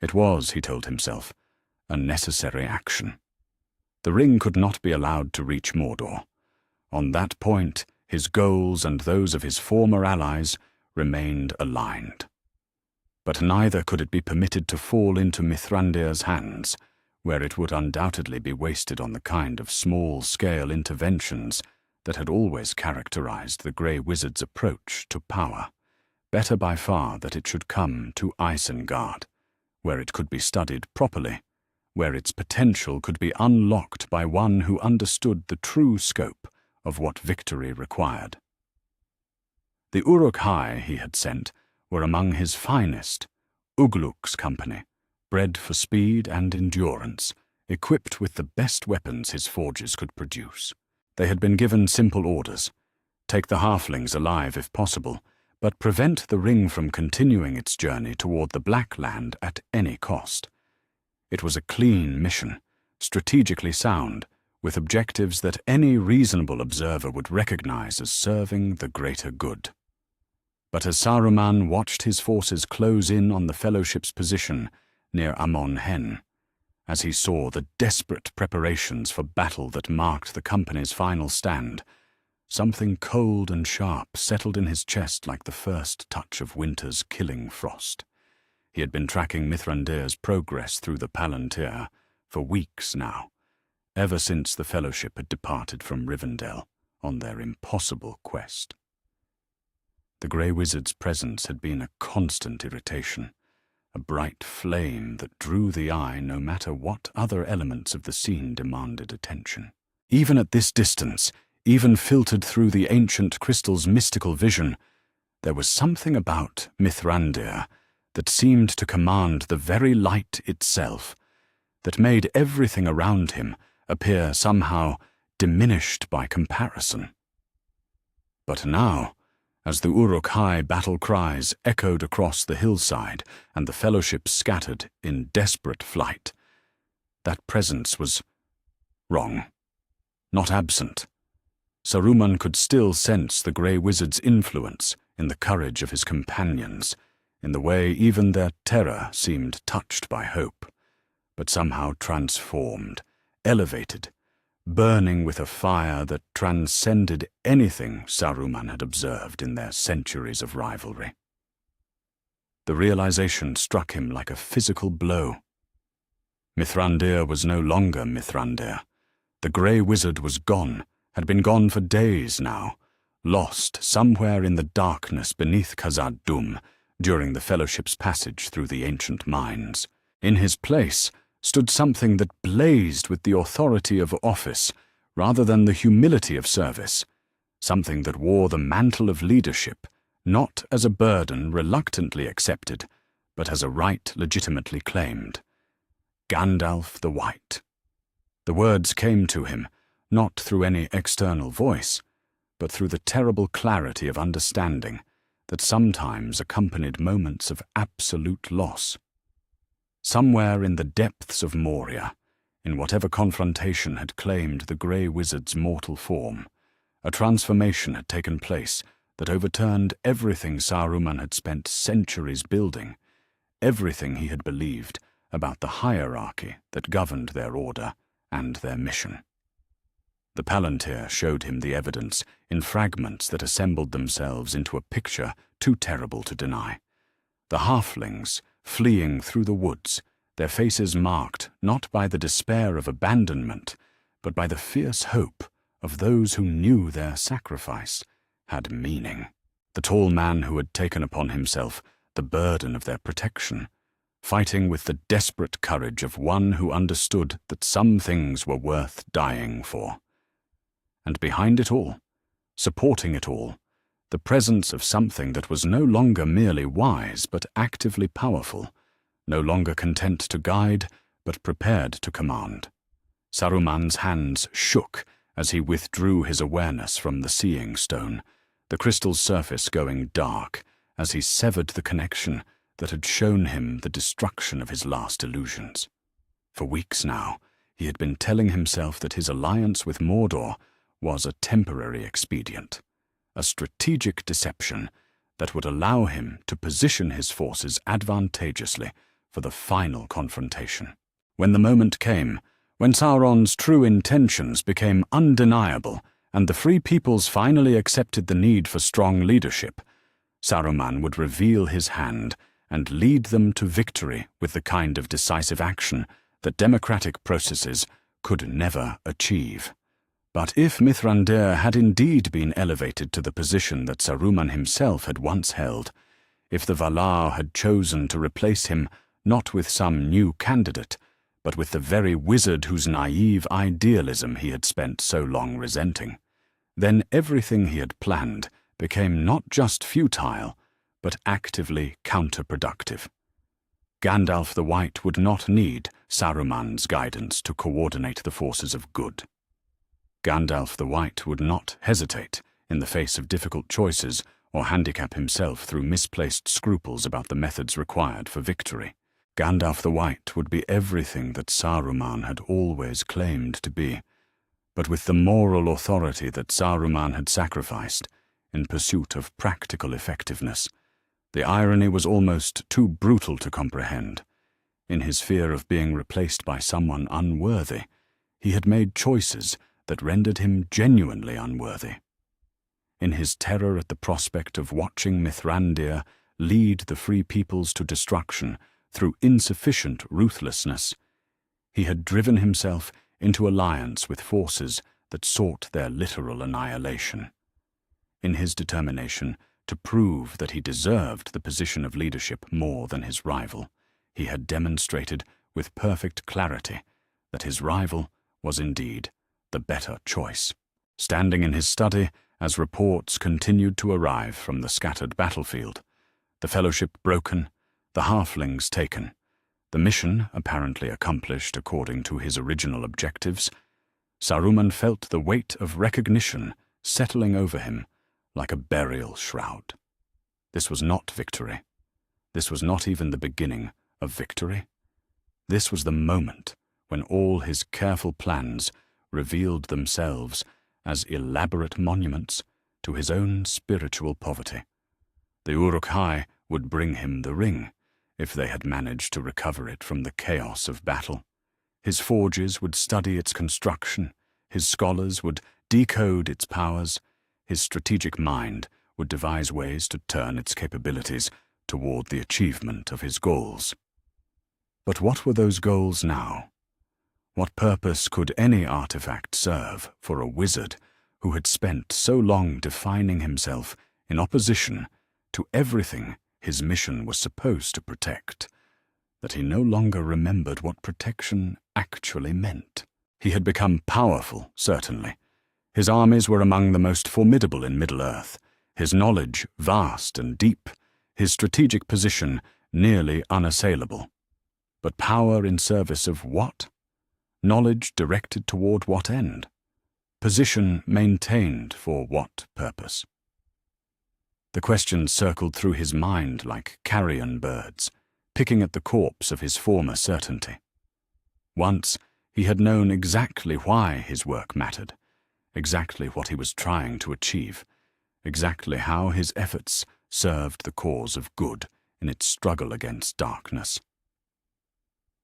S1: It was, he told himself, a necessary action. The ring could not be allowed to reach Mordor. On that point, his goals and those of his former allies remained aligned. But neither could it be permitted to fall into Mithrandir's hands, where it would undoubtedly be wasted on the kind of small-scale interventions that had always characterized the Grey Wizard's approach to power. Better by far that it should come to Isengard, where it could be studied properly, where its potential could be unlocked by one who understood the true scope of what victory required. The Uruk-hai he had sent were among his finest, Ugluk's company, bred for speed and endurance, equipped with the best weapons his forges could produce. They had been given simple orders: take the halflings alive if possible, but prevent the ring from continuing its journey toward the Black Land at any cost. It was a clean mission, strategically sound, with objectives that any reasonable observer would recognize as serving the greater good. But as Saruman watched his forces close in on the Fellowship's position near Amon Hen, as he saw the desperate preparations for battle that marked the company's final stand, something cold and sharp settled in his chest like the first touch of winter's killing frost. He had been tracking Mithrandir's progress through the Palantir for weeks now, ever since the Fellowship had departed from Rivendell on their impossible quest. The Grey Wizard's presence had been a constant irritation, a bright flame that drew the eye no matter what other elements of the scene demanded attention. Even at this distance, even filtered through the ancient crystal's mystical vision, there was something about Mithrandir that seemed to command the very light itself, that made everything around him appear somehow diminished by comparison. But now, As the Uruk-hai battle cries echoed across the hillside and the Fellowship scattered in desperate flight, that presence was wrong, not absent. Saruman could still sense the Grey Wizard's influence in the courage of his companions, in the way even their terror seemed touched by hope, but somehow transformed, elevated, burning with a fire that transcended anything Saruman had observed in their centuries of rivalry. The realization struck him like a physical blow. Mithrandir was no longer Mithrandir. The Grey Wizard was gone, had been gone for days now, lost somewhere in the darkness beneath Khazad-dûm during the Fellowship's passage through the ancient mines. In his place stood something that blazed with the authority of office rather than the humility of service, something that wore the mantle of leadership, not as a burden reluctantly accepted, but as a right legitimately claimed. Gandalf the White. The words came to him, not through any external voice, but through the terrible clarity of understanding that sometimes accompanied moments of absolute loss. Somewhere in the depths of Moria, in whatever confrontation had claimed the Grey Wizard's mortal form, a transformation had taken place that overturned everything Saruman had spent centuries building, everything he had believed about the hierarchy that governed their order and their mission. The Palantir showed him the evidence in fragments that assembled themselves into a picture too terrible to deny. The halflings fleeing through the woods, their faces marked not by the despair of abandonment, but by the fierce hope of those who knew their sacrifice had meaning. The tall man who had taken upon himself the burden of their protection, fighting with the desperate courage of one who understood that some things were worth dying for. And behind it all, supporting it all, the presence of something that was no longer merely wise but actively powerful, no longer content to guide but prepared to command. Saruman's hands shook as he withdrew his awareness from the seeing stone, the crystal's surface going dark as he severed the connection that had shown him the destruction of his last illusions. For weeks now, he had been telling himself that his alliance with Mordor was a temporary expedient, a strategic deception that would allow him to position his forces advantageously for the final confrontation. When the moment came, when Sauron's true intentions became undeniable and the Free Peoples finally accepted the need for strong leadership, Saruman would reveal his hand and lead them to victory with the kind of decisive action that democratic processes could never achieve. But if Mithrandir had indeed been elevated to the position that Saruman himself had once held, if the Valar had chosen to replace him not with some new candidate, but with the very wizard whose naive idealism he had spent so long resenting, then everything he had planned became not just futile, but actively counterproductive. Gandalf the White would not need Saruman's guidance to coordinate the forces of good. Gandalf the White would not hesitate in the face of difficult choices or handicap himself through misplaced scruples about the methods required for victory. Gandalf the White would be everything that Saruman had always claimed to be, but with the moral authority that Saruman had sacrificed in pursuit of practical effectiveness. The irony was almost too brutal to comprehend. In his fear of being replaced by someone unworthy, he had made choices that rendered him genuinely unworthy. In his terror at the prospect of watching Mithrandir lead the Free Peoples to destruction through insufficient ruthlessness, he had driven himself into alliance with forces that sought their literal annihilation. In his determination to prove that he deserved the position of leadership more than his rival, he had demonstrated with perfect clarity that his rival was indeed the better choice. Standing in his study, as reports continued to arrive from the scattered battlefield, the Fellowship broken, the halflings taken, the mission apparently accomplished according to his original objectives, Saruman felt the weight of recognition settling over him like a burial shroud. This was not victory. This was not even the beginning of victory. This was the moment when all his careful plans revealed themselves as elaborate monuments to his own spiritual poverty. The Uruk-hai would bring him the ring, if they had managed to recover it from the chaos of battle. His forges would study its construction, his scholars would decode its powers, his strategic mind would devise ways to turn its capabilities toward the achievement of his goals. But what were those goals now? What purpose could any artifact serve for a wizard who had spent so long defining himself in opposition to everything his mission was supposed to protect, that he no longer remembered what protection actually meant? He had become powerful, certainly. His armies were among the most formidable in Middle-earth, his knowledge vast and deep, his strategic position nearly unassailable. But power in service of what? Knowledge directed toward what end? Position maintained for what purpose? The questions circled through his mind like carrion birds, picking at the corpse of his former certainty. Once, he had known exactly why his work mattered, exactly what he was trying to achieve, exactly how his efforts served the cause of good in its struggle against darkness.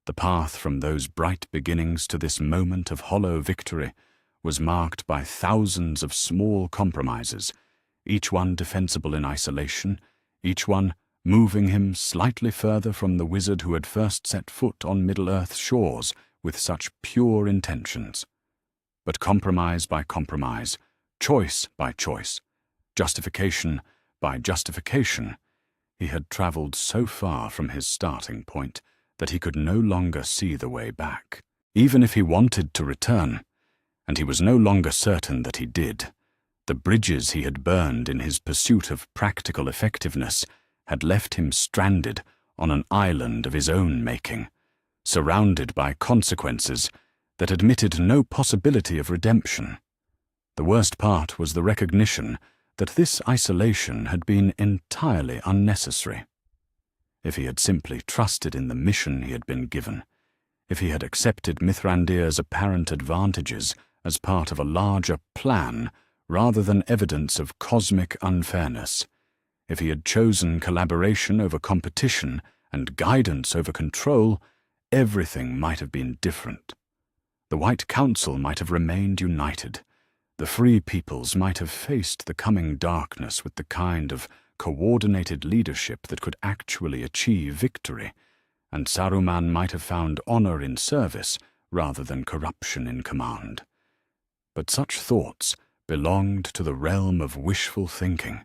S1: The path from those bright beginnings to this moment of hollow victory was marked by thousands of small compromises, each one defensible in isolation, each one moving him slightly further from the wizard who had first set foot on Middle-earth's shores with such pure intentions. But compromise by compromise, choice by choice, justification by justification, he had traveled so far from his starting point that he could no longer see the way back. Even if he wanted to return, and he was no longer certain that he did, the bridges he had burned in his pursuit of practical effectiveness had left him stranded on an island of his own making, surrounded by consequences that admitted no possibility of redemption. The worst part was the recognition that this isolation had been entirely unnecessary. If he had simply trusted in the mission he had been given, if he had accepted Mithrandir's apparent advantages as part of a larger plan rather than evidence of cosmic unfairness, if he had chosen collaboration over competition and guidance over control, everything might have been different. The White Council might have remained united. The Free Peoples might have faced the coming darkness with the kind of coordinated leadership that could actually achieve victory, and Saruman might have found honor in service rather than corruption in command. But such thoughts belonged to the realm of wishful thinking,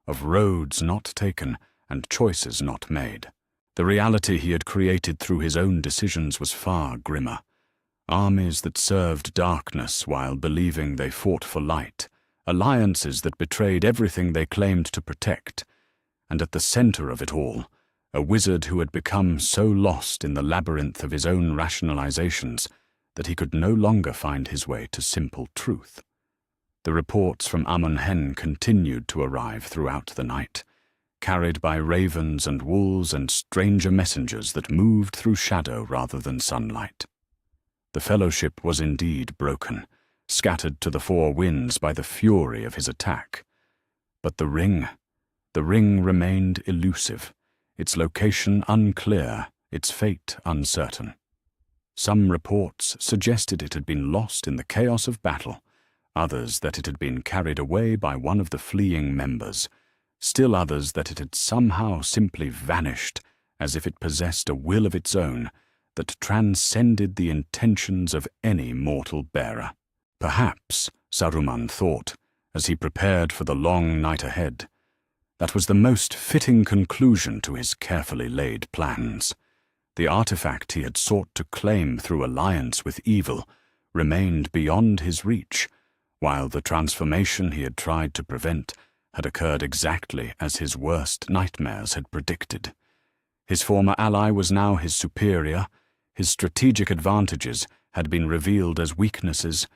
S1: of roads not taken and choices not made. The reality he had created through his own decisions was far grimmer. Armies that served darkness while believing they fought for light, alliances that betrayed everything they claimed to protect, and at the center of it all, a wizard who had become so lost in the labyrinth of his own rationalizations that he could no longer find his way to simple truth. The reports from Amun-Hen continued to arrive throughout the night, carried by ravens and wolves and stranger messengers that moved through shadow rather than sunlight. The fellowship was indeed broken, scattered to the four winds by the fury of his attack. But the ring remained elusive, its location unclear, its fate uncertain. Some reports suggested it had been lost in the chaos of battle, others that it had been carried away by one of the fleeing members, still others that it had somehow simply vanished as if it possessed a will of its own that transcended the intentions of any mortal bearer. Perhaps, Saruman thought, as he prepared for the long night ahead, that was the most fitting conclusion to his carefully laid plans. The artifact he had sought to claim through alliance with evil remained beyond his reach, while the transformation he had tried to prevent had occurred exactly as his worst nightmares had predicted. His former ally was now his superior, his strategic advantages had been revealed as weaknesses,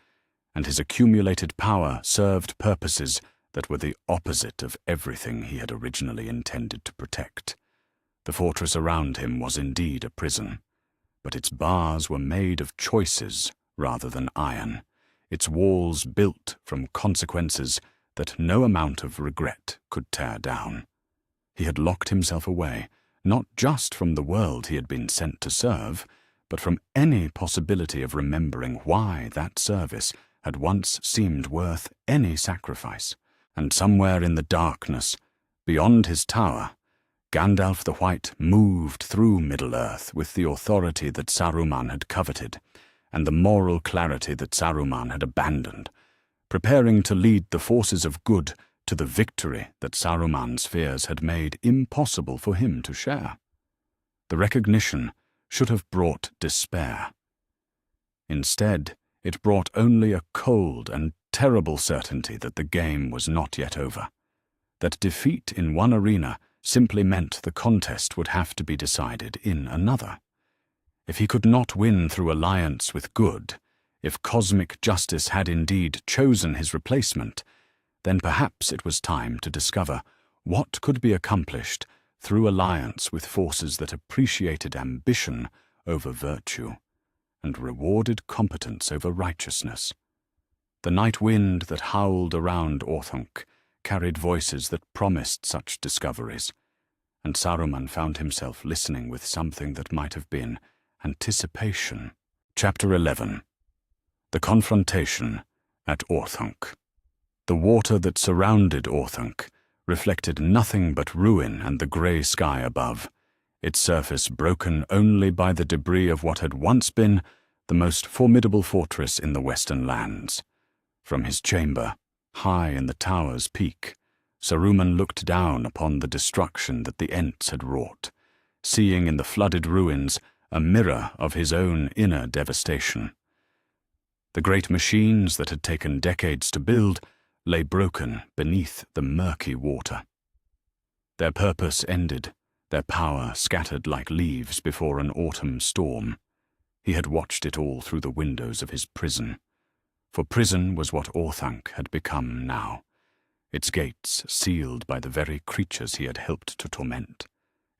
S1: and his accumulated power served purposes that were the opposite of everything he had originally intended to protect. The fortress around him was indeed a prison, but its bars were made of choices rather than iron, its walls built from consequences that no amount of regret could tear down. He had locked himself away, not just from the world he had been sent to serve, but from any possibility of remembering why that service had once seemed worth any sacrifice. And somewhere in the darkness, beyond his tower, Gandalf the White moved through Middle-earth with the authority that Saruman had coveted, and the moral clarity that Saruman had abandoned, preparing to lead the forces of good to the victory that Saruman's fears had made impossible for him to share. The recognition should have brought despair. Instead, it brought only a cold and terrible certainty that the game was not yet over, that defeat in one arena simply meant the contest would have to be decided in another. If he could not win through alliance with good, if cosmic justice had indeed chosen his replacement, then perhaps it was time to discover what could be accomplished through alliance with forces that appreciated ambition over virtue and rewarded competence over righteousness. The night wind that howled around Orthanc carried voices that promised such discoveries, and Saruman found himself listening with something that might have been anticipation. Chapter 11. The Confrontation at Orthanc. The water that surrounded Orthanc reflected nothing but ruin and the grey sky above, its surface broken only by the debris of what had once been the most formidable fortress in the Western lands. From his chamber, high in the tower's peak, Saruman looked down upon the destruction that the Ents had wrought, seeing in the flooded ruins a mirror of his own inner devastation. The great machines that had taken decades to build lay broken beneath the murky water. Their purpose ended, their power scattered like leaves before an autumn storm. He had watched it all through the windows of his prison. For prison was what Orthanc had become now, its gates sealed by the very creatures he had helped to torment,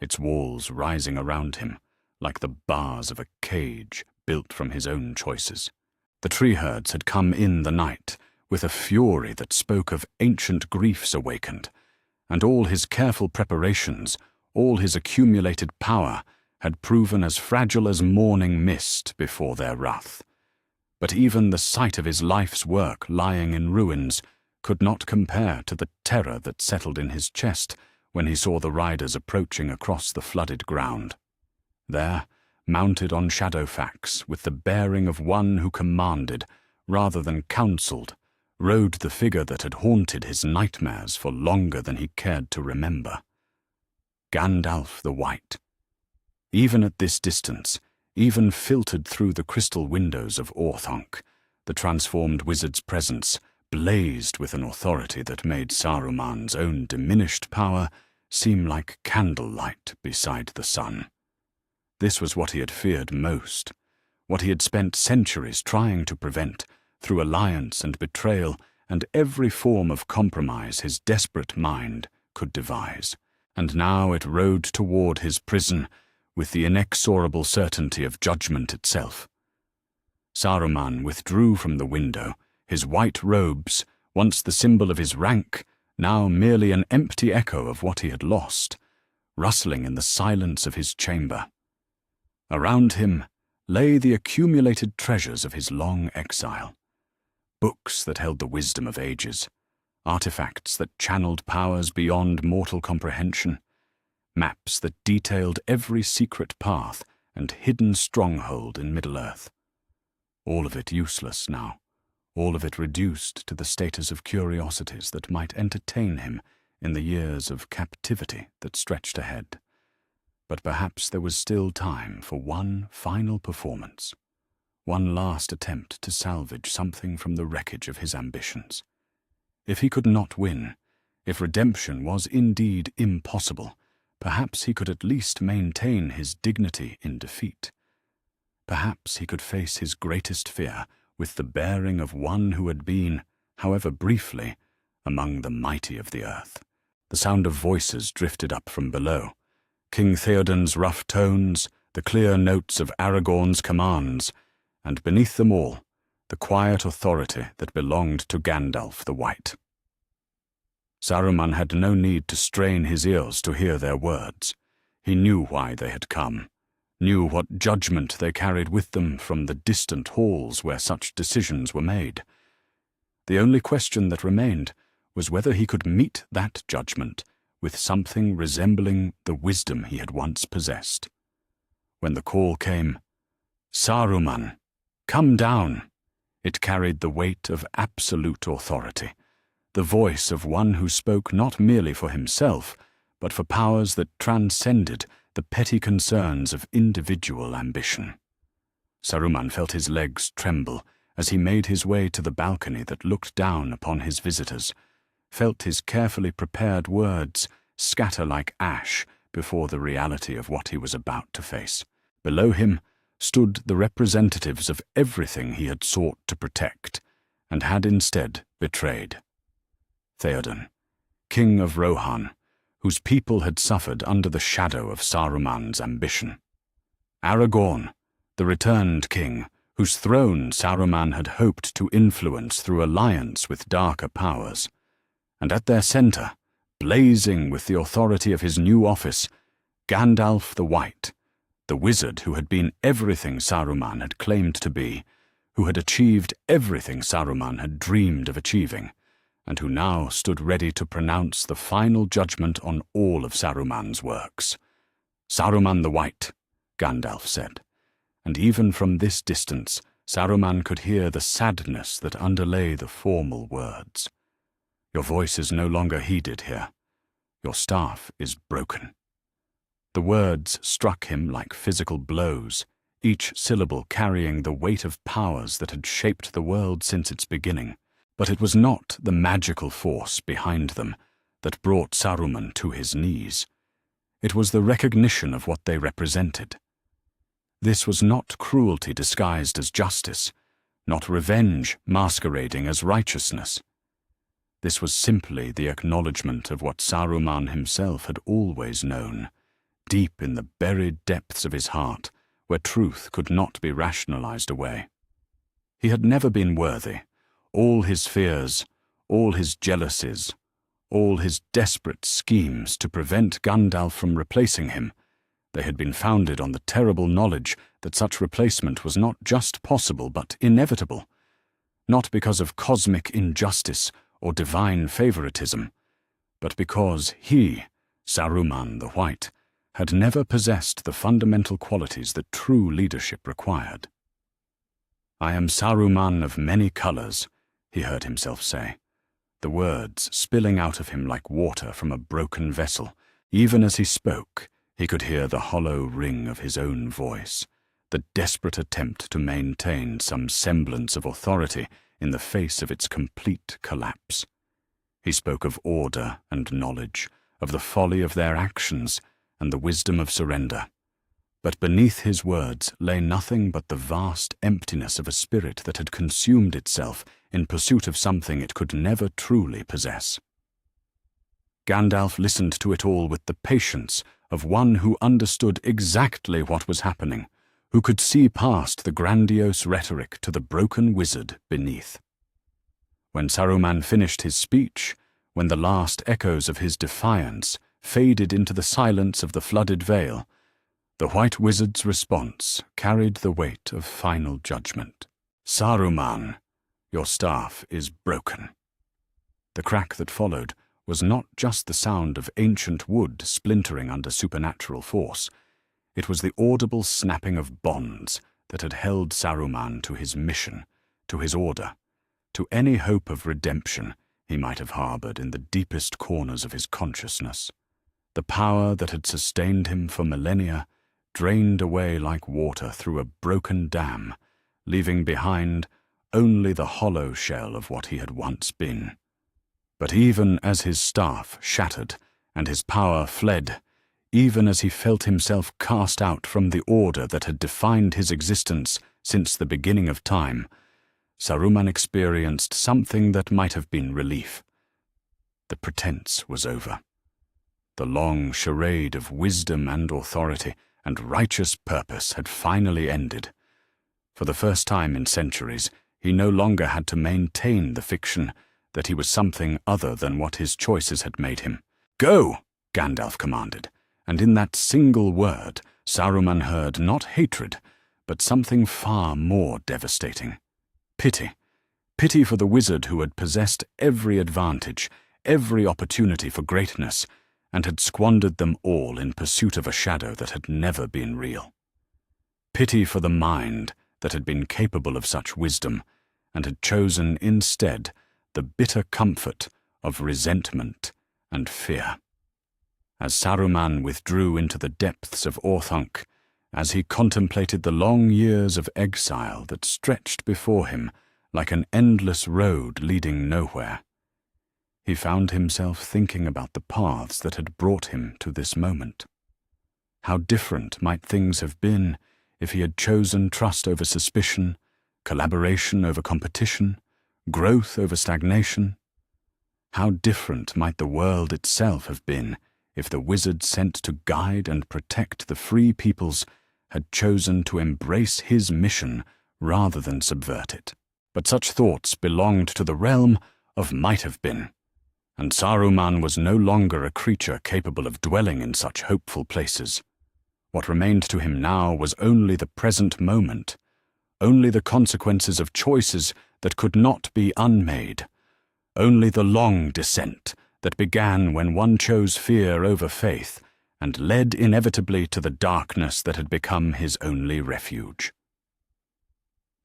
S1: its walls rising around him like the bars of a cage built from his own choices. The tree-herds had come in the night with a fury that spoke of ancient griefs awakened, and all his careful preparations, all his accumulated power, had proven as fragile as morning mist before their wrath. But even the sight of his life's work lying in ruins could not compare to the terror that settled in his chest when he saw the riders approaching across the flooded ground. There, mounted on Shadowfax, with the bearing of one who commanded rather than counseled, rode the figure that had haunted his nightmares for longer than he cared to remember. Gandalf the White. Even at this distance, even filtered through the crystal windows of Orthanc, the transformed wizard's presence blazed with an authority that made Saruman's own diminished power seem like candlelight beside the sun. This was what he had feared most, what he had spent centuries trying to prevent through alliance and betrayal and every form of compromise his desperate mind could devise. And now it rode toward his prison with the inexorable certainty of judgment itself. Saruman withdrew from the window, his white robes, once the symbol of his rank, now merely an empty echo of what he had lost, rustling in the silence of his chamber. Around him lay the accumulated treasures of his long exile. Books that held the wisdom of ages, artifacts that channeled powers beyond mortal comprehension, maps that detailed every secret path and hidden stronghold in Middle-earth. All of it useless now, all of it reduced to the status of curiosities that might entertain him in the years of captivity that stretched ahead. But perhaps there was still time for one final performance, one last attempt to salvage something from the wreckage of his ambitions. If he could not win, if redemption was indeed impossible, perhaps he could at least maintain his dignity in defeat. Perhaps he could face his greatest fear with the bearing of one who had been, however briefly, among the mighty of the earth. The sound of voices drifted up from below. King Theoden's rough tones, the clear notes of Aragorn's commands, and beneath them all, the quiet authority that belonged to Gandalf the White. Saruman had no need to strain his ears to hear their words. He knew why they had come, knew what judgment they carried with them from the distant halls where such decisions were made. The only question that remained was whether he could meet that judgment with something resembling the wisdom he had once possessed. When the call came, "Saruman, come down," it carried the weight of absolute authority, the voice of one who spoke not merely for himself, but for powers that transcended the petty concerns of individual ambition. Saruman felt his legs tremble as he made his way to the balcony that looked down upon his visitors, felt his carefully prepared words scatter like ash before the reality of what he was about to face. Below him stood the representatives of everything he had sought to protect, and had instead betrayed. Theoden, King of Rohan, whose people had suffered under the shadow of Saruman's ambition. Aragorn, the returned king, whose throne Saruman had hoped to influence through alliance with darker powers. And at their center, blazing with the authority of his new office, Gandalf the White, the wizard who had been everything Saruman had claimed to be, who had achieved everything Saruman had dreamed of achieving, and who now stood ready to pronounce the final judgment on all of Saruman's works. "Saruman the White," Gandalf said, and even from this distance Saruman could hear the sadness that underlay the formal words. "Your voice is no longer heeded here. Your staff is broken." The words struck him like physical blows, each syllable carrying the weight of powers that had shaped the world since its beginning. But it was not the magical force behind them that brought Saruman to his knees. It was the recognition of what they represented. This was not cruelty disguised as justice, not revenge masquerading as righteousness. This was simply the acknowledgement of what Saruman himself had always known, deep in the buried depths of his heart, where truth could not be rationalized away. He had never been worthy. All his fears, all his jealousies, all his desperate schemes to prevent Gandalf from replacing him, they had been founded on the terrible knowledge that such replacement was not just possible but inevitable, not because of cosmic injustice or divine favoritism, but because he, Saruman the White, had never possessed the fundamental qualities that true leadership required. "I am Saruman of many colors," he heard himself say, the words spilling out of him like water from a broken vessel. Even as he spoke, he could hear the hollow ring of his own voice, the desperate attempt to maintain some semblance of authority in the face of its complete collapse. He spoke of order and knowledge, of the folly of their actions and the wisdom of surrender. But beneath his words lay nothing but the vast emptiness of a spirit that had consumed itself in pursuit of something it could never truly possess. Gandalf listened to it all with the patience of one who understood exactly what was happening, who could see past the grandiose rhetoric to the broken wizard beneath. When Saruman finished his speech, when the last echoes of his defiance faded into the silence of the flooded vale, the White Wizard's response carried the weight of final judgment. "Saruman, your staff is broken." The crack that followed was not just the sound of ancient wood splintering under supernatural force. It was the audible snapping of bonds that had held Saruman to his mission, to his order, to any hope of redemption he might have harbored in the deepest corners of his consciousness. The power that had sustained him for millennia drained away like water through a broken dam, leaving behind only the hollow shell of what he had once been. But even as his staff shattered and his power fled, even as he felt himself cast out from the order that had defined his existence since the beginning of time, Saruman experienced something that might have been relief, The pretense was over. The long charade of wisdom and authority and righteous purpose had finally ended. For the first time in centuries, he no longer had to maintain the fiction that he was something other than what his choices had made him. "Go!" Gandalf commanded, and in that single word, Saruman heard not hatred, but something far more devastating. Pity. Pity for the wizard who had possessed every advantage, every opportunity for greatness, and had squandered them all in pursuit of a shadow that had never been real. Pity for the mind that had been capable of such wisdom, and had chosen instead the bitter comfort of resentment and fear. As Saruman withdrew into the depths of Orthanc, as he contemplated the long years of exile that stretched before him like an endless road leading nowhere, he found himself thinking about the paths that had brought him to this moment. How different might things have been if he had chosen trust over suspicion, collaboration over competition, growth over stagnation. How different might the world itself have been if the wizard sent to guide and protect the free peoples had chosen to embrace his mission rather than subvert it. But such thoughts belonged to the realm of might have been, and Saruman was no longer a creature capable of dwelling in such hopeful places. What remained to him now was only the present moment, only the consequences of choices that could not be unmade, only the long descent that began when one chose fear over faith and led inevitably to the darkness that had become his only refuge.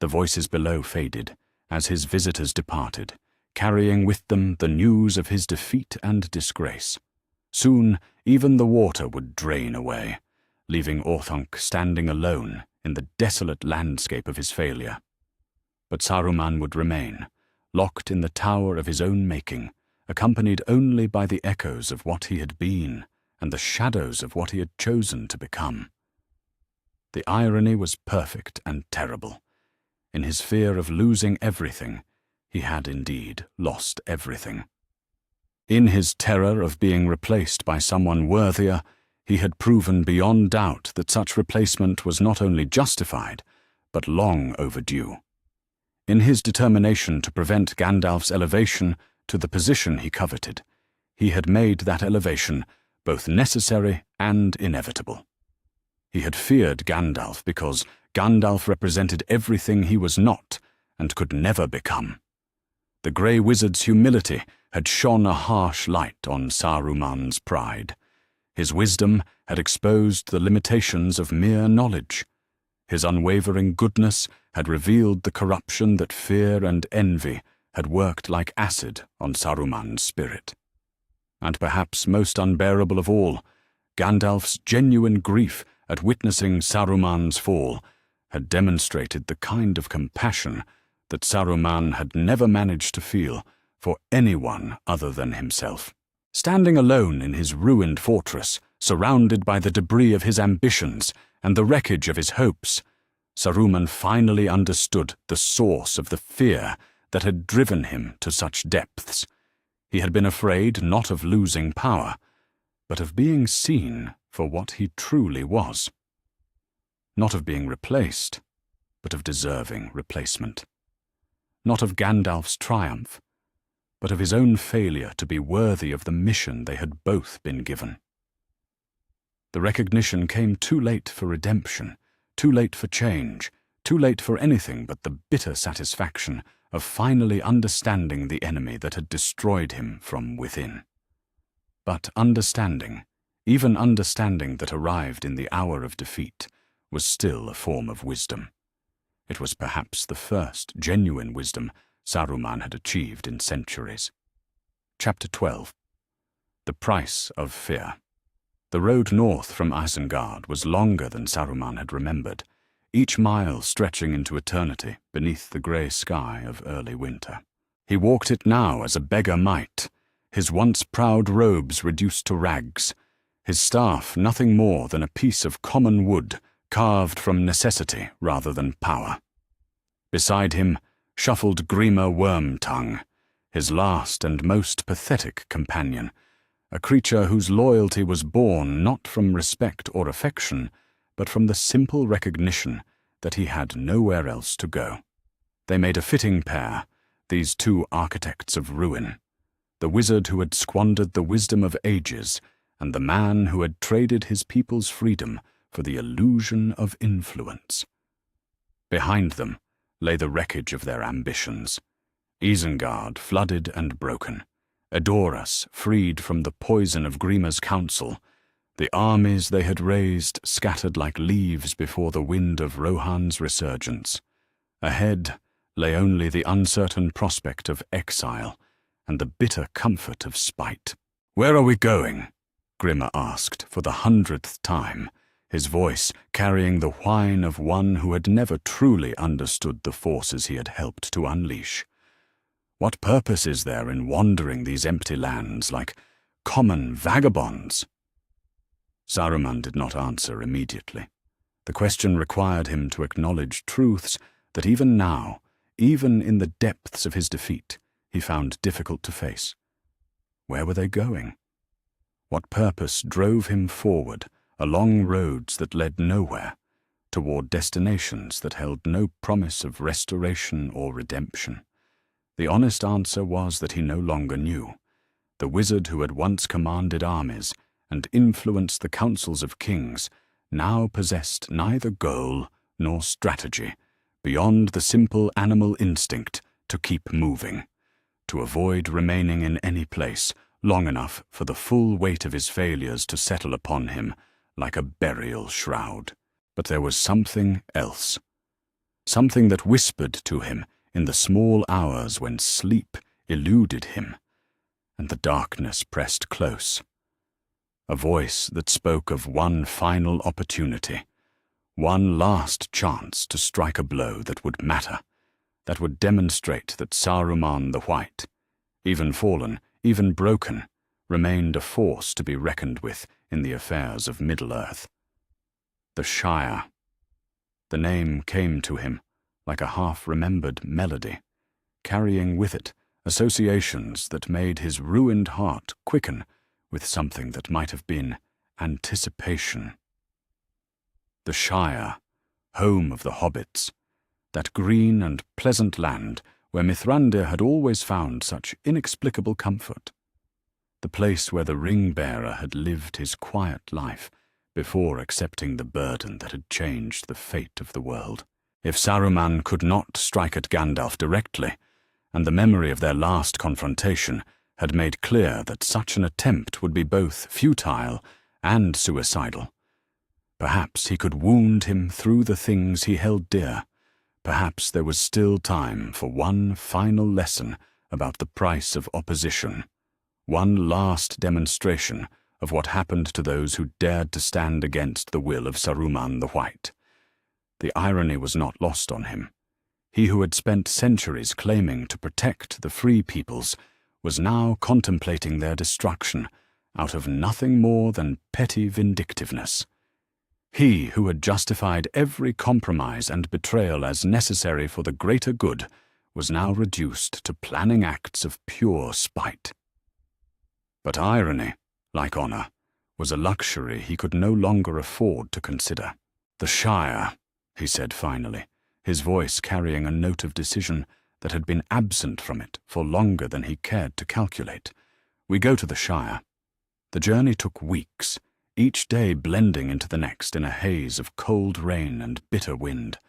S1: The voices below faded as his visitors departed, carrying with them the news of his defeat and disgrace. Soon even the water would drain away, leaving Orthanc standing alone in the desolate landscape of his failure. But Saruman would remain, locked in the tower of his own making, accompanied only by the echoes of what he had been and the shadows of what he had chosen to become. The irony was perfect and terrible. In his fear of losing everything, he had indeed lost everything. In his terror of being replaced by someone worthier, he had proven beyond doubt that such replacement was not only justified, but long overdue. In his determination to prevent Gandalf's elevation to the position he coveted, he had made that elevation both necessary and inevitable. He had feared Gandalf because Gandalf represented everything he was not and could never become. The Grey Wizard's humility had shone a harsh light on Saruman's pride. His wisdom had exposed the limitations of mere knowledge. His unwavering goodness had revealed the corruption that fear and envy had worked like acid on Saruman's spirit. And perhaps most unbearable of all, Gandalf's genuine grief at witnessing Saruman's fall had demonstrated the kind of compassion that Saruman had never managed to feel for anyone other than himself. Standing alone in his ruined fortress, surrounded by the debris of his ambitions and the wreckage of his hopes, Saruman finally understood the source of the fear that had driven him to such depths. He had been afraid not of losing power, but of being seen for what he truly was. Not of being replaced, but of deserving replacement. Not of Gandalf's triumph, but of his own failure to be worthy of the mission they had both been given. The recognition came too late for redemption, too late for change, too late for anything but the bitter satisfaction of finally understanding the enemy that had destroyed him from within. But understanding, even understanding that arrived in the hour of defeat, was still a form of wisdom. It was perhaps the first genuine wisdom Saruman had achieved in centuries. Chapter 12. The Price of Fear. The road north from Isengard was longer than Saruman had remembered, each mile stretching into eternity beneath the grey sky of early winter. He walked it now as a beggar might, his once proud robes reduced to rags, his staff nothing more than a piece of common wood carved from necessity rather than power. Beside him shuffled Grima Wormtongue, his last and most pathetic companion, a creature whose loyalty was born not from respect or affection, but from the simple recognition that he had nowhere else to go. They made a fitting pair, these two architects of ruin, the wizard who had squandered the wisdom of ages, and the man who had traded his people's freedom for the illusion of influence. Behind them lay the wreckage of their ambitions. Isengard flooded and broken, Edoras freed from the poison of Grima's counsel, the armies they had raised scattered like leaves before the wind of Rohan's resurgence. Ahead lay only the uncertain prospect of exile and the bitter comfort of spite. "Where are we going?" Grima asked for the 100th time, his voice carrying the whine of one who had never truly understood the forces he had helped to unleash. "What purpose is there in wandering these empty lands like common vagabonds?" Saruman did not answer immediately. The question required him to acknowledge truths that even now, even in the depths of his defeat, he found difficult to face. Where were they going? What purpose drove him forward along roads that led nowhere, toward destinations that held no promise of restoration or redemption? The honest answer was that he no longer knew. The wizard who had once commanded armies and influenced the councils of kings now possessed neither goal nor strategy, beyond the simple animal instinct to keep moving, to avoid remaining in any place long enough for the full weight of his failures to settle upon him like a burial shroud. But there was something else, something that whispered to him in the small hours when sleep eluded him, and the darkness pressed close. A voice that spoke of one final opportunity, one last chance to strike a blow that would matter, that would demonstrate that Saruman the White, even fallen, even broken, remained a force to be reckoned with in the affairs of Middle-earth. The Shire. The name came to him like a half-remembered melody, carrying with it associations that made his ruined heart quicken with something that might have been anticipation. The Shire, home of the hobbits, that green and pleasant land where Mithrandir had always found such inexplicable comfort, the place where the ring-bearer had lived his quiet life before accepting the burden that had changed the fate of the world. If Saruman could not strike at Gandalf directly, and the memory of their last confrontation had made clear that such an attempt would be both futile and suicidal, perhaps he could wound him through the things he held dear. Perhaps there was still time for one final lesson about the price of opposition, one last demonstration of what happened to those who dared to stand against the will of Saruman the White. The irony was not lost on him. He who had spent centuries claiming to protect the free peoples was now contemplating their destruction out of nothing more than petty vindictiveness. He who had justified every compromise and betrayal as necessary for the greater good was now reduced to planning acts of pure spite. But irony, like honor, was a luxury he could no longer afford to consider. "The Shire," he said finally, his voice carrying a note of decision that had been absent from it for longer than he cared to calculate. "We go to the Shire." The journey took weeks, each day blending into the next in a haze of cold rain and bitter wind.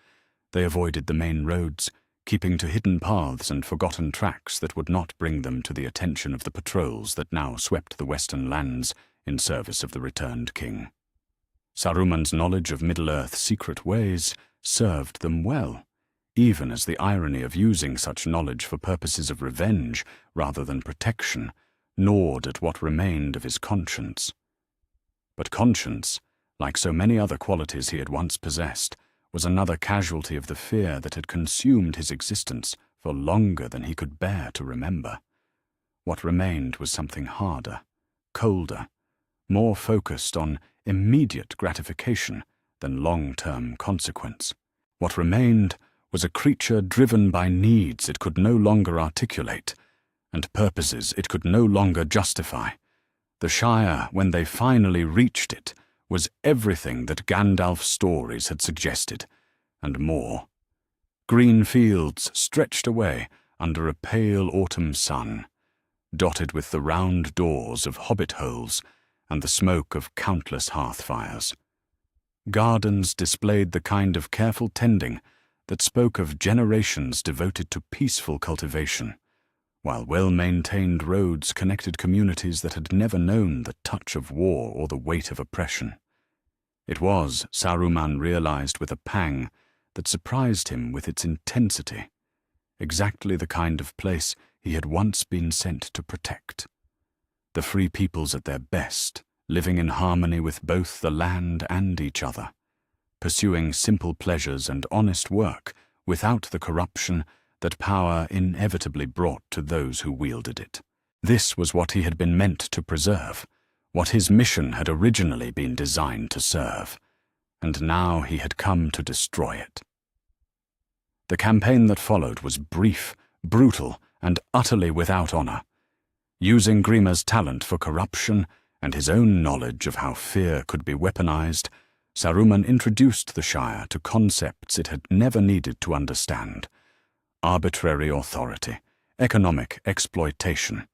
S1: They avoided the main roads, keeping to hidden paths and forgotten tracks that would not bring them to the attention of the patrols that now swept the western lands in service of the returned king. Saruman's knowledge of Middle-earth's secret ways served them well, even as the irony of using such knowledge for purposes of revenge rather than protection gnawed at what remained of his conscience. But conscience, like so many other qualities he had once possessed, was another casualty of the fear that had consumed his existence for longer than he could bear to remember. What remained was something harder, colder, more focused on immediate gratification than long-term consequence. What remained was a creature driven by needs it could no longer articulate, and purposes it could no longer justify. The Shire, when they finally reached it, was everything that Gandalf's stories had suggested, and more. Green fields stretched away under a pale autumn sun, dotted with the round doors of hobbit holes and the smoke of countless hearth fires. Gardens displayed the kind of careful tending that spoke of generations devoted to peaceful cultivation, while well-maintained roads connected communities that had never known the touch of war or the weight of oppression. It was, Saruman realized with a pang, that surprised him with its intensity, exactly the kind of place he had once been sent to protect. The free peoples at their best, living in harmony with both the land and each other, pursuing simple pleasures and honest work without the corruption that power inevitably brought to those who wielded it. This was what he had been meant to preserve, what his mission had originally been designed to serve, and now he had come to destroy it. The campaign that followed was brief, brutal, and utterly without honor. Using Grima's talent for corruption and his own knowledge of how fear could be weaponized, Saruman introduced the Shire to concepts it had never needed to understand: arbitrary authority, economic exploitation,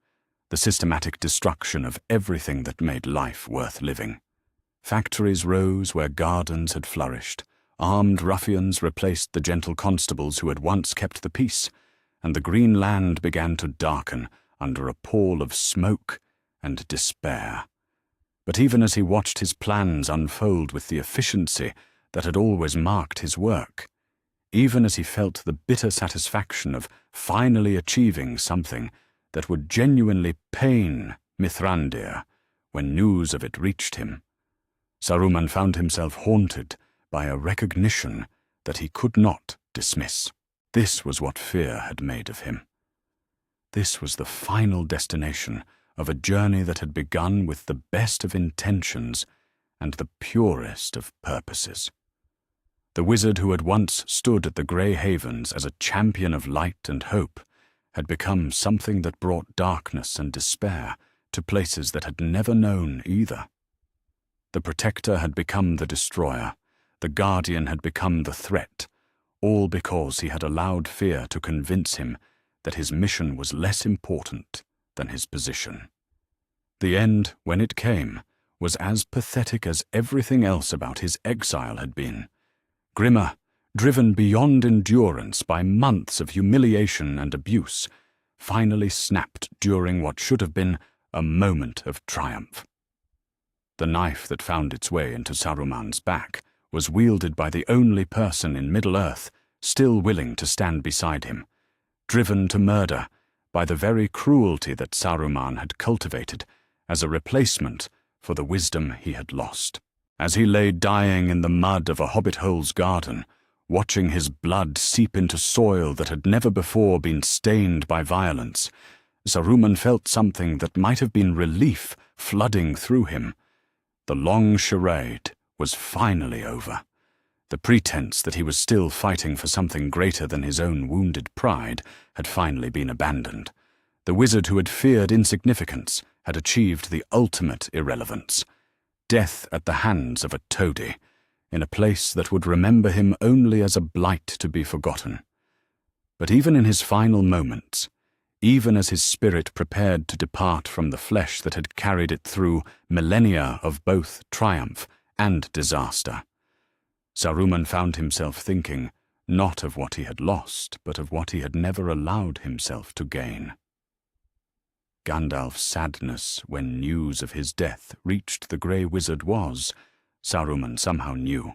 S1: the systematic destruction of everything that made life worth living. Factories rose where gardens had flourished, armed ruffians replaced the gentle constables who had once kept the peace, and the green land began to darken under a pall of smoke and despair. But even as he watched his plans unfold with the efficiency that had always marked his work, even as he felt the bitter satisfaction of finally achieving something that would genuinely pain Mithrandir when news of it reached him, Saruman found himself haunted by a recognition that he could not dismiss. This was what fear had made of him. This was the final destination of a journey that had begun with the best of intentions and the purest of purposes. The wizard who had once stood at the Grey Havens as a champion of light and hope had become something that brought darkness and despair to places that had never known either. The protector had become the destroyer, the guardian had become the threat, all because he had allowed fear to convince him that his mission was less important than his position. The end, when it came, was as pathetic as everything else about his exile had been. Grima, driven beyond endurance by months of humiliation and abuse, finally snapped during what should have been a moment of triumph. The knife that found its way into Saruman's back was wielded by the only person in Middle-earth still willing to stand beside him, driven to murder by the very cruelty that Saruman had cultivated as a replacement for the wisdom he had lost. As he lay dying in the mud of a hobbit hole's garden, watching his blood seep into soil that had never before been stained by violence, Saruman felt something that might have been relief flooding through him. The long charade was finally over. The pretense that he was still fighting for something greater than his own wounded pride had finally been abandoned. The wizard who had feared insignificance had achieved the ultimate irrelevance: death at the hands of a toady, in a place that would remember him only as a blight to be forgotten. But even in his final moments, even as his spirit prepared to depart from the flesh that had carried it through millennia of both triumph and disaster, Saruman found himself thinking not of what he had lost, but of what he had never allowed himself to gain. Gandalf's sadness when news of his death reached the Grey Wizard was, Saruman somehow knew,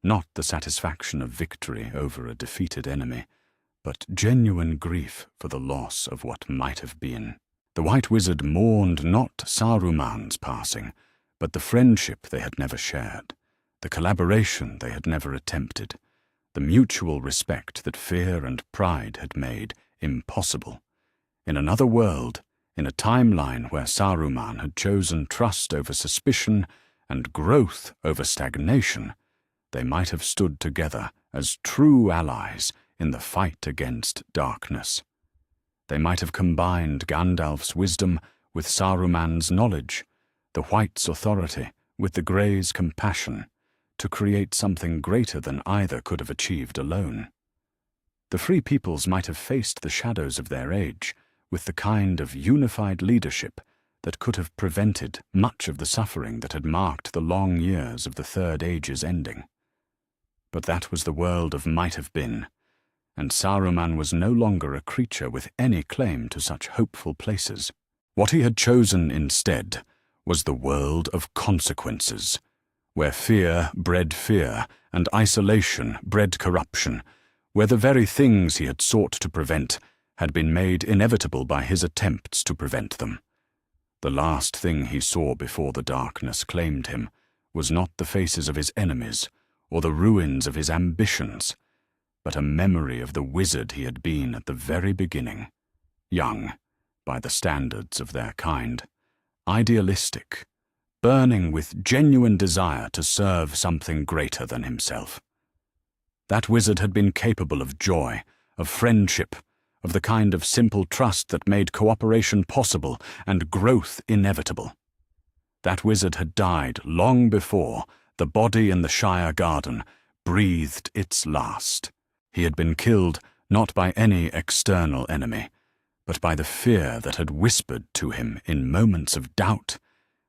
S1: not the satisfaction of victory over a defeated enemy, but genuine grief for the loss of what might have been. The White Wizard mourned not Saruman's passing, but the friendship they had never shared, the collaboration they had never attempted, the mutual respect that fear and pride had made impossible. In another world, in a timeline where Saruman had chosen trust over suspicion and growth over stagnation, they might have stood together as true allies in the fight against darkness. They might have combined Gandalf's wisdom with Saruman's knowledge, the White's authority with the Grey's compassion, to create something greater than either could have achieved alone. The Free Peoples might have faced the shadows of their age with the kind of unified leadership that could have prevented much of the suffering that had marked the long years of the Third Age's ending. But that was the world of might have been, and Saruman was no longer a creature with any claim to such hopeful places. What he had chosen instead was the world of consequences, where fear bred fear and isolation bred corruption, where the very things he had sought to prevent had been made inevitable by his attempts to prevent them. The last thing he saw before the darkness claimed him was not the faces of his enemies or the ruins of his ambitions, but a memory of the wizard he had been at the very beginning, young by the standards of their kind, idealistic, burning with genuine desire to serve something greater than himself. That wizard had been capable of joy, of friendship, of the kind of simple trust that made cooperation possible and growth inevitable. That wizard had died long before the body in the Shire garden breathed its last. He had been killed not by any external enemy, but by the fear that had whispered to him in moments of doubt,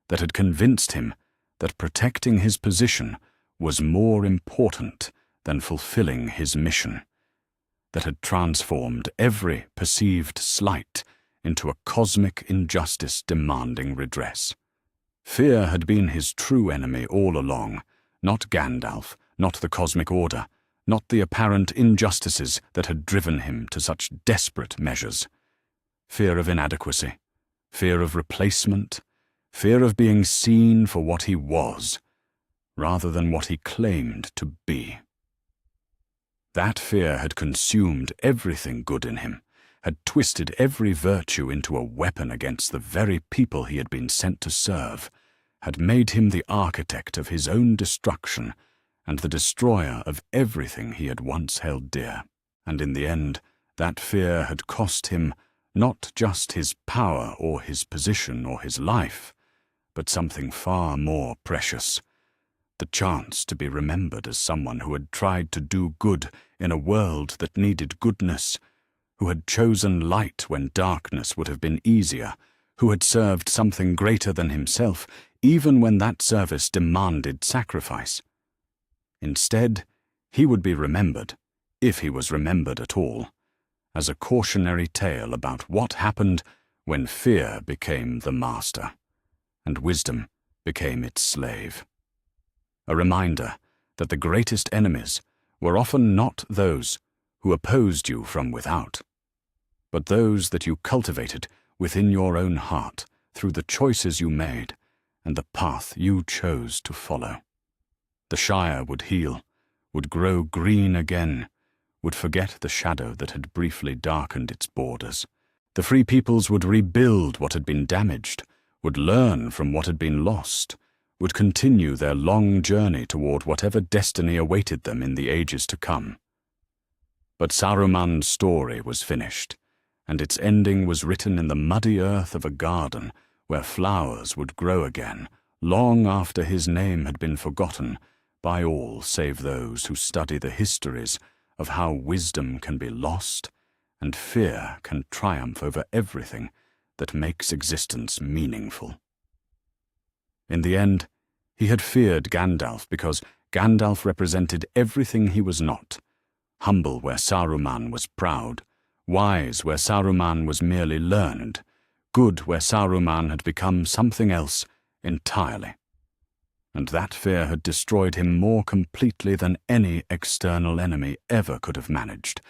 S1: that had convinced him that protecting his position was more important than fulfilling his mission, that had transformed every perceived slight into a cosmic injustice demanding redress. Fear had been his true enemy all along, not Gandalf, not the cosmic order, not the apparent injustices that had driven him to such desperate measures. Fear of inadequacy, fear of replacement, fear of being seen for what he was, rather than what he claimed to be. That fear had consumed everything good in him, had twisted every virtue into a weapon against the very people he had been sent to serve, had made him the architect of his own destruction and the destroyer of everything he had once held dear. And in the end, that fear had cost him not just his power or his position or his life, but something far more precious, the chance to be remembered as someone who had tried to do good in a world that needed goodness, who had chosen light when darkness would have been easier, who had served something greater than himself, even when that service demanded sacrifice. Instead, he would be remembered, if he was remembered at all, as a cautionary tale about what happened when fear became the master, and wisdom became its slave. A reminder that the greatest enemies were often not those who opposed you from without, but those that you cultivated within your own heart through the choices you made and the path you chose to follow. The Shire would heal, would grow green again, would forget the shadow that had briefly darkened its borders. The Free Peoples would rebuild what had been damaged, would learn from what had been lost, would continue their long journey toward whatever destiny awaited them in the ages to come. But Saruman's story was finished, and its ending was written in the muddy earth of a garden where flowers would grow again, long after his name had been forgotten by all save those who study the histories of how wisdom can be lost and fear can triumph over everything that makes existence meaningful. In the end, he had feared Gandalf because Gandalf represented everything he was not, humble where Saruman was proud, wise where Saruman was merely learned, good where Saruman had become something else entirely. And that fear had destroyed him more completely than any external enemy ever could have managed,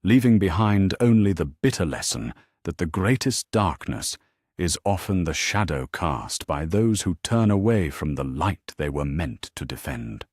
S1: leaving behind only the bitter lesson that the greatest darkness is often the shadow cast by those who turn away from the light they were meant to defend.